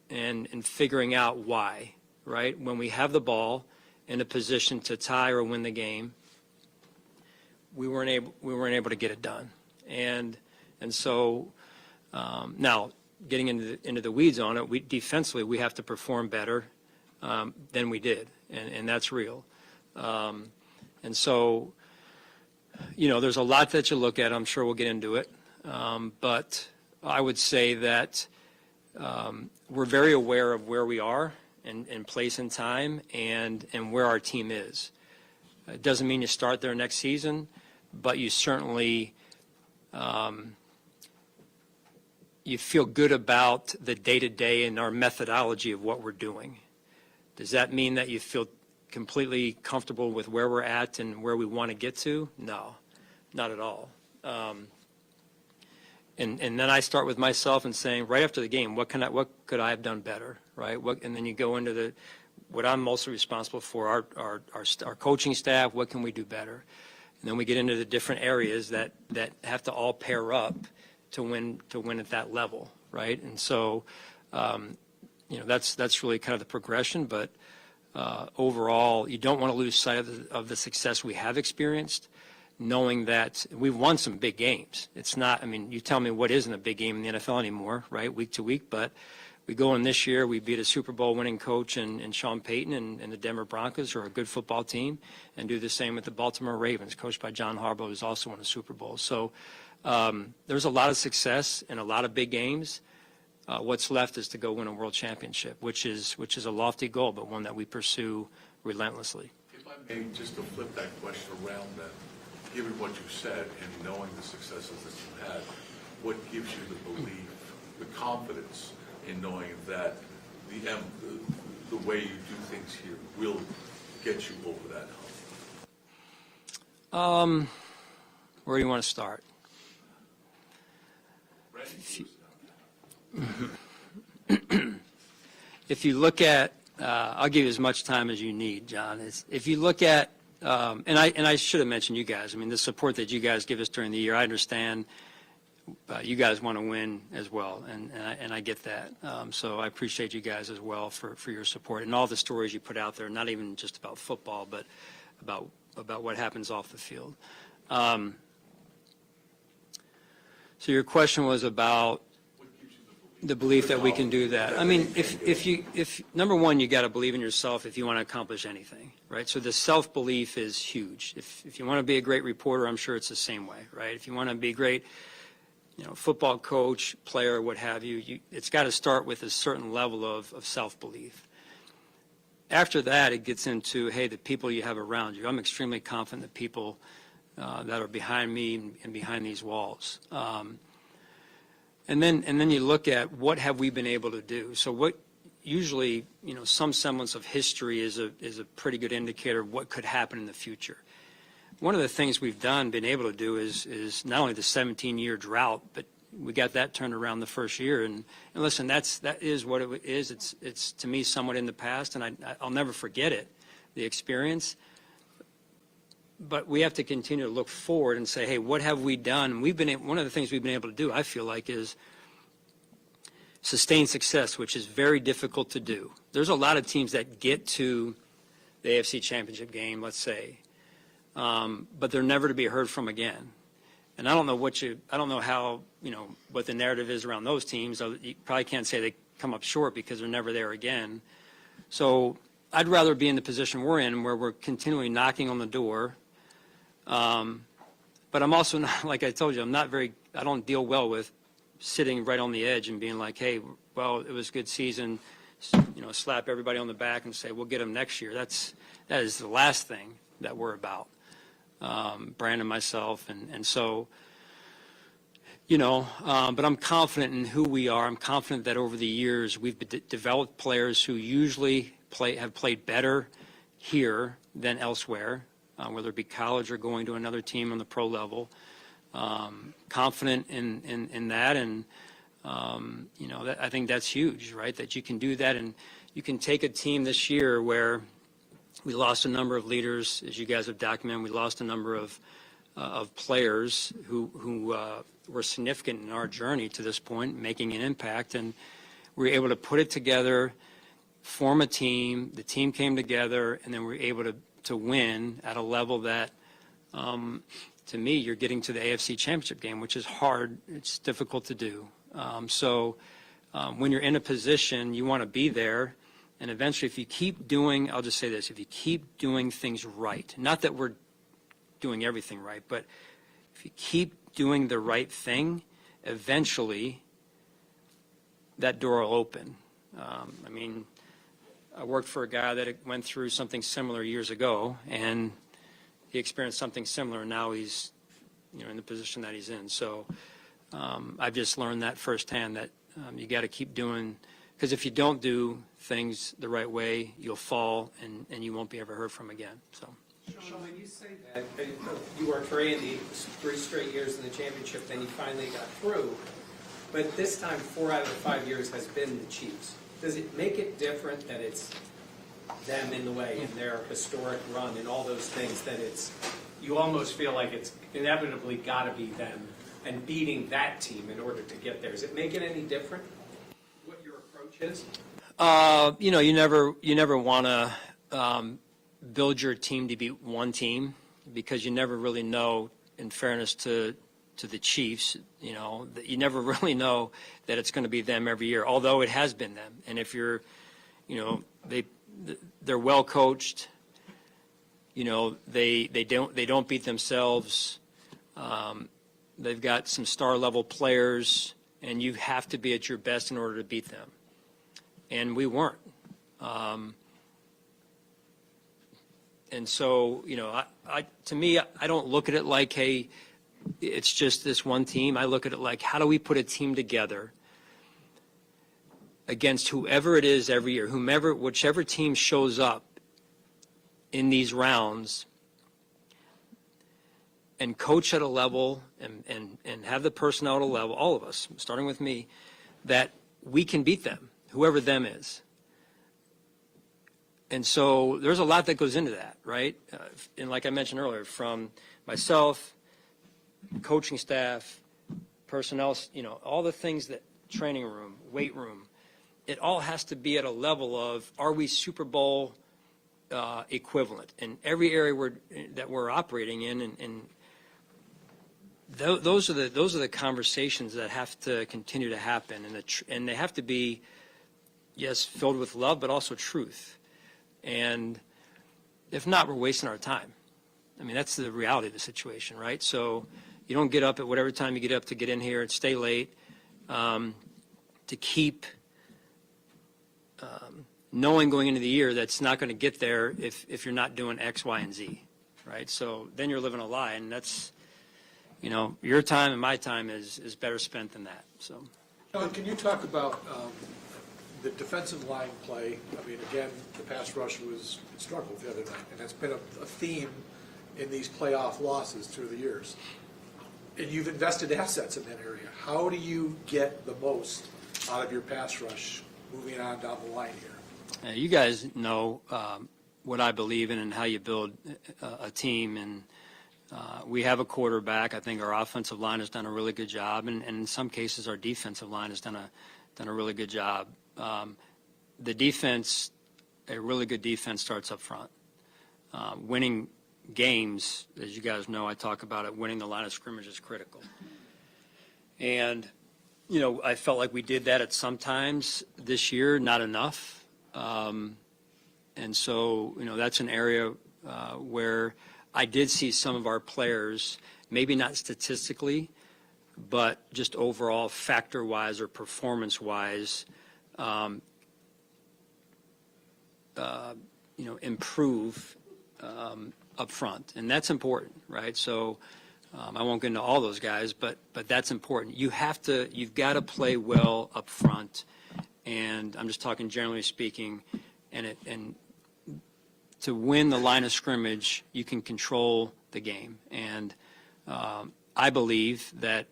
And figuring out why, right? When we have the ball in a position to tie or win the game, we weren't able to get it done. And so now getting into the weeds on it, defensively we have to perform better than we did, and that's real. And so, there's a lot that you look at. I'm sure we'll get into it. But I would say that we're very aware of where we are in place and time and where our team is. It doesn't mean you start there next season, but you certainly you feel good about the day-to-day and our methodology of what we're doing. Does that mean that you feel completely comfortable with where we're at and where we want to get to? No, not at all. And then I start with myself and saying, right after the game, what could I have done better, right? And then you go into what I'm mostly responsible for, our coaching staff. What can we do better? And then we get into the different areas that have to all pair up to win at that level, right? And so, that's really kind of the progression. But overall, you don't want to lose sight of the success we have experienced, knowing that we've won some big games. It's not, I mean, you tell me what isn't a big game in the NFL anymore, right, week to week, but we go in this year, we beat a Super Bowl winning coach in Sean Payton and the Denver Broncos, who are a good football team, and do the same with the Baltimore Ravens, coached by John Harbaugh, who's also won a Super Bowl. So there's a lot of success in a lot of big games. What's left is to go win a world championship, which is a lofty goal, but one that we pursue relentlessly. If I may, just to flip that question around then, given what you said and knowing the successes that you've had, what gives you the belief, the confidence in knowing that the way you do things here will get you over that hump? Where do you want to start? If you look at, I'll give you as much time as you need, John. If you look at, and I should have mentioned you guys. I mean, the support that you guys give us during the year, I understand you guys want to win as well, and I get that. So I appreciate you guys as well for your support and all the stories you put out there, not even just about football, but about what happens off the field. So your question was about the belief that we can do that. I mean, if number one, you got to believe in yourself if you want to accomplish anything, right? So the self-belief is huge. If you want to be a great reporter, I'm sure it's the same way, right? If you want to be a great, football coach, player, what have you, it's got to start with a certain level of self-belief. After that, it gets into, hey, the people you have around you. I'm extremely confident the people that are behind me and behind these walls. And then you look at what have we been able to do. So what usually, some semblance of history is a pretty good indicator of what could happen in the future. One of the things we've been able to do is not only the 17-year drought, but we got that turned around the first year. And listen, that is what it is. It's to me somewhat in the past, and I'll never forget it, the experience. But we have to continue to look forward and say, hey, what have we done? One of the things we've been able to do, I feel like, is sustain success, which is very difficult to do. There's a lot of teams that get to the AFC Championship game, let's say, but they're never to be heard from again. And I don't know how, what the narrative is around those teams. You probably can't say they come up short because they're never there again. So I'd rather be in the position we're in, where we're continually knocking on the door. But I'm also not, like I told you, I don't deal well with sitting right on the edge and being like, hey, well, it was a good season, slap everybody on the back and say, we'll get them next year. That is the last thing that we're about, Brandon, myself. And so, but I'm confident in who we are. I'm confident that over the years we've developed players who usually have played better here than elsewhere, whether it be college or going to another team on the pro level. Confident in that, and I think that's huge, right? That you can do that, and you can take a team this year where we lost a number of leaders, as you guys have documented. We lost a number of players who were significant in our journey to this point, making an impact, and we were able to put it together, form a team. The team came together, and then we were able to win at a level that, to me, you're getting to the AFC Championship game, which is hard. It's difficult to do. So when you're in a position, you want to be there. And eventually, if you keep doing, I'll just say this, if you keep doing things right, not that we're doing everything right, but if you keep doing the right thing, eventually that door will open. I mean, I worked for a guy that went through something similar years ago, and he experienced something similar, and now he's, in the position that he's in. So I've just learned that firsthand, that you got to keep doing, because if you don't do things the right way, you'll fall, and you won't be ever heard from again. So. Sean, when you say that, you worked for Andy 3 straight years in the championship, then you finally got through. But this time, 4 out of the 5 years has been the Chiefs. Does it make it different that it's them in the way and their historic run and all those things, that you almost feel like it's inevitably got to be them and beating that team in order to get there? Does it make it any different what your approach is? You never want to build your team to be one team, because you never really know, in fairness to the Chiefs, that you never really know that it's going to be them every year, although it has been them. And if you're, they're well coached, they don't beat themselves. They've got some star level players, and you have to be at your best in order to beat them. And we weren't. And so, to me, I don't look at it like, hey, it's just this one team. I look at it like, how do we put a team together against whoever it is every year, whichever team shows up in these rounds, and coach at a level and have the personnel at a level, all of us, starting with me, that we can beat them, whoever them is. And so there's a lot that goes into that, right? And like I mentioned earlier, from myself, coaching staff, personnel, all the things, that training room, weight room, it all has to be at a level of, are we Super Bowl equivalent in every area that we're operating in, and those are the conversations that have to continue to happen, and they have to be, yes, filled with love, but also truth. And if not, we're wasting our time. I mean, that's the reality of the situation, right? So you don't get up at whatever time you get up to get in here and stay late, to keep knowing going into the year that's not going to get there if you're not doing X, Y, and Z, right? So then you're living a lie, and that's, your time and my time is better spent than that. So, Sean, can you talk about the defensive line play? I mean, again, the pass rush was struggled the other night, and that's been a theme in these playoff losses through the years. And you've invested assets in that area. How do you get the most out of your pass rush moving on down the line here? You guys know what I believe in and how you build a team, and we have a quarterback. I think our offensive line has done a really good job, and in some cases our defensive line has done a really good job. The defense, a really good defense, starts up front. Winning games, as you guys know, I talk about it, winning the line of scrimmage is critical. And, I felt like we did that at some times this year, not enough. And so, that's an area where I did see some of our players, maybe not statistically, but just overall factor-wise or performance-wise, improve up front. And that's important, right? So I won't get into all those guys, but that's important. You've got to play well up front. And I'm just talking generally speaking, and to win the line of scrimmage, you can control the game. And I believe that,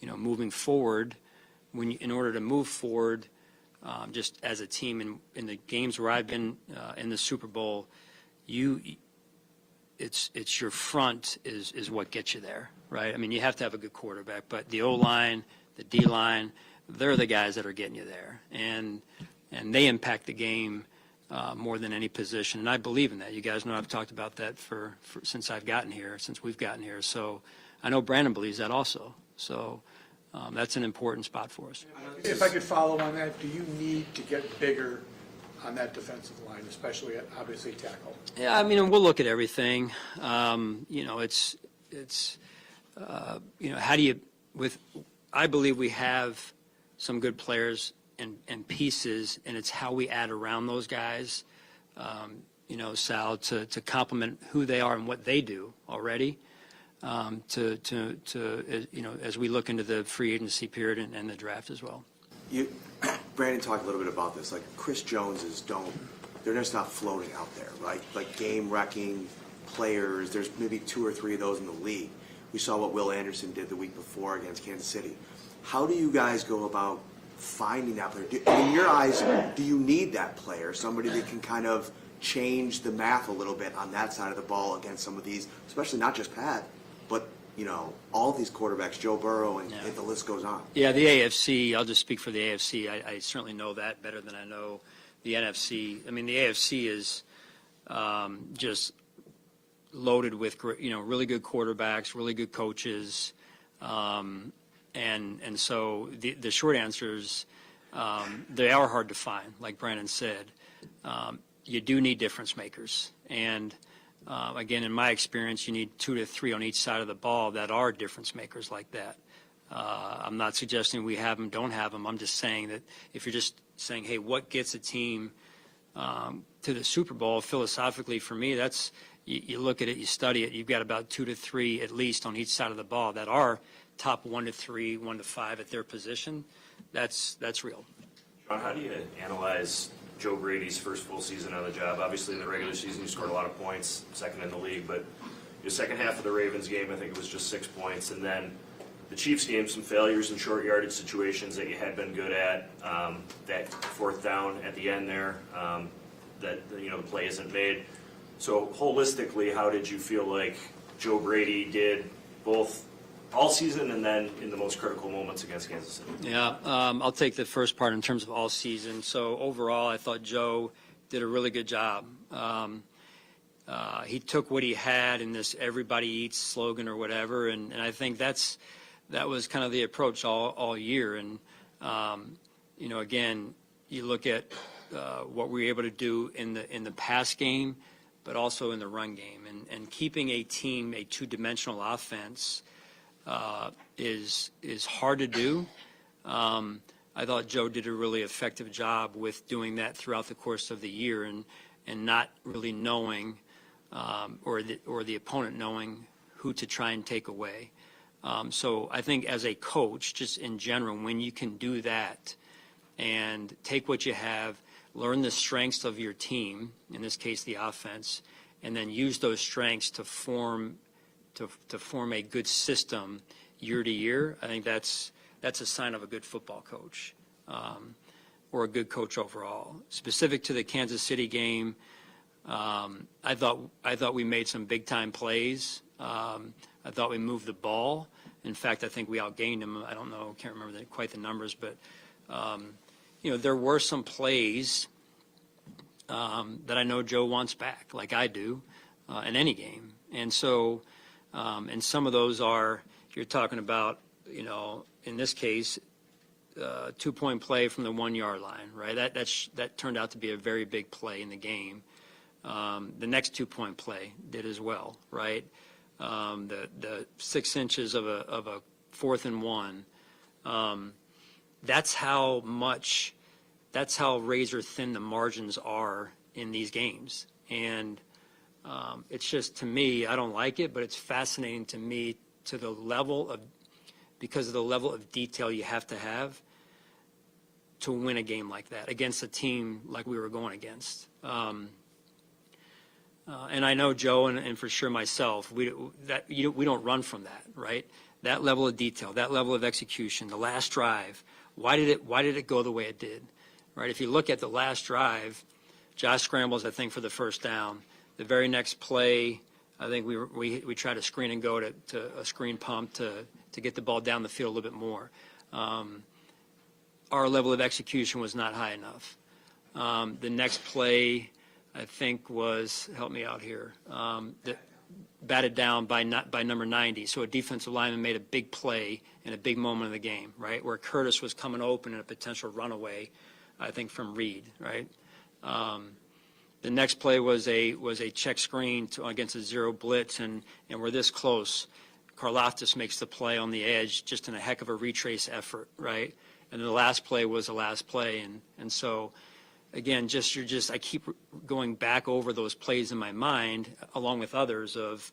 moving forward, in order to move forward, just as a team in the games where I've been in the Super Bowl, it's your front is what gets you there, right? I mean, you have to have a good quarterback, but the O-line, the D-line, they're the guys that are getting you there, and they impact the game more than any position, and I believe in that. You guys know I've talked about that since we've gotten here. So I know Brandon believes that also. So that's an important spot for us. If I could follow on that, do you need to get bigger on that defensive line, especially at, obviously, tackle? Yeah, I mean, we'll look at everything. How do you, I believe we have some good players and pieces, and it's how we add around those guys, Sal, to complement who they are and what they do already, as we look into the free agency period and the draft as well. Brandon talked a little bit about this. Like Chris Joneses they're just not floating out there, right? Like game-wrecking players. There's maybe 2 or 3 of those in the league. We saw what Will Anderson did the week before against Kansas City. How do you guys go about finding that player? In your eyes, do you need that player, somebody that can kind of change the math a little bit on that side of the ball against some of these, especially not just Pat, but all of these quarterbacks, Joe Burrow, and the list goes on. Yeah, the AFC, I'll just speak for the AFC. I certainly know that better than I know the NFC. I mean, the AFC is just loaded with really good quarterbacks, really good coaches, and so the short answer is they are hard to find, like Brandon said. You do need difference makers, and again, in my experience, you need 2 to 3 on each side of the ball that are difference makers like that. I'm not suggesting we have them, don't have them. I'm just saying that if you're just saying, hey, what gets a team to the Super Bowl, philosophically for me, that's you look at it, you study it, you've got about 2 to 3 at least on each side of the ball that are top 1 to 3, 1 to 5 at their position. That's real. Sean, how do you analyze Joe Brady's first full season on the job? Obviously, in the regular season, you scored a lot of points, second in the league, but the second half of the Ravens game, I think it was just 6 points, and then the Chiefs game, some failures in short yardage situations that you had been good at. That fourth down at the end there, the play isn't made. So holistically, how did you feel like Joe Brady did both all season and then in the most critical moments against Kansas City? Yeah, I'll take the first part in terms of all season. So overall, I thought Joe did a really good job. He took what he had in this "everybody eats" slogan or whatever, and I think that was kind of the approach all year. And again, you look at what we were able to do in the pass game, but also in the run game, and keeping a team a two-dimensional offense is hard to do. I thought Joe did a really effective job with doing that throughout the course of the year, and not really knowing or the opponent knowing who to try and take away. So I think as a coach, just in general, when you can do that and take what you have, learn the strengths of your team, in this case the offense, and then use those strengths to form a good system year to year, I think that's a sign of a good football coach, or a good coach overall. Specific to the Kansas City game, I thought we made some big time plays. I thought we moved the ball. In fact, I think we outgained them. I don't know, can't remember quite the numbers, but there were some plays that I know Joe wants back, like I do, in any game. And so, and some of those are, you're talking about, in this case, 2-point play from the 1 yard line, right? That turned out to be a very big play in the game. The next 2-point play did as well, right? The 6 inches of a 4th and 1. That's how razor thin the margins are in these games. And it's just, to me, I don't like it, but it's fascinating to me because of the level of detail you have to win a game like that against a team like we were going against. And I know Joe and for sure myself, we don't run from that, right? That level of detail, that level of execution, the last drive. Why did it go the way it did, right? If you look at the last drive, Josh scrambles, I think, for the first down. The very next play, I think we tried to screen and go to a screen pump to get the ball down the field a little bit more. Our level of execution was not high enough. The next play, I think, was, help me out here, batted down by number 90. So a defensive lineman made a big play in a big moment of the game, right, where Curtis was coming open in a potential runaway, I think, from Reed, right? The next play was a check screen against a zero blitz, and we're this close. Karlaftis makes the play on the edge, just in a heck of a retrace effort, right? the last play was the last play. And so, again, I keep going back over those plays in my mind, along with others, of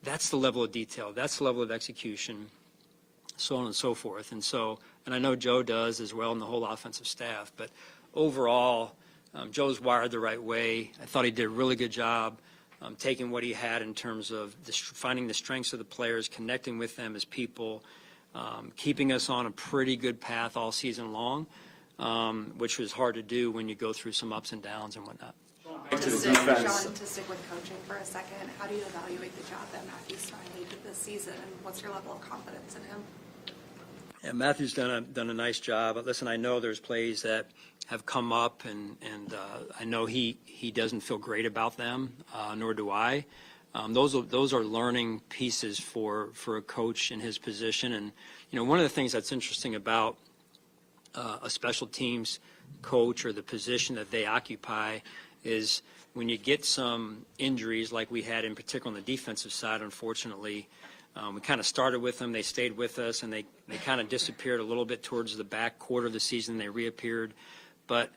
that's the level of detail, that's the level of execution, so on and so forth. And I know Joe does as well, and the whole offensive staff. But overall, Joe's wired the right way. I thought he did a really good job taking what he had in terms of finding the strengths of the players, connecting with them as people, keeping us on a pretty good path all season long, which was hard to do when you go through some ups and downs and whatnot. Sean, to stick with coaching for a second, how do you evaluate the job that Matthew Smiley did this season, and what's your level of confidence in him? Yeah, Matthew's done a nice job. But listen, I know there's plays that have come up, and I know he doesn't feel great about them, nor do I. Those are learning pieces for a coach in his position. And one of the things that's interesting about a special teams coach or the position that they occupy is when you get some injuries like we had in particular on the defensive side, unfortunately. We kind of started with them, they stayed with us, and they kind of disappeared a little bit towards the back quarter of the season. They reappeared. But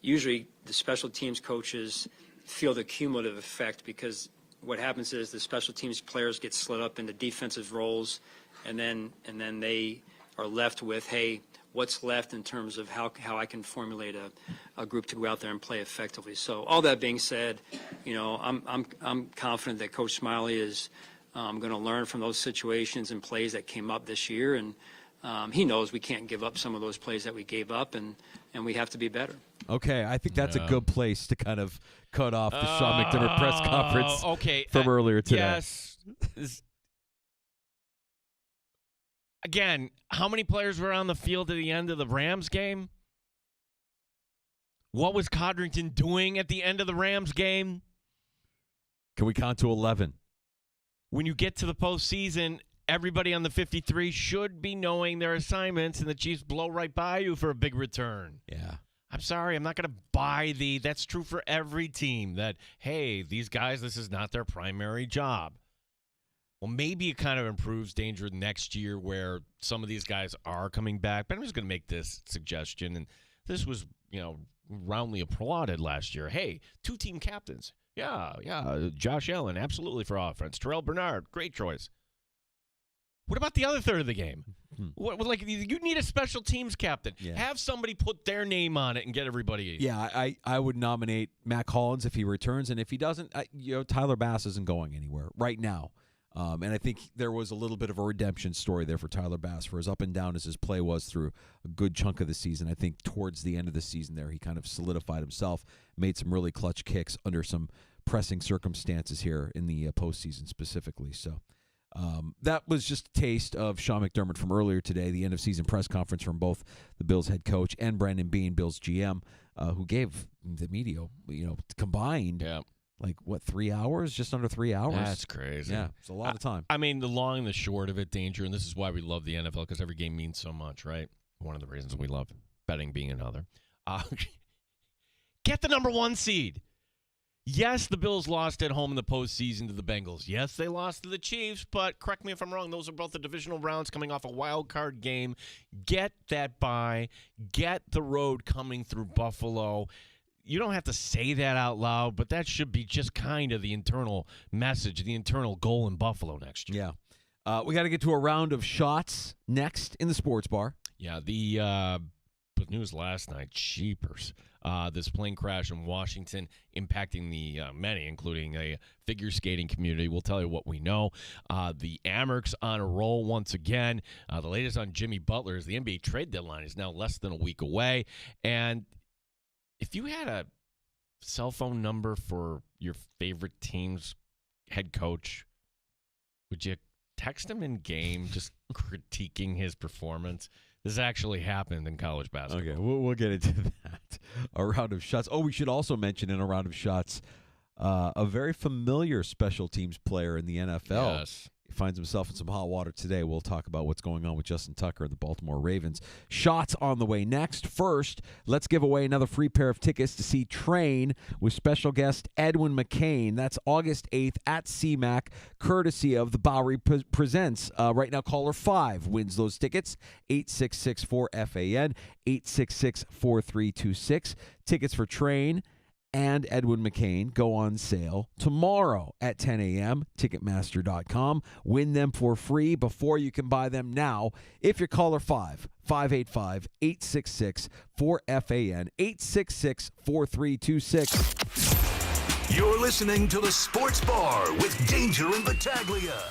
usually the special teams coaches feel the cumulative effect, because what happens is the special teams players get split up into defensive roles, and then they are left with, hey, what's left in terms of how I can formulate a group to go out there and play effectively. So all that being said, I'm confident that Coach Smiley is going to learn from those situations and plays that came up this year, and he knows we can't give up some of those plays that we gave up, and we have to be better. Okay, I think that's a good place to kind of cut off the Sean McDermott press conference from earlier today. Yes. Again, how many players were on the field at the end of the Rams game? What was Codrington doing at the end of the Rams game? Can we count to 11? When you get to the postseason, everybody on the 53 should be knowing their assignments, and the Chiefs blow right by you for a big return. Yeah. I'm sorry, I'm not going to buy that's true for every team, that, hey, these guys, this is not their primary job. Well, maybe it kind of improves danger next year where some of these guys are coming back. But I'm just going to make this suggestion, and this was, roundly applauded last year. Hey, 2 team captains. Yeah. Josh Allen, absolutely for offense. Terrell Bernard, great choice. What about the other third of the game? You need a special teams captain. Yeah. Have somebody put their name on it and get everybody. Yeah, I would nominate Matt Collins if he returns, and if he doesn't, Tyler Bass isn't going anywhere right now. And I think there was a little bit of a redemption story there for Tyler Bass, for as up and down as his play was through a good chunk of the season. I think towards the end of the season there, he kind of solidified himself, made some really clutch kicks under some pressing circumstances here in the postseason specifically. So that was just a taste of Sean McDermott from earlier today, the end-of-season press conference from both the Bills head coach and Brandon Beane, Bills GM, who gave the media, combined – 3 hours? Just under 3 hours? That's crazy. Yeah, it's a lot of time. I mean, the long and the short of it, Danger, and this is why we love the NFL, because every game means so much, right? One of the reasons we love betting being another. Get the number 1 seed. Yes, the Bills lost at home in the postseason to the Bengals. Yes, they lost to the Chiefs, but correct me if I'm wrong, those are both the divisional rounds coming off a wild card game. Get that bye. Get the road coming through Buffalo. You don't have to say that out loud, but that should be just kind of the internal message, the internal goal in Buffalo next year. Yeah. We got to get to a round of shots next in the sports bar. Yeah, the news last night, cheapers. This plane crash in Washington impacting the many, including a figure skating community. We'll tell you what we know. The Amerks on a roll once again. The latest on Jimmy Butler is the NBA trade deadline is now less than a week away. And if you had a cell phone number for your favorite team's head coach, would you text him in game just critiquing his performance? This actually happened in college basketball. Okay, we'll get into that. A round of shots. Oh, we should also mention in a round of shots a very familiar special teams player in the NFL. Yes. finds himself in some hot water today. We'll talk about what's going on with Justin Tucker and the Baltimore Ravens. Shots on the way next. First, let's give away another free pair of tickets to see Train with special guest Edwin McCain. That's August 8th at CMAC, courtesy of the Bowery Presents. Right now, caller 5 wins those tickets. 866-4FAN, 866-4326. Tickets for Train and Edwin McCain go on sale tomorrow at 10 a.m. Ticketmaster.com. Win them for free before you can buy them now. If you're caller 5, 585-866-4FAN, 866-4326. You're listening to the Sports Bar with Danger and Battaglia.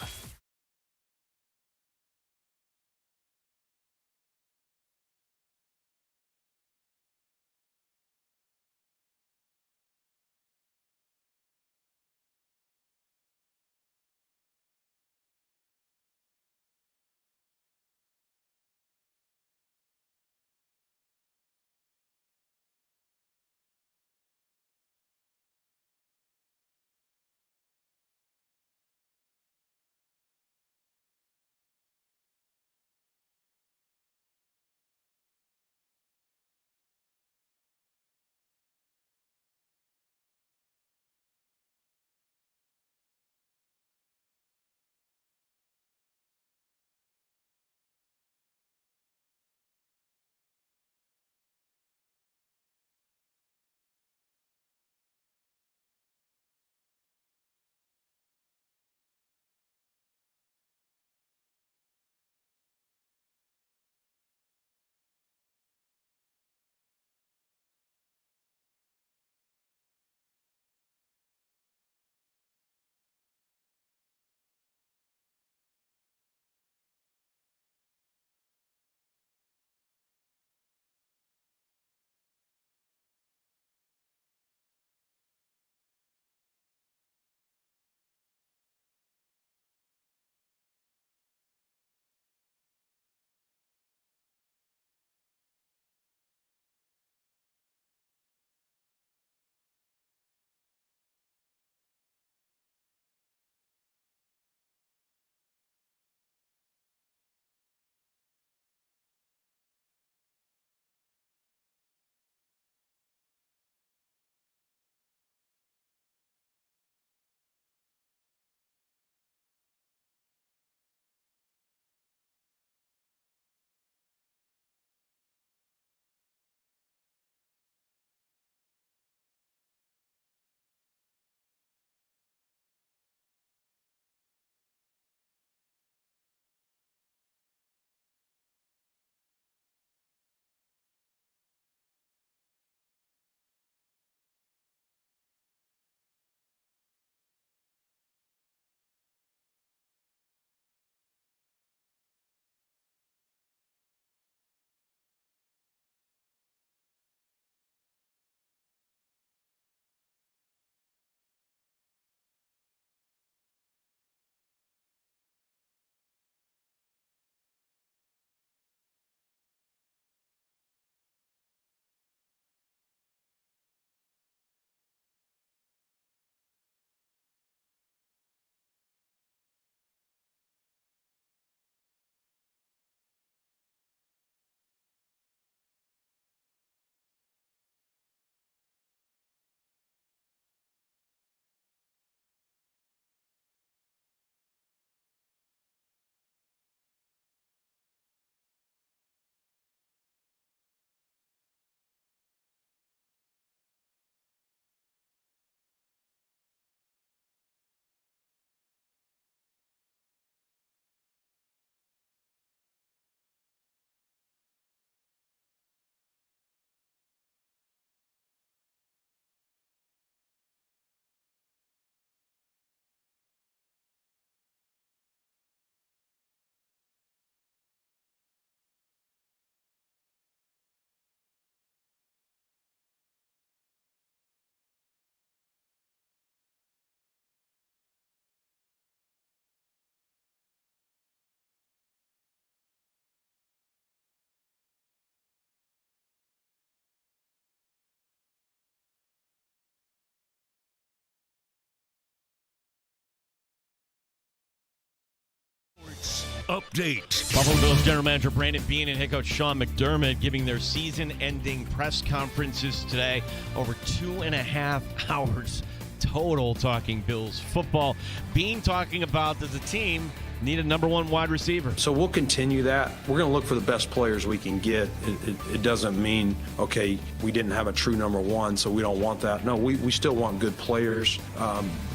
update. Buffalo Bills general manager Brandon Beane and head coach Sean McDermott giving their season-ending press conferences today. Over 2.5 hours total talking Bills football. Beane talking about that the team need a number one wide receiver. So we'll continue that. We're going to look for the best players we can get. It doesn't mean, okay, we didn't have a true number one, so we don't want that. No, we still want good players,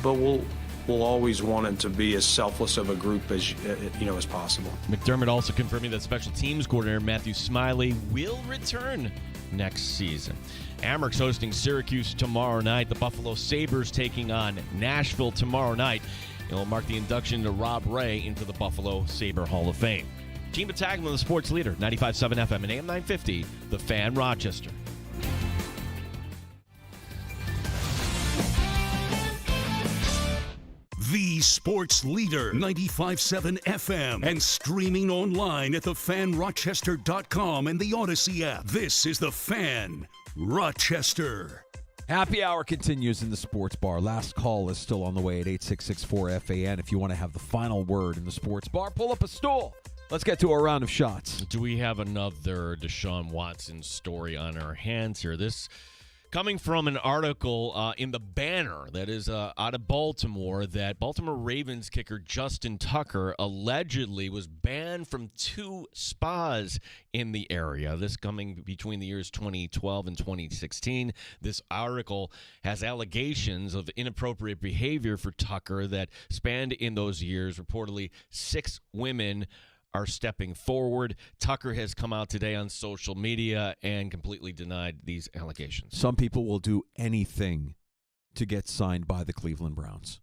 but we'll always want it to be as selfless of a group as as possible. McDermott also confirming that special teams coordinator Matthew Smiley will return next season. Amerks hosting Syracuse tomorrow night. The Buffalo Sabres taking on Nashville tomorrow night. It will mark the induction to Rob Ray into the Buffalo Sabre Hall of Fame. Gene Battaglia, the sports leader, 95.7 FM and AM 950, The Fan, Rochester. The sports leader, 95.7 FM, and streaming online at thefanrochester.com and the Odyssey app. This is The Fan, Rochester. Happy hour continues in the sports bar. Last call is still on the way at 866-4FAN. If you want to have the final word in the sports bar, pull up a stool. Let's get to a round of shots. Do we have another Deshaun Watson story on our hands here? This coming from an article in the Banner that is out of Baltimore, that Baltimore Ravens kicker Justin Tucker allegedly was banned from 2 spas in the area. This coming between the years 2012 and 2016. This article has allegations of inappropriate behavior for Tucker that spanned in those years. Reportedly, 6 women are stepping forward. Tucker has come out today on social media and completely denied these allegations. Some people will do anything to get signed by the Cleveland Browns.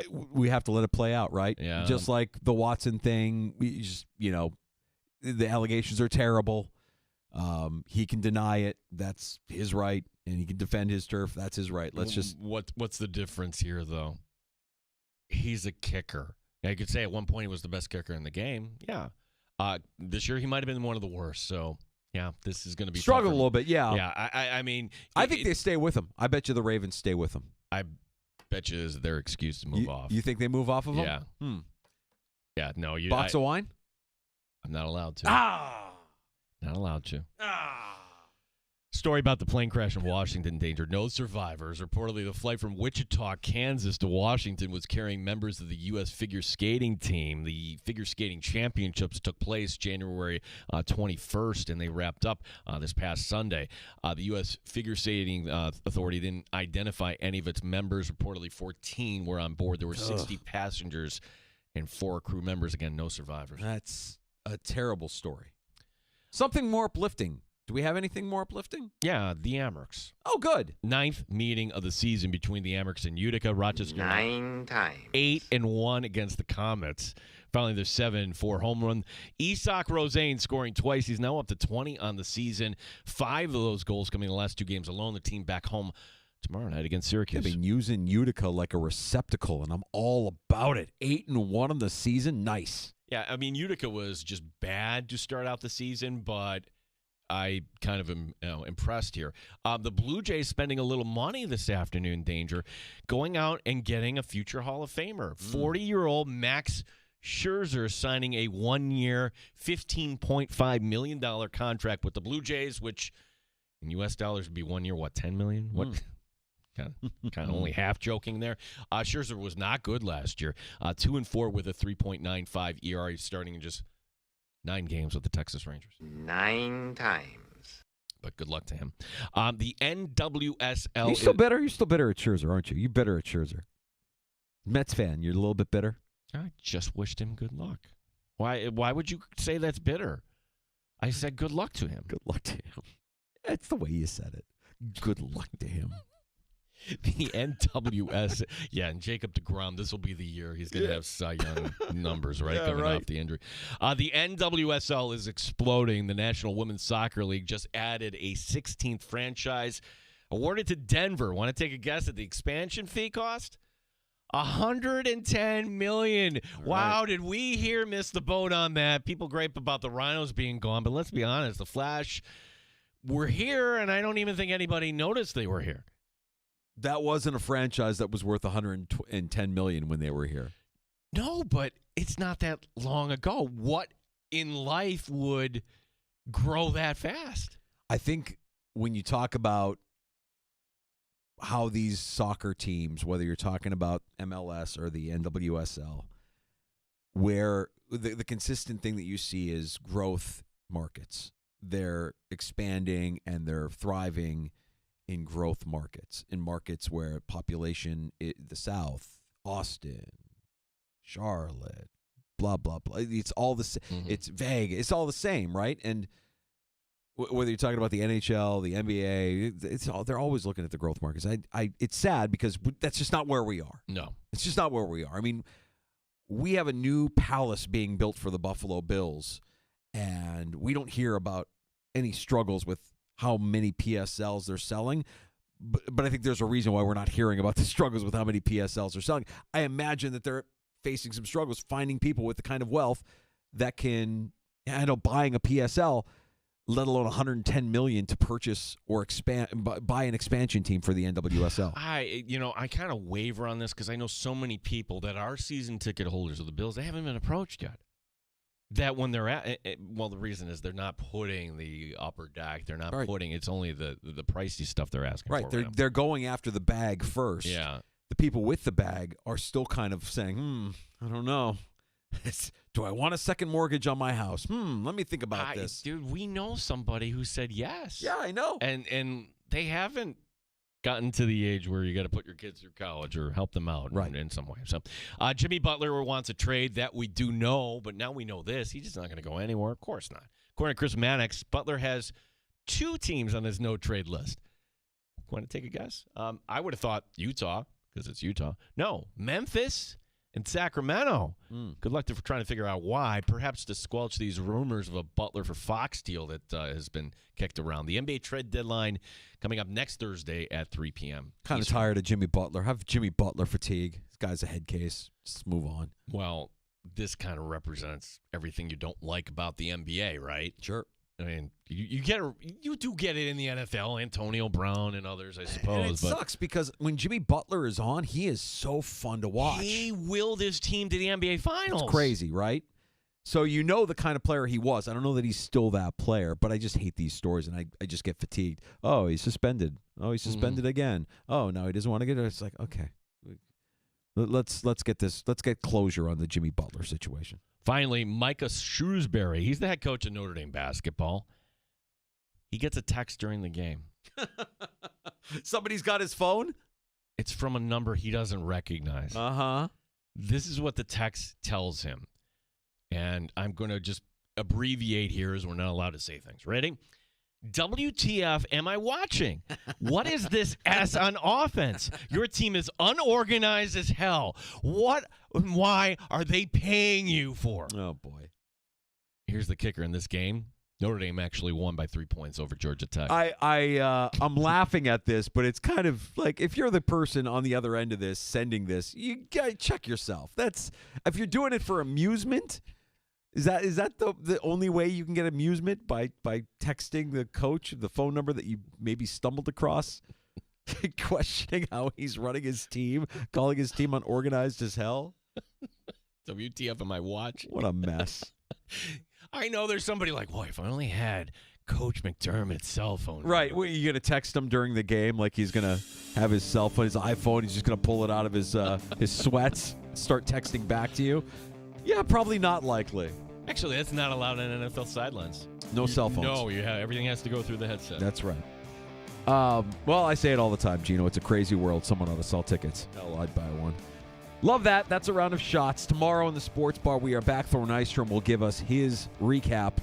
We have to let it play out, right? Yeah. Just like the Watson thing, we just, the allegations are terrible. He can deny it. That's his right. And he can defend his turf. That's his right. Let's just. What's the difference here, though? He's a kicker. You could say at one point he was the best kicker in the game. Yeah. This year he might have been one of the worst. So, yeah, this is going to be struggle tougher. a little bit, yeah. Yeah, I mean. I think they stay with him. I bet you the Ravens stay with him. I bet you is their excuse to move off. You think they move off of him? Yeah. Yeah, no. Box of wine? I'm not allowed to. Not allowed to. Story about the plane crash in Washington. Danger. No survivors. Reportedly, the flight from Wichita, Kansas to Washington was carrying members of the U.S. figure skating team. The figure skating championships took place January 21st, and they wrapped up this past Sunday. The U.S. Figure Skating Authority didn't identify any of its members. Reportedly, 14 were on board. There were 60 passengers and 4 crew members. Again, no survivors. That's a terrible story. Something more uplifting. Do we have anything more uplifting? Yeah, the Amerks. Oh, good. 9th meeting of the season between the Amerks and Utica. Rochester 9 times. 8-1 against the Comets. Finally, their 7-4 home run. Isak Rosane scoring twice. He's now up to 20 on the season. 5 of those goals coming in the last 2 games alone. The team back home tomorrow night against Syracuse. They've been using Utica like a receptacle, and I'm all about it. 8-1 on the season. Nice. Yeah, I mean, Utica was just bad to start out the season, but I kind of am impressed here. The Blue Jays spending a little money this afternoon, Danger, going out and getting a future Hall of Famer. 40-year-old Max Scherzer signing a 1-year, $15.5 million contract with the Blue Jays, which in U.S. dollars would be 1 year, what, $10 million? What? Kind of only half joking there. Scherzer was not good last year. 2-4 with a 3.95 ERA starting in just 9 games with the Texas Rangers. 9 times. But good luck to him. The NWSL. You're still bitter? You're still bitter at Scherzer, aren't you? You're bitter at Scherzer. Mets fan, you're a little bit bitter? I just wished him good luck. Why would you say that's bitter? I said good luck to him. Good luck to him. That's the way you said it. Good luck to him. The NWS, yeah, and Jacob deGrom, this will be the year he's going to have Cy Young numbers, right, coming off the injury. The NWSL is exploding. The National Women's Soccer League just added a 16th franchise awarded to Denver. Want to take a guess at the expansion fee cost? $110 million. Wow, did we here miss the boat on that? People gripe about the Rhinos being gone, but let's be honest, the Flash were here, and I don't even think anybody noticed they were here. That wasn't a franchise that was worth $110 million when they were here. No, but it's not that long ago. What in life would grow that fast? I think when you talk about how these soccer teams, whether you're talking about MLS or the NWSL, where the consistent thing that you see is growth markets. They're expanding and they're thriving in growth markets, in markets where population, the South, Austin, Charlotte, blah, blah, blah. It's all the same. Mm-hmm. It's vague. It's all the same, right? And whether you're talking about the NHL, the NBA, they're always looking at the growth markets. It's sad because that's just not where we are. No. It's just not where we are. I mean, we have a new palace being built for the Buffalo Bills, and we don't hear about any struggles with how many PSLs they're selling. But I think there's a reason why we're not hearing about the struggles with how many PSLs they're selling. I imagine that they're facing some struggles finding people with the kind of wealth that can, buying a PSL, let alone $110 million to purchase or buy an expansion team for the NWSL. I kind of waver on this because I know so many people that are season ticket holders of the Bills. They haven't been approached yet. That when they're the reason is they're not putting the upper deck. They're not putting. It's only the pricey stuff they're asking for. Right. They're going after the bag first. Yeah. The people with the bag are still kind of saying, I don't know. Do I want a second mortgage on my house? Let me think about this. Dude, we know somebody who said yes. Yeah, I know. And they haven't gotten to the age where you got to put your kids through college or help them out in some way. So Jimmy Butler wants a trade. That we do know, but now we know this. He's just not going to go anywhere. Of course not. According to Chris Mannix, Butler has 2 teams on his no-trade list. Want to take a guess? I would have thought Utah, because it's Utah. No, Memphis and Sacramento. Good luck to trying to figure out why. Perhaps to squelch these rumors of a Butler for Fox deal that has been kicked around. The NBA trade deadline coming up next Thursday at 3 p.m. Kind of tired of Jimmy Butler. Have Jimmy Butler fatigue. This guy's a head case. Just move on. Well, this kind of represents everything you don't like about the NBA, right? Sure. I mean, you do get it in the NFL, Antonio Brown and others, I suppose. And it sucks because when Jimmy Butler is on, he is so fun to watch. He willed his team to the NBA Finals. It's crazy, right? So you know the kind of player he was. I don't know that he's still that player, but I just hate these stories, and I just get fatigued. Oh, he's suspended. Oh, he's suspended again. Oh, no, he doesn't want to get it. It's like, okay. Let's get closure on the Jimmy Butler situation. Finally, Micah Shrewsbury. He's the head coach of Notre Dame basketball. He gets a text during the game. Somebody's got his phone? It's from a number he doesn't recognize. Uh-huh. This is what the text tells him. And I'm going to just abbreviate here as we're not allowed to say things. Ready? WTF am I watching? What is this S on offense? Your team is unorganized as hell. What and why are they paying you for? Oh, boy. Here's the kicker in this game. Notre Dame actually won by 3 points over Georgia Tech. I'm laughing at this, but it's kind of like if you're the person on the other end of this sending this, you got to check yourself. That's if you're doing it for amusement. Is that the only way you can get amusement by texting the coach the phone number that you maybe stumbled across, questioning how he's running his team, calling his team unorganized as hell? WTF am I watching? What a mess. I know there's somebody like, well, if I only had Coach McDermott's cell phone. Right. Well, you're going to text him during the game like he's going to have his cell phone, his iPhone. He's just going to pull it out of his sweats, start texting back to you. Yeah, probably not likely. Actually, that's not allowed on NFL sidelines. No cell phones. No, everything has to go through the headset. That's right. Well, I say it all the time, Gino. It's a crazy world. Someone ought to sell tickets. Hell, I'd buy one. Love that. That's a round of shots. Tomorrow in the Sports Bar, we are back. Thor Nystrom will give us his recap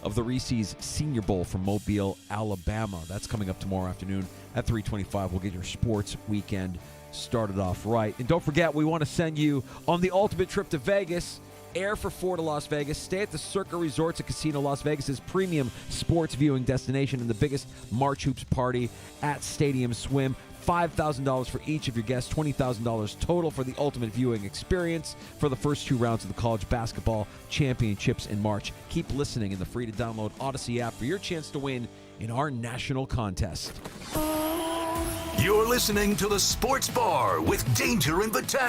of the Reese's Senior Bowl from Mobile, Alabama. That's coming up tomorrow afternoon at 3:25. We'll get your sports weekend started off right. And don't forget, we want to send you on the ultimate trip to Vegas. Air for 4 to Las Vegas. Stay at the Circa Resorts and Casino Las Vegas' premium sports viewing destination and the biggest March Hoops party at Stadium Swim. $5,000 for each of your guests, $20,000 total for the ultimate viewing experience for the first 2 rounds of the college basketball championships in March. Keep listening in the free-to-download Odyssey app for your chance to win in our national contest. You're listening to the Sports Bar with Danger and Batag.